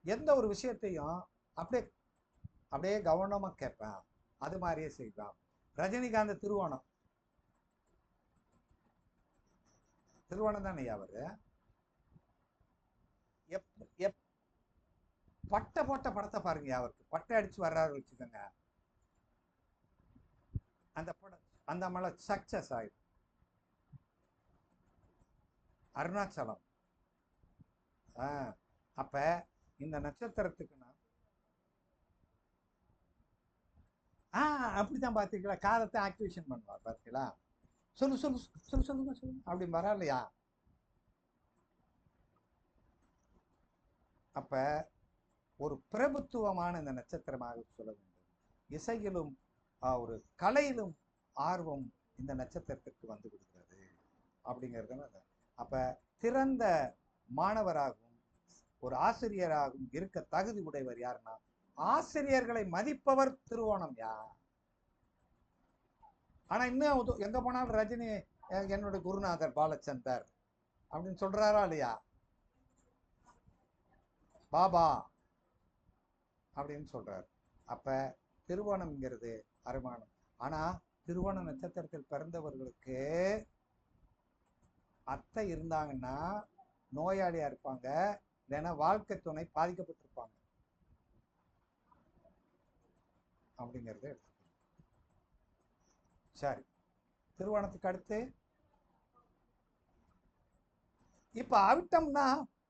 எந்த ஒரு விஷயத்தையும் அப்படியே கவனமா கேட்பேன், அது மாதிரியே செய்வேன். ரஜினிகாந்த் திருவோணம் தானே அவரு. பட்டை போட்ட படத்தை பாருங்க, அவருக்கு பட்டை அடிச்சு வர்றாரு வச்சுக்கோங்க, அந்த படம் அந்த மலை சக்சஸ் ஆயிடும். அருணாச்சலம். அப்ப இந்த நட்சத்திரத்துக்கு அப்படித்தான் பாத்தீங்களா, காலத்தை ஆக்டிவேஷன் பண்ணுவார் பாத்தீங்களா. சொல்லுங்க அப்படி வரா இல்லையா. அப்ப ஒரு பிரபுத்துவமான இந்த நட்சத்திரமாக சொல்ல வேண்டும். இசையிலும் ஒரு கலையிலும் ஆர்வம் இந்த நட்சத்திரத்திற்கு வந்து விடுகிறது அப்படிங்கிறது. அப்ப சிறந்த மாணவராகவும் ஒரு ஆசிரியராகவும் இருக்க தகுதி உடையவர் யாருன்னா, ஆசிரியர்களை மதிப்பவர் திருவோணம். ஆனா இன்னும் எங்க போனாலும் ரஜினி என்னுடைய குருநாதர் பாலச்சந்தர் அப்படின்னு சொல்றாரா இல்லையா? பாபா அப்படின்னு சொல்றாரு. அப்ப திருவோணம்ங்கிறது அருமானம். ஆனா திருவோண நட்சத்திரத்தில் பிறந்தவர்களுக்கு அத்தை இருந்தாங்கன்னா நோயாளியா இருப்பாங்க, இல்லைன்னா வாழ்க்கை துணை பாதிக்கப்பட்டிருப்பாங்க அப்படிங்கிறது. சரி, திருவோணத்துக்கு அடுத்து இப்ப அவிட்டம்னா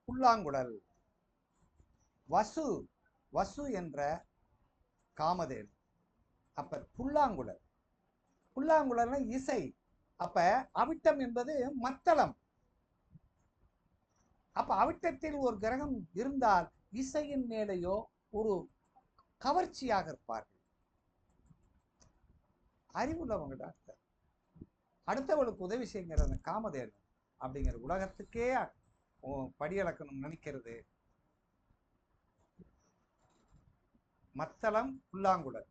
புல்லாங்குழல். வசு வசு என்ற காமதேனு. அப்ப புல்லாங்குழல், புல்லாங்குழல்னா இசை. அப்ப அவிட்டம் என்பது மத்தளம். அப்ப அவிட்டத்தில் ஒரு கிரகம் இருந்தால் இசையின் மேலேயோ ஒரு கவர்ச்சியாக இருப்பார்கள். அறிவுள்ளவங்க டாக்டர். அடுத்தவளுக்கு உதவி செய்கிற அந்த காமதேனு அப்படிங்கிற உலகத்துக்கே படியளக்கணும் நினைக்கிறது மத்தளம், புல்லாங்குழல்.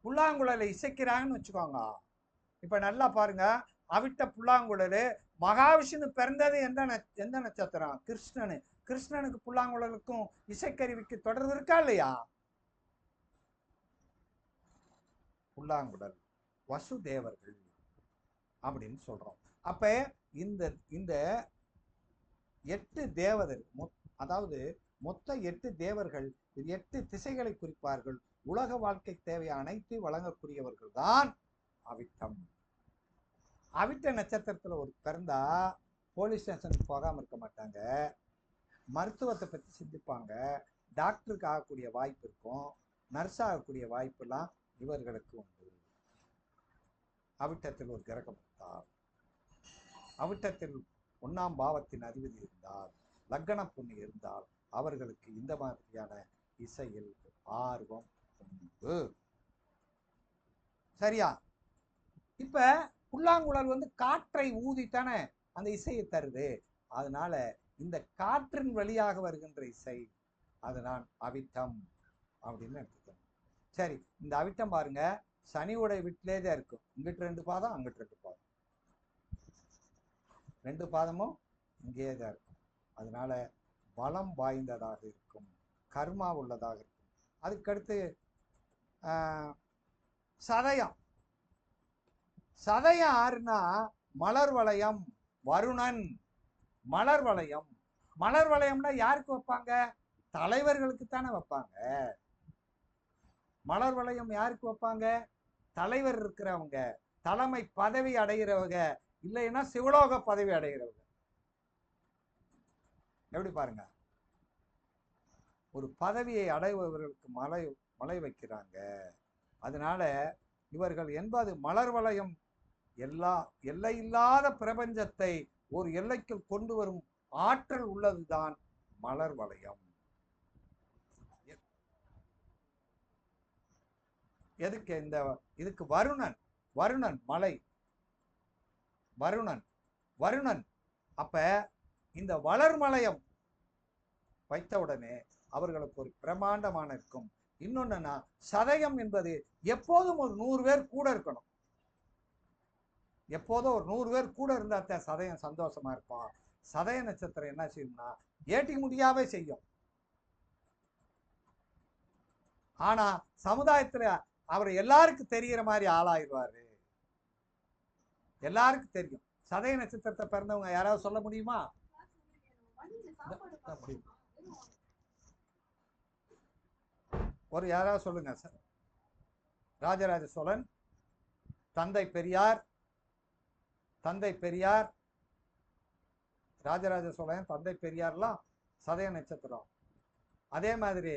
புல்லாங்குழலை இசைக்கிறாங்கன்னு வச்சுக்கோங்க. இப்ப நல்லா பாருங்க, அவிட்ட புல்லாங்குழல். மகாவிஷ்ணு பிறந்தது எந்த நட்சத்திரம்? கிருஷ்ணனு. கிருஷ்ணனுக்கு புல்லாங்குழலுக்கும் இசைக்கருவிக்கு தொடர்பு இருக்கா இல்லையா? புல்லாங்குழல் வசுதேவர்கள் அப்படின்னு சொல்றோம். அப்ப இந்த இந்த 8 தேவதர், அதாவது மொத்த 8 தேவர்கள் 8 திசைகளை குறிப்பார்கள். உலக வாழ்க்கை தேவை அனைத்து வழங்கக்கூடியவர்கள் தான் அவிட்டம். அவிட்ட நட்சத்திரத்துல ஒரு பிறந்தா போலீஸ் ஸ்டேஷனுக்கு போகாம இருக்க மாட்டாங்க, மருத்துவத்தை பத்தி சிந்திப்பாங்க, டாக்டருக்கு ஆகக்கூடிய வாய்ப்பு இருக்கும், நர்ஸ் ஆகக்கூடிய வாய்ப்புலாம் இவர்களுக்கு உண்டு. அவிட்டத்தில் ஒரு கிரகம் இருந்தால், அவிட்டத்தில் 1ஆம் பாவத்தின் அதிபதி இருந்தால், லக்ன புண்ணி இருந்தால் அவர்களுக்கு இந்த மாதிரியான இசையில் ஆர்வம் உண்டு. சரியா? இப்ப புல்லாங்குழல் காற்றை ஊதித்தானே அந்த இசையை தருது. அதனால இந்த காற்றின் வழியாக வருகின்ற இசை அதுதான் அவிட்டம் அப்படின்னு எடுத்துக்கணும். சரி, இந்த அவிட்டம் பாருங்க, சனியோட வீட்டிலே தான் இருக்கும். இங்கிட்டு 2 பாதம், அங்கிட்டு 2 பாதம், 2 பாதமும் இங்கே தான் இருக்கும். அதனால பலம் வாய்ந்ததாக இருக்கும், கர்மா உள்ளதாக இருக்கும். அதுக்கடுத்து சதயம். சதயம் ஆறுனா மலர் வளையம், வருணன். மலர் வளையம், மலர் வளையம்னா யாருக்கு வைப்பாங்க? தலைவர்களுக்கு தானே வைப்பாங்க. மலர் வளையம் யாருக்கு வைப்பாங்க? தலைவர் இருக்கிறவங்க, தலைமை பதவி அடைகிறவங்க, இல்லைன்னா சிவலோக பதவி அடைகிறவங்க. எப்படி பாருங்க, ஒரு பதவியை அடைபவர்களுக்கு மலை வைக்கிறாங்க. அதனால இவர்கள் என்பது மலர் வளையம் எல்லையில்லாத பிரபஞ்சத்தை ஒரு எல்லைக்கு கொண்டு வரும் ஆற்றல் உள்ளதுதான் மலர் வளையம். எதுக்கு? இதுக்கு வருணன், வருணன் மலை, வருணன், வருணன். அப்ப இந்த வளர்மலயம் வைத்தவுடனே அவர்களுக்கு ஒரு பிரமாண்டமான இருக்கும். இன்னொன்னா, சதயம் என்பது எப்போதும் ஒரு 100 பேர் கூட இருக்கணும். எப்போதும் ஒரு 100 பேர் கூட இருந்தா தான் சதயம் சந்தோஷமா இருக்கும். சதய நட்சத்திரம் என்ன செய்யும்னா ஏட்டி முடியாவே செய்யும். ஆனா சமுதாயத்துல அவர் எல்லாருக்கும் தெரிகிற மாதிரி ஆளாயிருவாரு. எல்லாருக்கும் தெரியும். சதய நட்சத்திரத்தை பிறந்தவங்க யாராவது சொல்ல முடியுமா? ஒரு யாராவது சொல்லுங்க சார். ராஜராஜ சோழன், தந்தை பெரியார், தந்தை பெரியார், ராஜராஜ சோழன், தந்தை பெரியார்லாம் சதய நட்சத்திரம். அதே மாதிரி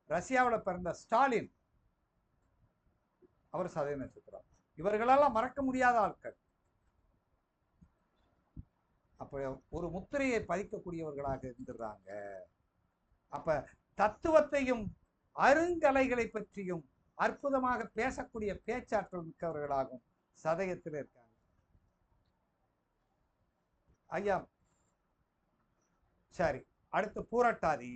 ரஷ்யாவில் பிறந்த ஸ்டாலின், அவர் சதய நட்சத்திரம். இவர்களெல்லாம் மறக்க முடியாத ஆட்கள். அப்ப ஒரு முத்திரையை பதிக்கக்கூடியவர்களாக இருந்துடுறாங்க. அப்ப தத்துவத்தையும் அருங்கலைகளை பற்றியும் அற்புதமாக பேசக்கூடிய பேச்சாற்றல் மிக்கவர்களாகும் சதயத்தில் இருக்காங்க. ஐயா சரி, அடுத்து பூரட்டாதி.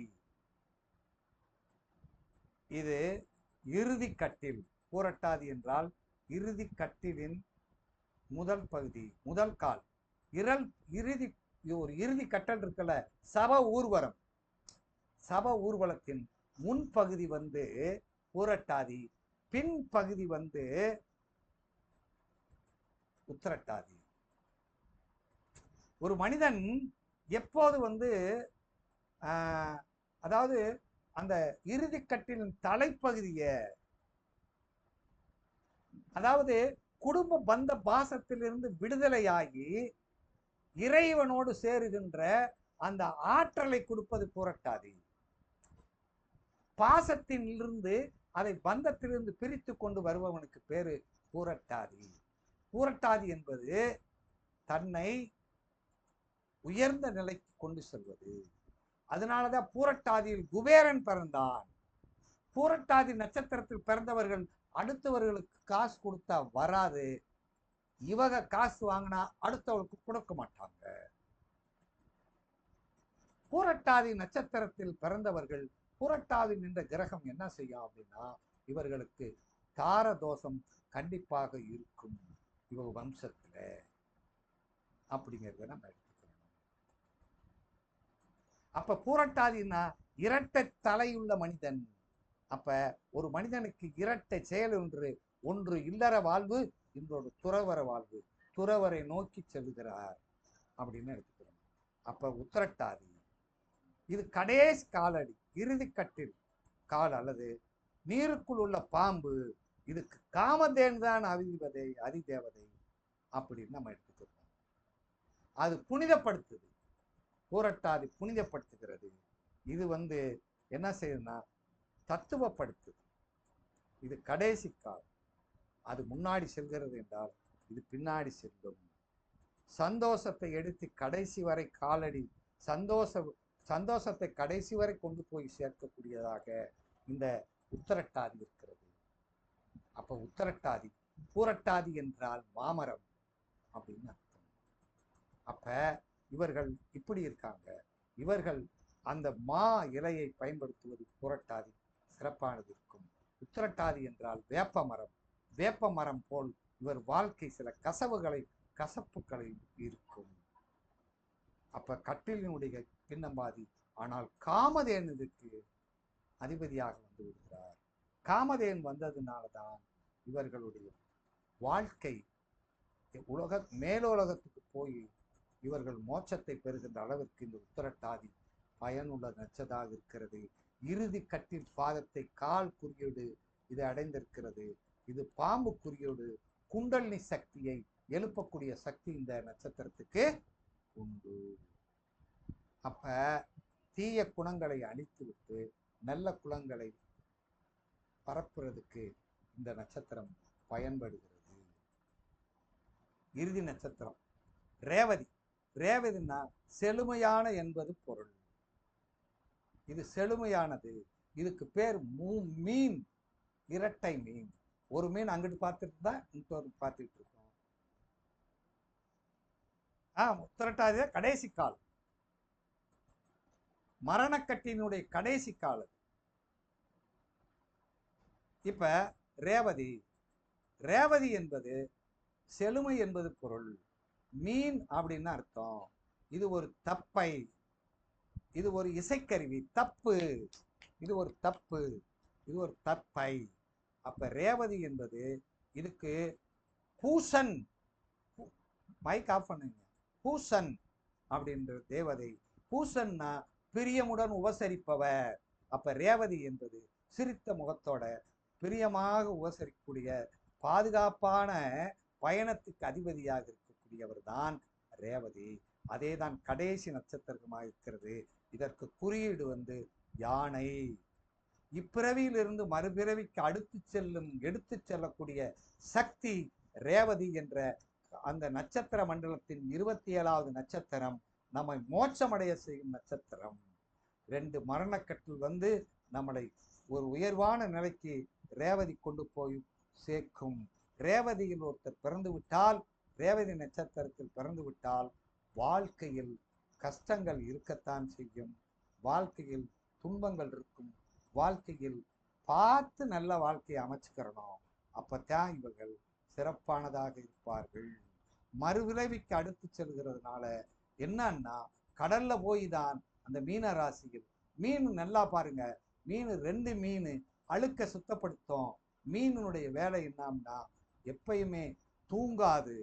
இது இறுதி கட்டில். பூரட்டாதி என்றால் இறுதி கட்டிலின் முதல் பகுதி, முதல் கால். இறுதி ஒரு இறுதி கட்டல் இருக்குல்ல, சப ஊர்வலத்தின் முன்பகுதி வந்து பூரட்டாதி, பின்பகுதி வந்து உத்திரட்டாதி. ஒரு மனிதன் எப்போது வந்து அதாவது அந்த இறுதிக்கட்டிலின் தலைப்பகுதிய, அதாவது குடும்ப பந்த பாசத்திலிருந்து விடுதலையாகி இறைவனோடு சேருகின்ற அந்த ஆற்றலை கொடுப்பது பூரட்டாதி. பாசத்திலிருந்து அதை பந்தத்திலிருந்து பிரித்து கொண்டு வருபவனுக்கு பேரு பூரட்டாதி. பூரட்டாதி என்பது தன்னை உயர்ந்த நிலைக்கு கொண்டு செல்வது. அதனாலதான் பூரட்டாதியில் குபேரன் பிறந்தான். பூரட்டாதி நட்சத்திரத்தில் பிறந்தவர்கள் அடுத்தவர்களுக்கு காசு கொடுத்தா வராது. இவங்க காசு வாங்கினா அடுத்தவர்களுக்கு கொடுக்க மாட்டாங்க. பூரட்டாதி நட்சத்திரத்தில் பிறந்தவர்கள், பூரட்டாதி நின்ற கிரகம் என்ன செய்யும் அப்படின்னா, இவர்களுக்கு தார தோஷம் கண்டிப்பாக இருக்கும் இவங்க வம்சத்துல அப்படிங்கிறத நம்ம எடுத்துக்கணும். அப்ப பூரட்டாதினா இரட்டை தலையுள்ள மனிதன். அப்ப ஒரு மனிதனுக்கு இரட்டை செயல் ஒன்று இல்லற வாழ்வு, இன்னொரு துறவர வாழ்வு. துறவரை நோக்கி செல்கிறார் அப்படின்னு எடுத்துக்கிறோம். அப்ப உத்திரட்டாதி இது கடைசி காலடி, இறுதிக்கட்டில் கால் அல்லது நீருக்குள் உள்ள பாம்பு. இதுக்கு காமதேன் தான் அதிதேவதை அப்படின்னு நம்ம எடுத்துக்கிறோம். அது புனிதப்படுத்துது, பூரட்டாதி புனிதப்படுத்துகிறது. இது வந்து என்ன செய்யுதுன்னா தத்துவப்படுத்துது. இது கடைசி கால். அது முன்னாடி செல்கிறது என்றால் இது பின்னாடி செல்லும். சந்தோஷத்தை எடுத்து கடைசி வரை காலடி, சந்தோஷத்தை கடைசி வரை கொண்டு போய் சேர்க்கக்கூடியதாக இந்த உத்திரட்டாதி இருக்கிறது. அப்ப உத்திரட்டாதி, பூரட்டாதி என்றால் மாமரம் அப்படின்னு அர்த்தம். அப்ப இவர்கள் இப்படி இருக்காங்க. இவர்கள் அந்த மா இலையை பயன்படுத்துவது பூரட்டாதி சிறப்பானது இருக்கும். உத்திரட்டாதி என்றால் வேப்ப மரம். வேப்ப மரம் போல் இவர் வாழ்க்கை சில கசப்புகளை இருக்கும். அப்ப கட்டிலினுடைய பின்னம்பாதி. ஆனால் காமதேனுக்கு அதிபதியாக வந்து விடுகிறார். காமதேன் வந்ததுனாலதான் இவர்களுடைய வாழ்க்கை மேலோலகத்துக்கு போய் இவர்கள் மோட்சத்தை பெறுகின்ற அளவிற்கு இந்த உத்திரட்டாதி பயனுள்ள நட்சதாக இருக்கிறது. இறுதி கட்டில் பாதத்தை கால் குறியீடு இது அடைந்திருக்கிறது. இது பாம்பு குறியோடு குண்டலினி சக்தியை எழுப்பக்கூடிய சக்தி இந்த நட்சத்திரத்துக்கு உண்டு. அப்ப தீய குணங்களை அழித்து விட்டு நல்ல குணங்களை பரப்புறதுக்கு இந்த நட்சத்திரம் பயன்படுகிறது. இறுதி நட்சத்திரம் ரேவதி. ரேவதினா செழுமையான என்பது பொருள். இது செழுமையானது. இதுக்கு பேர் மீன், இரட்டை மீன். ஒரு மீன் அங்கிட்டு பார்த்துட்டு தான் இன்னொரு பார்த்துட்டு இருக்கோம். உத்திரட்டாதிய கடைசி கால், மரணக்கட்டினுடைய கடைசி கால். இப்ப ரேவதி, ரேவதி என்பது செழுமை என்பது பொருள். மீன் அப்படின்னு அர்த்தம். இது ஒரு தப்பை, இது ஒரு இசைக்கருவி. தப்பு, இது ஒரு தப்பு, இது ஒரு தப்பை. அப்ப ரேவதி என்பது இதுக்கு பூசன், மைக் ஆஃப் பண்ணுங்க. பூசன் அப்படின்ற தேவதை. பூசன்னா பிரியமுடன் உபசரிப்பவர். அப்ப ரேவதி என்பது சிரித்த முகத்தோட பிரியமாக உபசரிக்கக்கூடிய பாதுகாப்பான பயணத்துக்கு அதிபதியாக இருக்கக்கூடியவர் தான் ரேவதி. அதே தான் கடைசி நட்சத்திரமாக இருக்கிறது. இதற்கு குறியீடு வந்து யானை. இப்பிறவியிலிருந்து மறுபிறவிக்கு எடுத்து செல்லக்கூடிய சக்தி ரேவதி என்ற அந்த நட்சத்திர மண்டலத்தின் 27வது நட்சத்திரம் நம்மை மோட்சமடைய செய்யும் நட்சத்திரம். 2 மரணக்கட்டில் வந்து நம்மளை ஒரு உயர்வான நிலைக்கு ரேவதி கொண்டு போய் சேர்க்கும். ரேவதியில் ஒருத்தர் பிறந்து விட்டால், ரேவதி நட்சத்திரத்தில் பிறந்து விட்டால் வாழ்க்கையில் கஷ்டங்கள் இருக்கத்தான் செய்யும். வாழ்க்கையில் துன்பங்கள் இருக்கும். வாழ்க்கையில் பார்த்து நல்ல வாழ்க்கையை அமைச்சுக்கிறணும். அப்பத்தான் இவர்கள் சிறப்பானதாக இருப்பார்கள். மறுவிளைவிக்கு அடுத்து செல்கிறதுனால என்னன்னா கடல்ல போய் தான் அந்த மீன ராசிகள் மீன் நல்லா பாருங்க, மீன் 2 மீன் அழுக்க சுத்தப்படுத்தும். மீனுடைய வேலை என்னன்னா எப்பயுமே தூங்காது,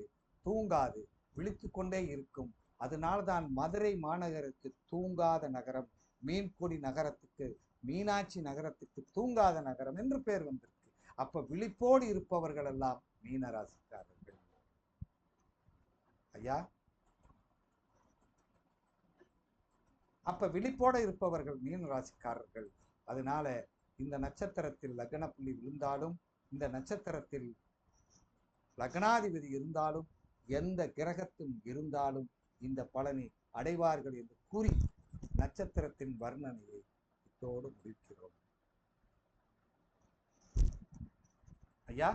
தூங்காது விழித்து கொண்டே இருக்கும். அதனால்தான் மதுரை மாநகருக்கு தூங்காத நகரம், மீன்குடி நகரத்துக்கு மீனாட்சி நகரத்துக்கு தூங்காத நகரம் என்று பேர் வந்திருக்கு. அப்ப விழிப்போடு இருப்பவர்கள் எல்லாம் மீனராசிக்காரர்கள். ஐயா, அப்ப விழிப்போட இருப்பவர்கள் மீன ராசிக்காரர்கள். அதனால இந்த நட்சத்திரத்தில் லக்ன புள்ளி விழுந்தாலும், இந்த நட்சத்திரத்தில் லக்னாதிபதி இருந்தாலும், எந்த கிரகத்தும் இருந்தாலும் இந்த பலனை அடைவார்கள் என்று கூறி நட்சத்திரத்தின் வர்ணனையை இதோடு முடிக்கிறோம். ஐயா,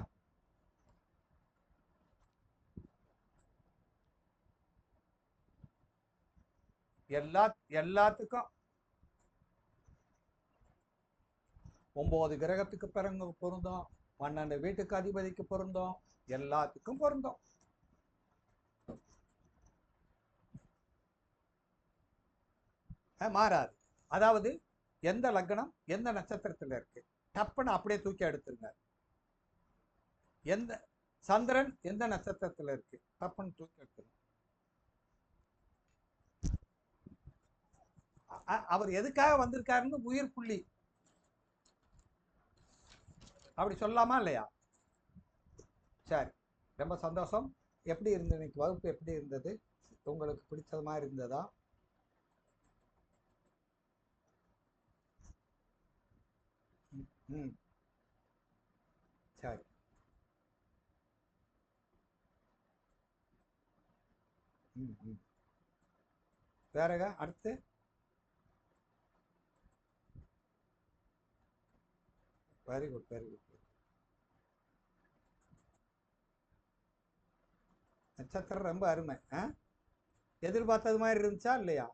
எல்லாத்துக்கும் 9 கிரகத்துக்கு பிறகு பொருந்தும், 12 வீட்டுக்கு அதிபதிக்கு பொருந்தும், எல்லாத்துக்கும் பொருந்தும். மாறாது. அதாவது எந்த லக்னம் எந்த நட்சத்திரத்தில் இருக்கு டப்புன்னு அப்படியே தூக்கி எடுத்துருங்க. எந்த சந்திரன் எந்த நட்சத்திரத்தில் இருக்கு டப்புன்னு தூக்கி எடுத்துருங்க. அவர் எதுக்காக வந்திருக்காருன்னு உயிர் புள்ளி அப்படி சொல்லலாமா இல்லையா? சரி, ரொம்ப சந்தோஷம். எப்படி இருந்தது இன்னைக்கு வகுப்பு? எப்படி இருந்தது? உங்களுக்கு பிடிச்சது மாதிரி இருந்ததா? ம், சரி. ம், ம். வேறங்க அடுத்து? Very good, very good. நட்சத்திரம் ரொம்ப அருமை. எதிர்பார்த்தது மாதிரி இருந்துச்சா இல்லையா?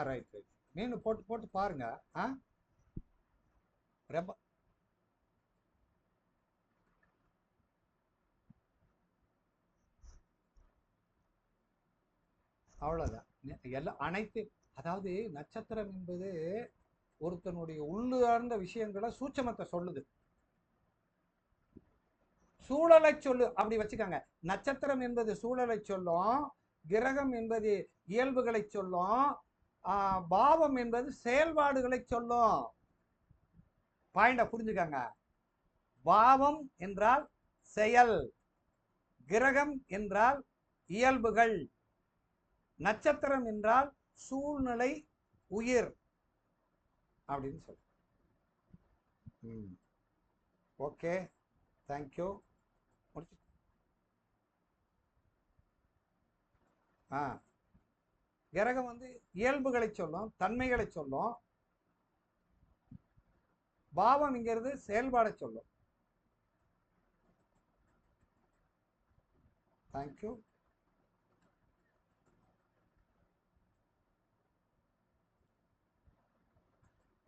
Right right. மீன் போட்டு போட்டு பாருங்க. ரொம்ப அவ்வளவுதான். எல்லாம் அனைத்து, அதாவது நட்சத்திரம் என்பது ஒருத்தனுடைய உள்ளார்ந்த விஷயங்களை சூட்சமத்தை சொல்லுது. சூழலை சொல்லு அப்படி வச்சுக்கோங்க. நட்சத்திரம் என்பது சூழலை சொல்லும், கிரகம் என்பது இயல்புகளை சொல்லும், பாவம் என்பது செயல்பாடுகளை சொல்லும். பாயிண்ட புரிஞ்சுக்கங்க. பாவம் என்றால் செயல், கிரகம் என்றால் இயல்புகள், நட்சத்திரம் என்றால் சூழ்நிலை, உயிர் அப்படின்னு சொல்லு. Okay, thank you. கிரகம் வந்து இயல்புகளை சொல்லும், தன்மைகளை சொல்லும். பாவம்ங்கிறது செயல்பாடை சொல்லும். தேங்க்யூ.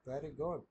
Very good.